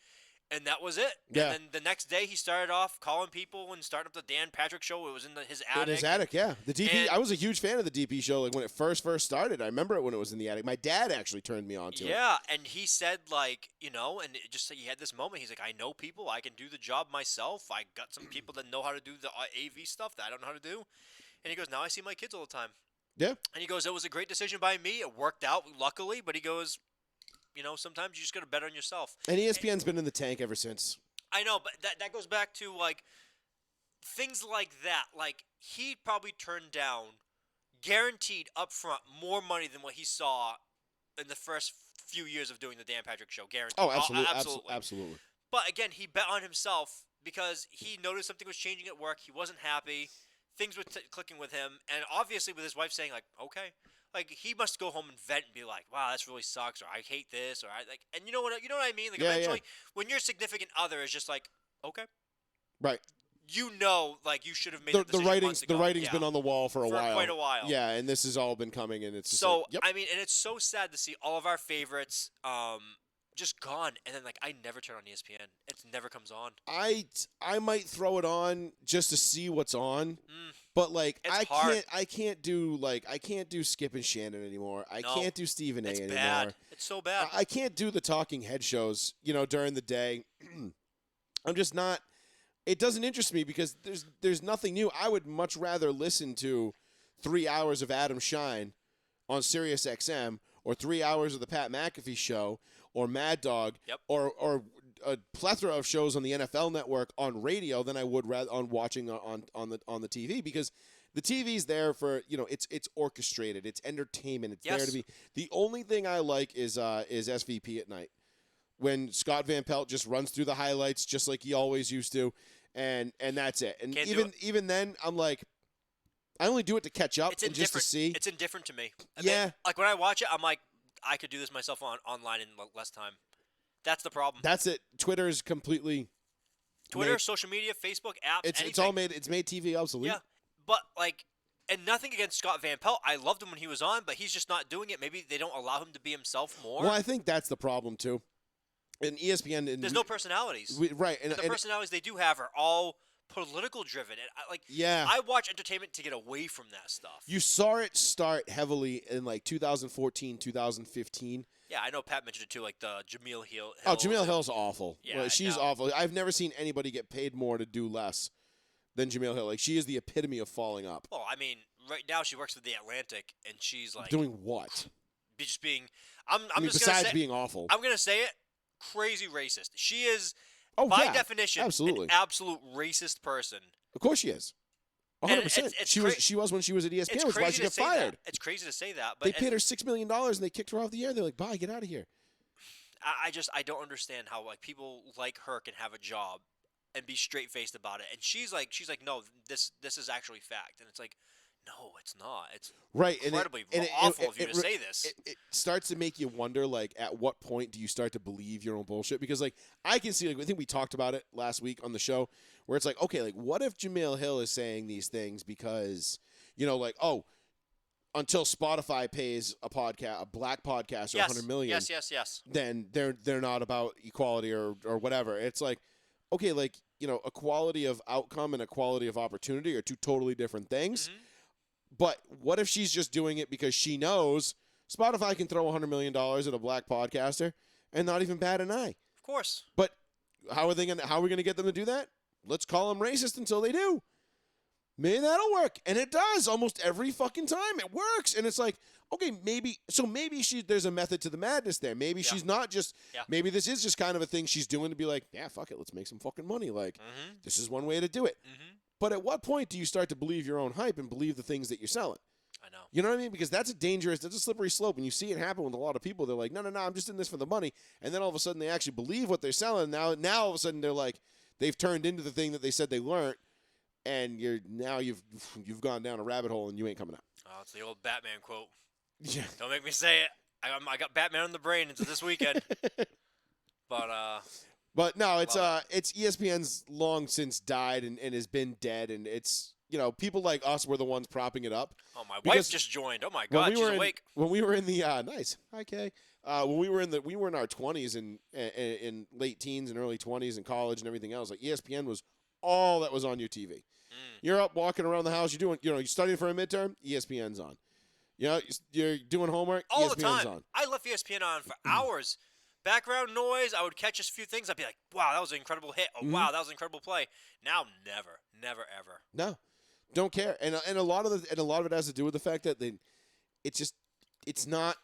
And that was it. Yeah. And then the next day, he started off calling people and starting up the Dan Patrick show. It was in his attic. In his attic, yeah. The DP. And- I was a huge fan of the DP show. Like when it first started, I remember it when it was in the attic. My dad actually turned me on to it. Yeah, and he said and it just he had this moment. He's like, "I know people. I can do the job myself. I got some people that know how to do the AV stuff that I don't know how to do." And he goes, "Now I see my kids all the time." Yeah. And he goes, "It was a great decision by me. It worked out, luckily." But he goes, sometimes you just got to bet on yourself. And ESPN's been in the tank ever since. I know, but that goes back to things like that. Like he probably turned down, guaranteed upfront, more money than what he saw in the first few years of doing the Dan Patrick show. Guaranteed. Oh, absolutely, absolutely. absolutely. But again, he bet on himself because he noticed something was changing at work. He wasn't happy. Things were clicking with him, and obviously with his wife saying okay. Like he must go home and vent and be like, "Wow, that's really sucks," or "I hate this," or and you know what I mean? Like Yeah, eventually, when your significant other is just like, "Okay," Right. like you should have made the that decision months ago. writing's been on the wall for while. quite a while. Yeah, and this has all been coming, and it's just So like, yep. I mean, and it's so sad to see all of our favorites just gone, and then like I never turn on ESPN. It never comes on. I might throw it on just to see what's on, but like It's I hard. can't do Skip and Shannon anymore. I No, can't do Stephen A It's anymore. bad. It's so bad. I can't do the talking head shows, during the day. I'm just not. It doesn't interest me because there's nothing new. I would much rather listen to 3 hours of Adam Shine on Sirius XM or 3 hours of the Pat McAfee show or Mad Dog or a plethora of shows on the NFL Network on radio than I would rather on watching on the TV, because the TV's there for, it's orchestrated, it's entertainment, it's there to be. The only thing I like is SVP at night, when Scott Van Pelt just runs through the highlights just like he always used to, and that's it. And even then, I'm like, I only do it to catch up and just to see. It's indifferent to me. Yeah. Like when I watch it, I'm like, I could do this myself online in less time. That's the problem. That's it. Twitter is completely Twitter, social media, Facebook, apps, it's all made. It's made TV obsolete. Yeah, but like, and nothing against Scott Van Pelt. I loved him when he was on, but he's just not doing it. Maybe they don't allow him to be himself more. Well, I think that's the problem too. And ESPN, there's no personalities. Right, and the personalities they do have are all political driven. And I watch entertainment to get away from that stuff. You saw it start heavily in like 2014, 2015. Yeah, I know Pat mentioned it too, like the Jameel Hill. Oh, Jameel Hill's awful. Yeah, well, she's awful. I've never seen anybody get paid more to do less than Jameel Hill. Like, she is the epitome of falling up. Well, I mean, right now she works for the Atlantic, and she's like doing what? Just being. Besides being awful, I'm gonna say it. Crazy racist. She is, definition, absolutely. an absolute racist person. Of course she is. 100%. She was when she was at ESPN. That's why she got fired. It's crazy to say that, but they paid her $6 million and they kicked her off the air. They're like, "Bye, get out of here." I don't understand how like people like her can have a job and be straight faced about it, and she's like, no, this is actually fact, and it's like, no, it's not. It's right, incredibly awful of you to say this. It starts to make you wonder, like, at what point do you start to believe your own bullshit? Because, like, I can see, like, I think we talked about it last week on the show, where it's like, okay, like, what if Jameel Hill is saying these things because, like, oh, until Spotify pays a black podcaster $100 million, yes, then they're not about equality or whatever. It's like, okay, like, equality of outcome and equality of opportunity are two totally different things. Mm-hmm. But what if she's just doing it because she knows Spotify can throw $100 million at a black podcaster and not even bat an eye? Of course. But how are we going to get them to do that? Let's call them racist until they do. Maybe that'll work. And it does almost every fucking time. It works. And it's like, okay, maybe there's a method to the madness there. Maybe she's not just, maybe this is just kind of a thing she's doing to be like, yeah, fuck it, let's make some fucking money. Like, this is one way to do it. Mm-hmm. But at what point do you start to believe your own hype and believe the things that you're selling? I know. You know what I mean? Because that's a slippery slope. And you see it happen with a lot of people. They're like, no, I'm just in this for the money. And then all of a sudden they actually believe what they're selling. Now all of a sudden they're like, they've turned into the thing that they said they learned. And you've gone down a rabbit hole and you ain't coming out. Oh, it's the old Batman quote. Yeah. Don't make me say it. I got Batman on the brain into this weekend. But no, it's ESPN's long since died and has been dead, and it's people like us were the ones propping it up. Oh, my wife just joined. Oh my God, she's awake. When we were in the nice, hi Kay. When we were in our 20s and in late teens and early 20s in college and everything else, like ESPN was all that was on your TV. You're up walking around the house. You're doing, you're studying for a midterm. ESPN's on. You're doing homework. All ESPN's the time. on. I left ESPN on for hours. Background noise. I would catch a few things. I'd be like, "Wow, that was an incredible hit." Oh, wow, that was an incredible play. Now, never, ever. No, don't care. And a lot of it has to do with the fact that it's not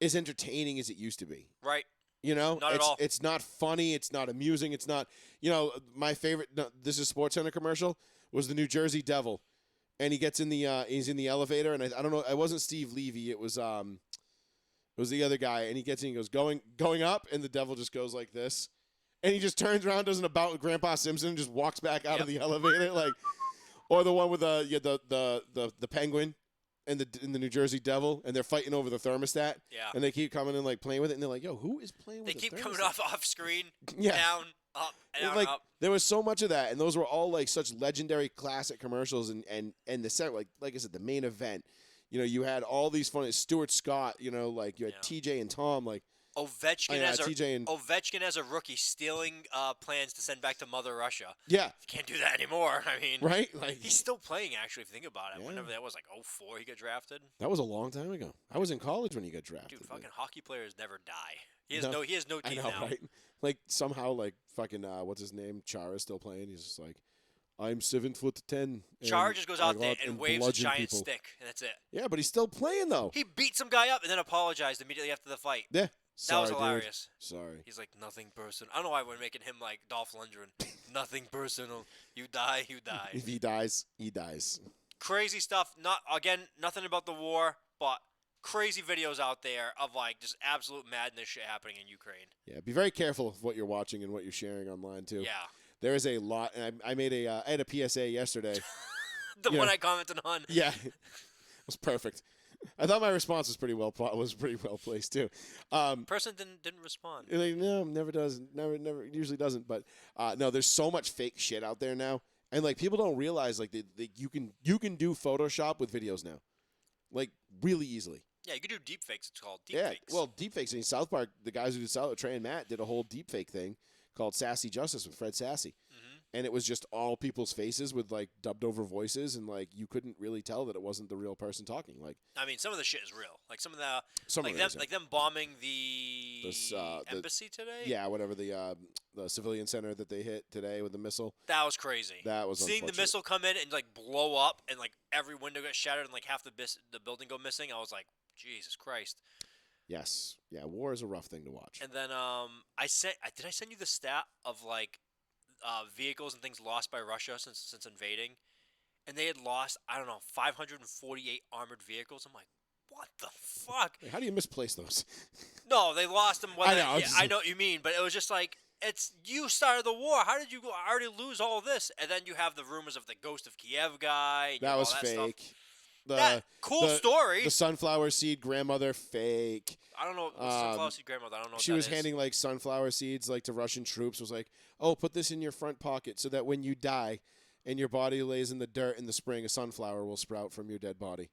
as entertaining as it used to be. Right. Not at all. It's not funny. It's not amusing. It's not. My favorite. No, this is SportsCenter commercial was the New Jersey Devil, and he gets in the he's in the elevator, and I don't know. It wasn't Steve Levy. It was the other guy, and he gets in. He goes going up, and the Devil just goes like this, and he just turns around, does an about with Grandpa Simpson, and just walks back out of the elevator, like, or the one with the penguin. And the New Jersey Devil, and they're fighting over the thermostat. Yeah. And they keep coming in, like, playing with it, and they're like, yo, who is playing with the thermostat? They keep coming off screen, Yeah. down. Up and And, down, like up. there was so much of that, and those were all like such legendary classic commercials. And the set, like I said, the main event. You had all these funny Stuart Scott. Like you had TJ and Tom. Like Ovechkin TJ and Ovechkin as a rookie stealing plans to send back to Mother Russia. yeah, You can't do that anymore. I mean, right. Like he's still playing actually. If you think about it, Yeah. whenever that was like 04, he got drafted. that was a long time ago. I was in college when he got drafted. Dude, fucking hockey players never die. He has No, no I teeth know, now. right? Like somehow, like fucking what's his name? Chara's still playing. He's just like, I'm 7'10". Char just goes I out go there and waves a bludgeon giant people. stick, and that's it. Yeah, but he's still playing though. He beat some guy up and then apologized immediately after the fight. Yeah, That sorry, was dude. hilarious. Sorry. He's like, nothing personal. I don't know why we're making him like Dolph Lundgren. Nothing personal. You die, you die. If he dies, he dies. Crazy stuff. Nothing about the war, but crazy videos out there of like just absolute madness shit happening in Ukraine. Yeah, be very careful of what you're watching and what you're sharing online too. Yeah. There is a lot, and I made I had a PSA yesterday. The Yeah. one I commented on. Yeah, it was perfect. I thought my response was pretty well placed too. Person didn't respond. Like, no, never does. Never, usually doesn't. But no, there's so much fake shit out there now, and like people don't realize like you can do Photoshop with videos now, like really easily. Yeah, you can do deepfakes. It's called deepfakes. Yeah, well, deepfakes in South Park, the guys who did Trey and Matt did a whole deepfake thing called Sassy Justice with Fred Sassy. And it was just all people's faces with like dubbed over voices, and like you couldn't really tell that it wasn't the real person talking. Like, I mean, some of the shit is real. Like some of the Some like of it them is, yeah. like them bombing the The embassy today. yeah, whatever the civilian center that they hit today with the missile. That was crazy. That was seeing the unfortunate. missile come in and like blow up, and like every window got shattered, and like half the building go missing. I was like, Jesus Christ. Yes, yeah, war is a rough thing to watch. And then I did I send you the stat of like vehicles and things lost by Russia since invading, and they had lost 548 armored vehicles. I'm like, what the fuck? Hey, how do you misplace those? No, they lost them. I know, I know what you mean, but it was just like you started the war. How did you already lose all this? And then you have the rumors of the Ghost of Kiev guy. That all was that stuff. fake. Cool story. The sunflower seed grandmother fake. I don't know. Sunflower seed grandmother. I don't know. What She that was is. handing like sunflower seeds like to Russian troops. Was like, oh, put this in your front pocket so that when you die and your body lays in the dirt in the spring, a sunflower will sprout from your dead body.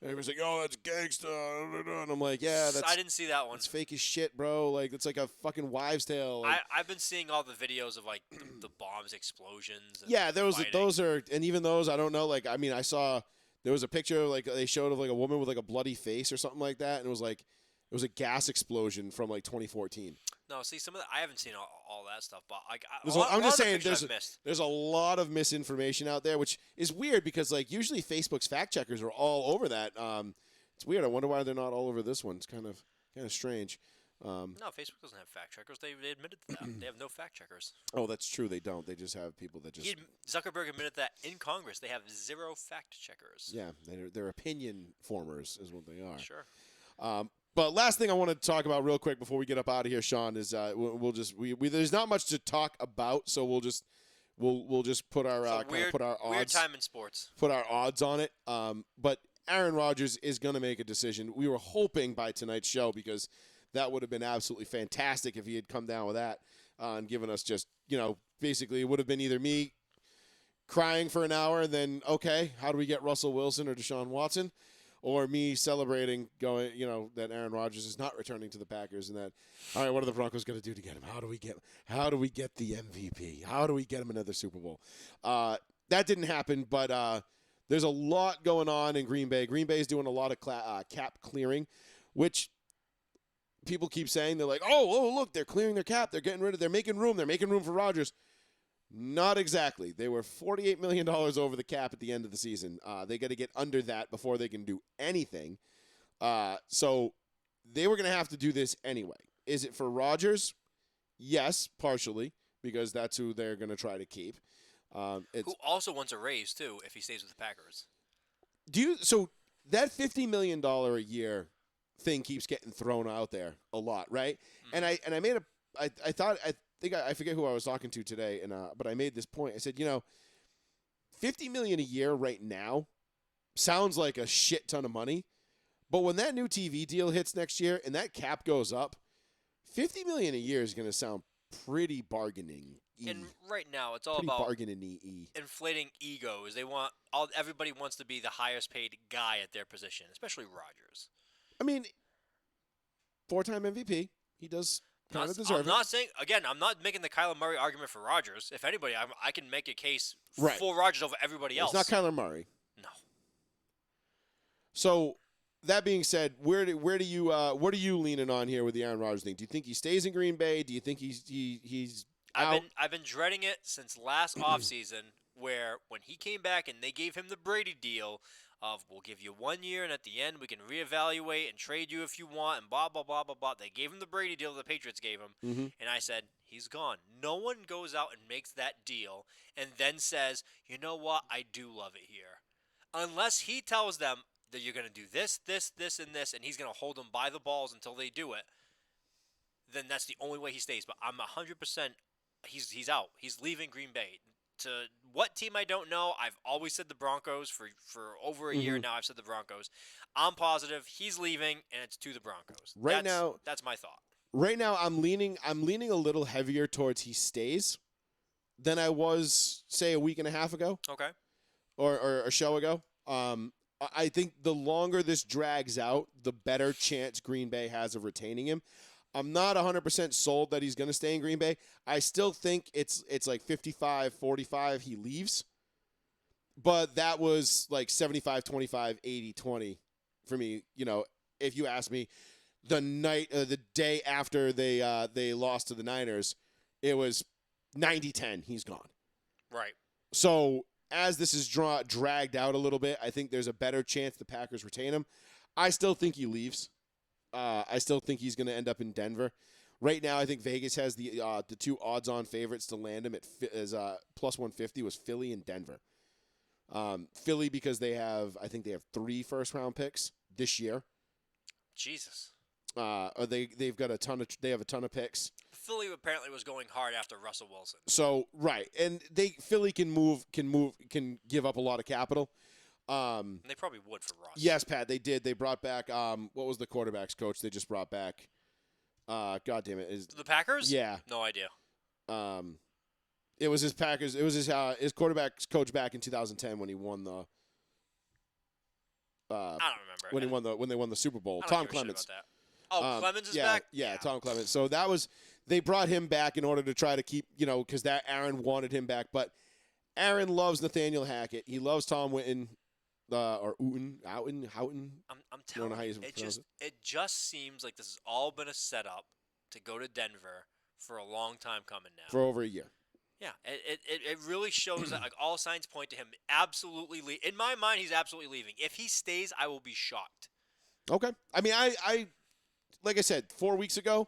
And everyone's like, oh, that's gangsta. And I'm like, yeah, I didn't see that one. that's fake as shit, bro. Like, it's like a fucking wives' tale. Like, I've been seeing all the videos of like the bombs, explosions. And yeah, those fighting. are, and even those, I don't know. Like, I mean, I saw there was a picture like they showed of like a woman with like a bloody face or something like that, and it was a gas explosion from like 2014. No, see, some of I haven't seen all that stuff, but I'm just saying, missed. there's a lot of misinformation out there, which is weird because like usually Facebook's fact checkers are all over that. It's weird. I wonder why they're not all over this one. It's kind of strange. No, Facebook doesn't have fact checkers. They admitted to that. They have no fact checkers. Oh, that's true. They don't. They just have people that just Zuckerberg admitted that in Congress. They have 0 fact checkers. yeah, they're opinion formers is what they are. Sure. But last thing I want to talk about real quick before we get up out of here, Sean, is we'll just there's not much to talk about, so we'll just put our put our odds Weird time in sports. put our odds on it. But Aaron Rodgers is going to make a decision. We were hoping by tonight's show because that would have been absolutely fantastic if he had come down with that and given us just basically it would have been either me crying for an hour and then okay, how do we get Russell Wilson or Deshaun Watson? Or me celebrating, going, that Aaron Rodgers is not returning to the Packers, and that, all right, what are the Broncos going to do to get him? How do we get the MVP? How do we get him another Super Bowl? That didn't happen, but there's a lot going on in Green Bay. Green Bay is doing a lot of cap clearing, which people keep saying they're like, oh, look, they're clearing their cap, they're making room for Rodgers. Not exactly. They were $48 million over the cap at the end of the season. They got to get under that before they can do anything. So they were going to have to do this anyway. Is it for Rodgers? Yes, partially, because that's who they're going to try to keep. Who also wants a raise, too, if he stays with the Packers. So that $50 million a year thing keeps getting thrown out there a lot, right? Mm. And I made I forget who I was talking to today, but I made this point. I said, $50 million a year right now sounds like a shit ton of money, but when that new TV deal hits next year and that cap goes up, $50 million a year is going to sound pretty bargaining. And right now, it's all Pretty about bargaining. inflating egos. Everybody wants to be the highest paid guy at their position, especially Rodgers. I mean, 4-time MVP. He does kind of deserve I'm not saying again. I'm not making the Kyler Murray argument for Rodgers. If anybody, I can make a case for Rodgers over everybody else. It's not Kyler Murray. No. So that being said, what are you leaning on here with the Aaron Rodgers thing? Do you think he stays in Green Bay? Do you think he's out? I've been dreading it since last offseason, where when he came back and they gave him the Brady deal of we'll give you 1 year and at the end we can reevaluate and trade you if you want and blah blah blah blah blah. They gave him the Brady deal the Patriots gave him, and I said he's gone. No one goes out and makes that deal and then says, you know what, I do love it here, unless he tells them that you're going to do this, this, this, and this, and he's going to hold them by the balls until they do it. Then that's the only way he stays. But I'm 100%. He's out. He's leaving Green Bay. To what team I don't know. I've always said the Broncos for over a year now. I've said the Broncos. I'm positive he's leaving, and it's to the Broncos. That's my thought. Right now, I'm leaning a little heavier towards he stays than I was, say, a week and a half ago. Okay. Or a show ago. I think the longer this drags out, the better chance Green Bay has of retaining him. I'm not 100% sold that he's going to stay in Green Bay. I still think it's like 55-45 he leaves. But that was like 75-25, 80-20 for me. You know, if you ask me, the day after they lost to the Niners, it was 90-10. He's gone. Right. So as this is dragged out a little bit, I think there's a better chance the Packers retain him. I still think he leaves. I still think he's going to end up in Denver. Right now, I think Vegas has the two odds-on favorites to land him as plus 150 was Philly and Denver. Philly because I think they have 3 first-round picks this year. Jesus. They've got a ton of picks. Philly apparently was going hard after Russell Wilson. So right, and Philly can give up a lot of capital. And they probably would for Russ. Yes, Pat, they did. They brought back what was the quarterback's coach? They just brought back. God damn it! The Packers? Yeah, no idea. It was his Packers. It was his quarterback's coach back in 2010 when he won the. I don't remember when they won the Super Bowl. I Tom don't give a shit Clements. about that. Oh, Clemens is back? Yeah, Tom Clements. So they brought him back in order to try to keep, because that Aaron wanted him back. But Aaron loves Nathaniel Hackett. He loves Tom Witten, or Houghton. I'm telling you, it just seems like this has all been a setup to go to Denver for a long time coming now. For over a year. Yeah, it really shows that like all signs point to him absolutely in my mind, he's absolutely leaving. If he stays, I will be shocked. Okay. I mean, I like I said 4 weeks ago,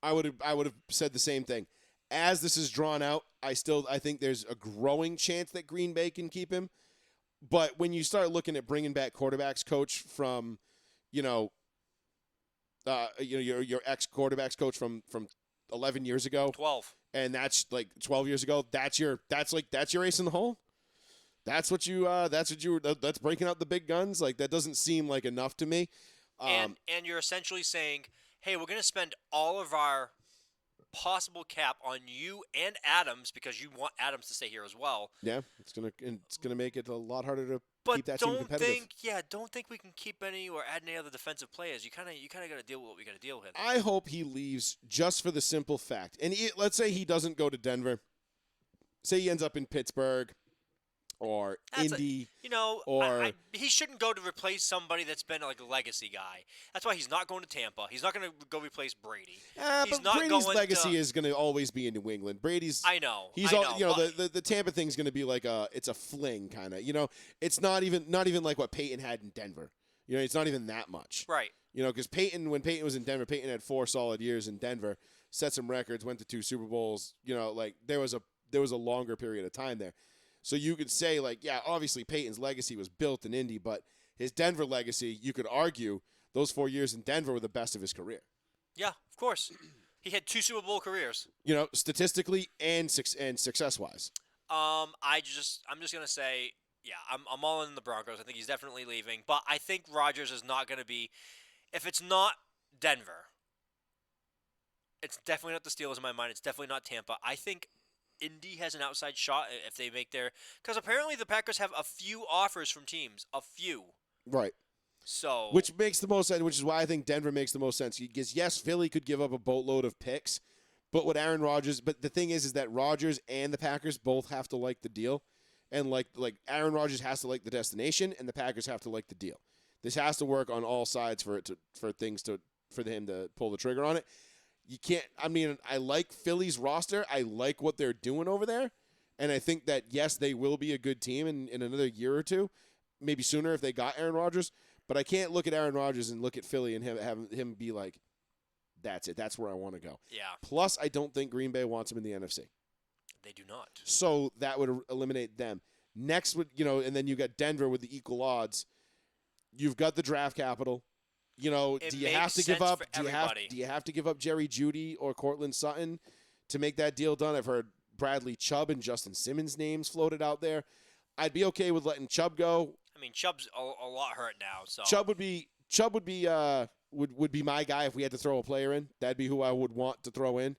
I would have said the same thing. As this is drawn out, I think there's a growing chance that Green Bay can keep him. But when you start looking at bringing back quarterbacks coach from, your ex quarterbacks coach from 11 years ago, 12, and that's like 12 years ago. That's your ace in the hole. That's breaking out the big guns. Like that doesn't seem like enough to me. And you're essentially saying, hey, we're going to spend all of our possible cap on you and Adams because you want Adams to stay here as well. Yeah, it's gonna make it a lot harder to keep that team competitive. Don't think we can keep any or add any other defensive players. You kind of got to deal with what we got to deal with. I hope he leaves just for the simple fact, and let's say he doesn't go to Denver. Say he ends up in Pittsburgh. Or Indy, he shouldn't go to replace somebody that's been like a legacy guy. That's why he's not going to Tampa. He's not going to go replace Brady. But Brady's legacy is going to always be in New England. Brady's. I know. The Tampa thing's going to be like it's a fling kind of. It's not even like what Peyton had in Denver. It's not even that much. Right. Because when Peyton was in Denver, Peyton had 4 solid years in Denver, set some records, went to 2 Super Bowls. There was a longer period of time there. So you could say, obviously Peyton's legacy was built in Indy, but his Denver legacy, you could argue those 4 years in Denver were the best of his career. Yeah, of course. He had 2 Super Bowl careers. Statistically and success-wise. I'm just going to say, yeah, I'm all in the Broncos. I think he's definitely leaving. But I think Rodgers is not going to be – if it's not Denver, It's definitely not the Steelers in my mind. It's definitely not Tampa. I think Indy has an outside shot if they make their because apparently the Packers have a few offers from teams, a few. Right. So Which makes the most sense, which is why I think Denver makes the most sense. Because, yes, Philly could give up a boatload of picks, but the thing is that Rodgers and the Packers both have to like the deal. And, like Aaron Rodgers has to like the destination, and the Packers have to like the deal. This has to work on all sides for him to pull the trigger on it. You can't, I mean, I like Philly's roster. I like what they're doing over there. And I think that, yes, they will be a good team in another year or two, maybe sooner if they got Aaron Rodgers. But I can't look at Aaron Rodgers and look at Philly and have him be like, that's it. That's where I want to go. yeah, Plus, I don't think Green Bay wants him in the NFC. they do not. So that would eliminate them. Next would, and then you got Denver with the equal odds. You've got the draft capital. It do you have makes to give sense up? for Do everybody. you have to give up Jerry Jeudy or Cortland Sutton to make that deal done? I've heard Bradley Chubb and Justin Simmons names floated out there. I'd be okay with letting Chubb go. I mean, Chubb's a lot hurt now, so Chubb would be my guy if we had to throw a player in. That'd be who I would want to throw in.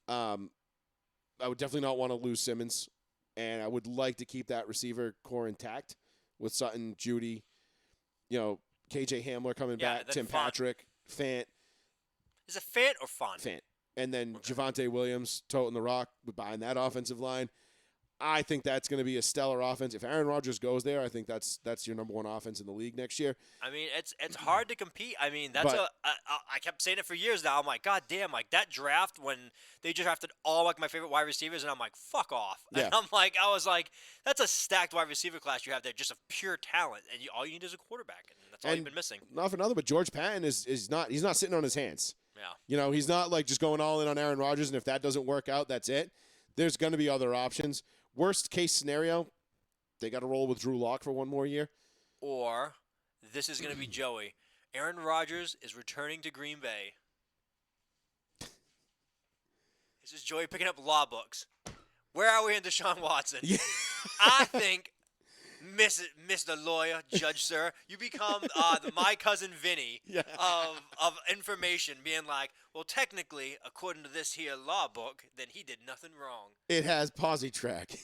Mm-hmm. I would definitely not want to lose Simmons, and I would like to keep that receiver core intact with Sutton, Jeudy, KJ Hamler coming back, then Tim Fant. Patrick, Fant, Is it Fant or Font? Fant, and then Javonte Williams toting the rock behind that offensive line. I think that's going to be a stellar offense. If Aaron Rodgers goes there, I think that's your number one offense in the league next year. I mean, it's hard to compete. I mean, that's But- I kept saying it for years now. I'm like, God damn, like that draft when they just drafted all like my favorite wide receivers, and I'm like, fuck off. Yeah. And I was like, that's a stacked wide receiver class you have there, just of pure talent, and all you need is a quarterback, and that's all you've been missing. Not for nothing, but George Patton is not. He's not sitting on his hands. Yeah. He's not like just going all in on Aaron Rodgers, and if that doesn't work out, that's it. There's going to be other options. Worst case scenario, they got to roll with Drew Lock for one more year. Or this is going to be Joey. Aaron Rodgers is returning to Green Bay. This is Joey picking up law books. Where are we in Deshaun Watson? Yeah. I think, Mr. Lawyer, Judge Sir, you become my cousin Vinny Yeah. of information, being like, well, technically, according to this here law book, then he did nothing wrong. It has posse track.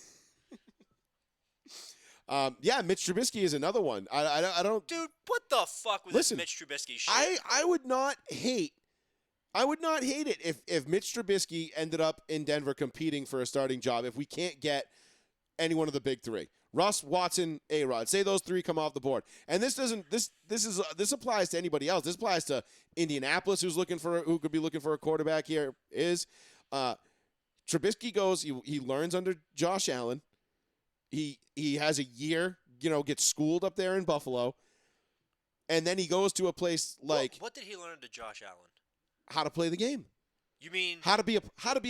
Yeah, Mitch Trubisky is another one. I don't. Dude, what the fuck with Listen, this Mitch Trubisky shit? I would not hate. I would not hate it if Mitch Trubisky ended up in Denver competing for a starting job. If we can't get any one of the big three, Russ, Watson, A-Rod, say those three come off the board, and this applies to anybody else. This applies to Indianapolis, who could be looking for a quarterback here. Trubisky goes. He learns under Josh Allen. He has a year, gets schooled up there in Buffalo, and then he goes to a place like What did he learn under Josh Allen? how to play the game, You mean how to be a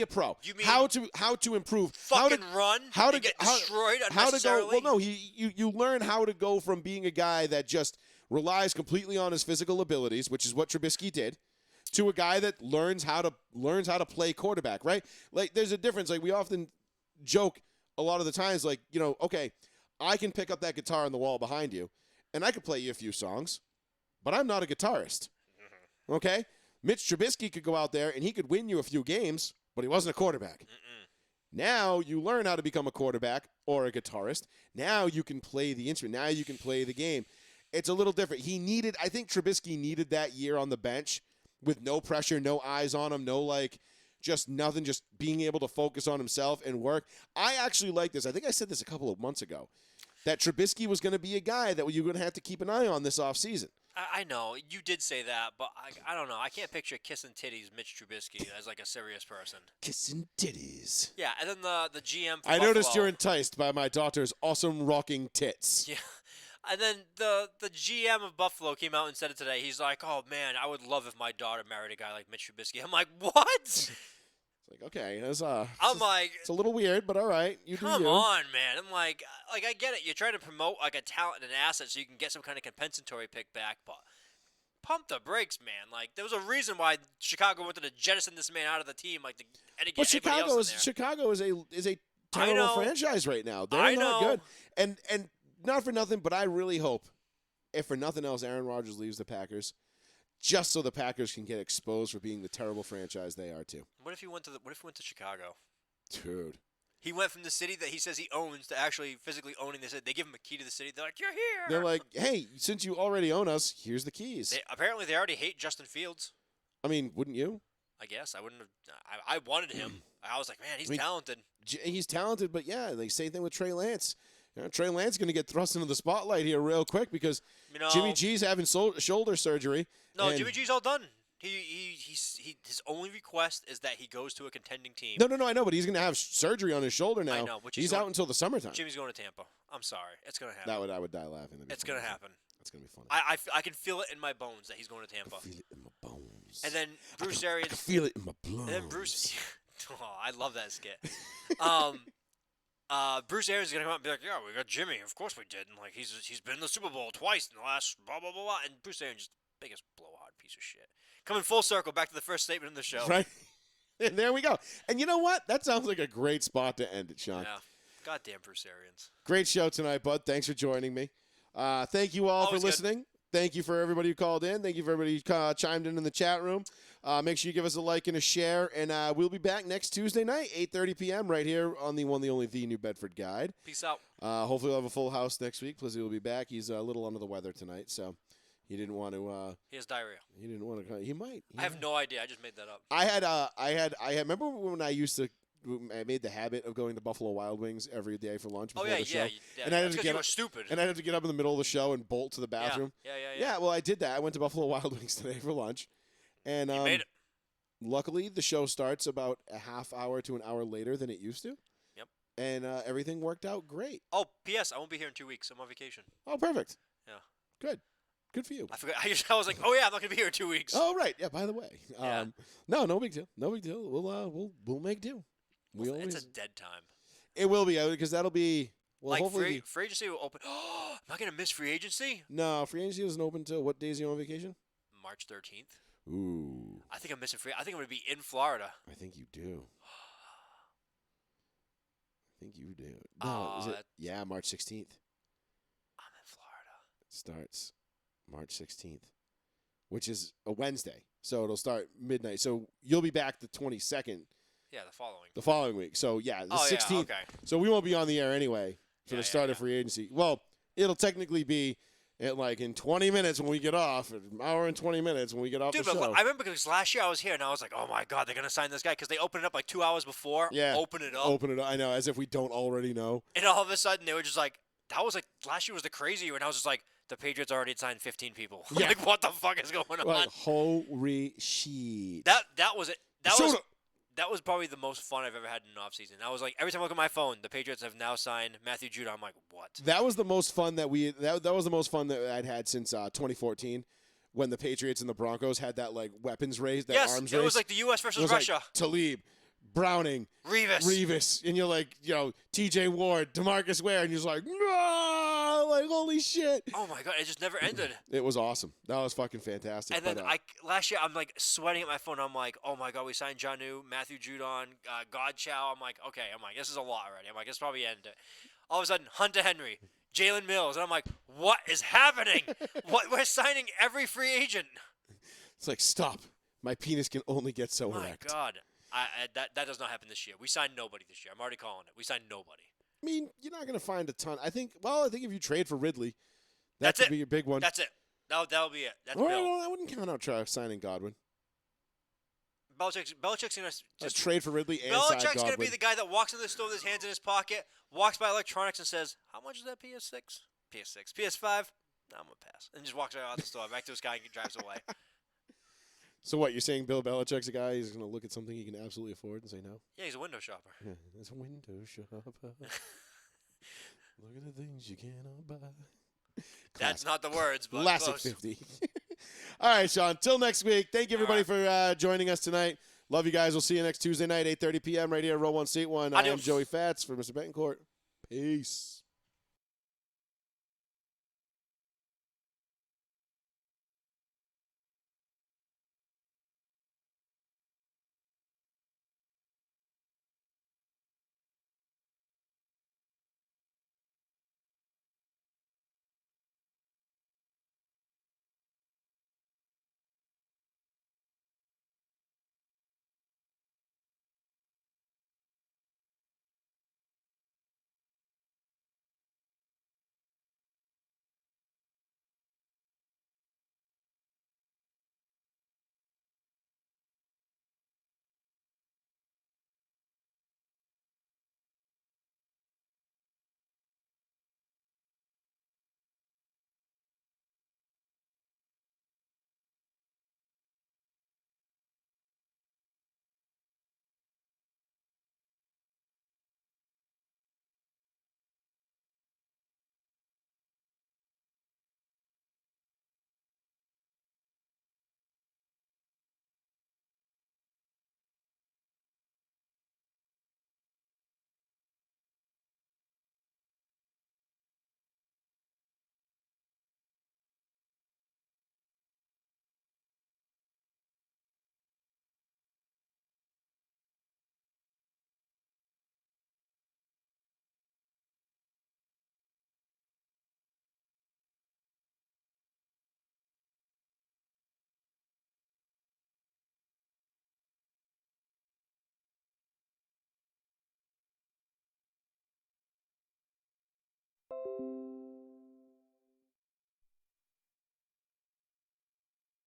pro, You mean how to improve, fucking run how to and get how- destroyed how to go. unnecessarily? Well, no, you learn how to go from being a guy that just relies completely on his physical abilities, which is what Trubisky did, to a guy that learns how to play quarterback. Right? Like there's a difference. Like we often joke a lot of the times, like okay, I can pick up that guitar on the wall behind you, and I can play you a few songs, but I'm not a guitarist. Okay? Mitch Trubisky could go out there and he could win you a few games, but he wasn't a quarterback. Now you learn how to become a quarterback or a guitarist. Now you can play the instrument. Now you can play the game. It's a little different. I think Trubisky needed that year on the bench with no pressure, no eyes on him, just nothing, just being able to focus on himself and work. I actually like this. I think I said this a couple of months ago, that Trubisky was going to be a guy that you're going to have to keep an eye on this offseason. I know you did say that, but I don't know. I can't picture kissing titties Mitch Trubisky as like a serious person. Kissing titties. Yeah, and then the GM. For I noticed Buffalo- you're enticed by my daughter's awesome rocking tits. Yeah. And then the GM of Buffalo came out and said it today. He's like, "Oh man, I would love if my daughter married a guy like Mitch Trubisky." I'm like, "What?" It's like, okay, I'm like, it's a little weird, but all right, you do "Come you. on, man." I'm like I get it. You're trying to promote like a talent and an asset so you can get some kind of compensatory pick back, but pump the brakes, man. Like there was a reason why Chicago wanted to jettison this man out of the team, like and get But anybody else in there. Chicago is a I terrible know. franchise right now. They're I not know. good. And not for nothing, but I really hope, if for nothing else, Aaron Rodgers leaves the Packers. just so the Packers can get exposed for being the terrible franchise they are too. What if he went to Chicago? Dude. He went from the city that he says he owns to actually physically owning the city. They give him a key to the city. They're like, "You're here." They're like, hey, since you already own us, here's the keys. Apparently they already hate Justin Fields. I mean, wouldn't you? I guess I wouldn't have. I wanted him. I was like, man, he's talented. He's talented, but yeah, like same thing with Trey Lance. Trey Lance is going to get thrust into the spotlight here real quick because Jimmy G's having shoulder surgery. No, Jimmy G's all done. His only request is that he goes to a contending team. No, I know, but he's going to have surgery on his shoulder now. I know, he's out until the summertime. Jimmy's going to Tampa. I'm sorry, it's going to happen. I would die laughing. It's going to happen. It's going to be funny. I can feel it in my bones that he's going to Tampa. I can feel it in my bones. And then Bruce Arians. I can feel it in my blood. And then Bruce. Oh, I love that skit. Bruce Arians is gonna come out and be like, "Yeah, we got Jimmy. Of course we did. And like he's been in the Super Bowl twice in the last blah blah blah blah." And Bruce Arians is the biggest blowhard piece of shit. Coming full circle back to the first statement in the show. Right. And there we go. And you know what? That sounds like a great spot to end it, Sean. Yeah. Goddamn Bruce Arians. Great show tonight, bud. Thanks for joining me. Thank you all Always for listening. Thank you for everybody who called in. Thank you for everybody who chimed in the chat room. Make sure you give us a like and a share. And we'll be back next Tuesday night, 8:30 p.m. right here on the one, the only, the New Bedford Guide. Peace out. Hopefully we'll have a full house next week. Plizzy will be back. He's a little under the weather tonight, so he didn't want to. He has diarrhea. He didn't want to. He might. I have no idea. I just made that up. I remember when I made the habit of going to Buffalo Wild Wings every day for lunch before the show. Yeah. And I had to That's get you up, were stupid. and I had to get up in the middle of the show and bolt to the bathroom. Yeah. Yeah, well, I did that. I went to Buffalo Wild Wings today for lunch, and You made it. luckily the show starts about a half hour to an hour later than it used to. Yep. And everything worked out great. Oh, P.S. I won't be here in 2 weeks. I'm on vacation. Oh, perfect. Yeah. Good for you. I forgot. I was like, oh yeah, I'm not gonna be here in 2 weeks. Oh, right. Yeah. By the way, Yeah. no big deal. No big deal. We'll make do. It's a dead time. It will be because that'll be Like hopefully free agency will open. Am I gonna miss free agency? No, free agency doesn't open until what days are you on vacation? March 13th. Ooh. I think I'm missing free. I think I'm gonna be in Florida. I think you do. No, is it? Yeah, March 16th. I'm in Florida. It starts March 16th, which is a Wednesday. So it'll start midnight. So you'll be back the 22nd. Yeah, the following week. So yeah, the 16th. Yeah, okay. So we won't be on the air anyway for the start of free agency. Well, it'll technically be in 20 minutes when we get off, an hour and 20 minutes when we get off Dude, the show. but I remember because last year I was here and I was like, oh my god, they're gonna sign this guy because they opened it up like 2 hours before. Yeah. Open it up. Open it up. I know, as if we don't already know. And all of a sudden they were just like, that was like last year was the crazy year, and I was just like, the Patriots already signed 15 people. Yeah. Like what the fuck is going on? Like, holy shit. That was it. Soda. That was probably the most fun I've ever had in an offseason. I was like, every time I look at my phone, the Patriots have now signed Matthew Judon. I'm like, what? That was the most fun that was the most fun that I'd had since 2014, when the Patriots and the Broncos had that like weapons race, that arms race. Yes, it was like the U.S. It versus was Russia. like Talib, Browning, Revis, and you're like, T.J. Ward, DeMarcus Ware, and you're just like, no, like holy shit. Oh my god, it just never ended. It was awesome. That was fucking fantastic. And then last year I'm like sweating at my phone. I'm like, oh my god, we signed Jonnu, Matthew Judon, Godchow. I'm like, okay. I'm like, this is a lot already. I'm like, it's probably ended. All of a sudden, Hunter Henry, Jalen Mills, and I'm like, what is happening? We're signing every free agent. It's like, stop. My penis can only get so erect. My god. That does not happen this year. We signed nobody this year. I'm already calling it. We signed nobody. I mean, you're not going to find a ton. I think if you trade for Ridley, That's could it. be your big one. That's it. That'll be it. That's Well, Bill. I wouldn't count out signing Godwin. Belichick's going to just trade for Ridley and sign Belichick's Godwin. going to be the guy that walks into the store with his hands in his pocket, walks by electronics and says, how much is that PS6? PS5? No, I'm going to pass. And just walks right out the store, back to his guy and drives away. So what, you're saying Bill Belichick's a guy who's going to look at something he can absolutely afford and say no? Yeah, he's a window shopper. Yeah, it's a window shopper. Look at the things you cannot buy. That's not the words, but Classic close. 50. All right, Sean. Till next week. Thank you, everybody, for joining us tonight. Love you guys. We'll see you next Tuesday night, 8:30 p.m. right here at Row 1 Seat 1. I am Adios. Joey Fats for Mr. Betancourt. Peace.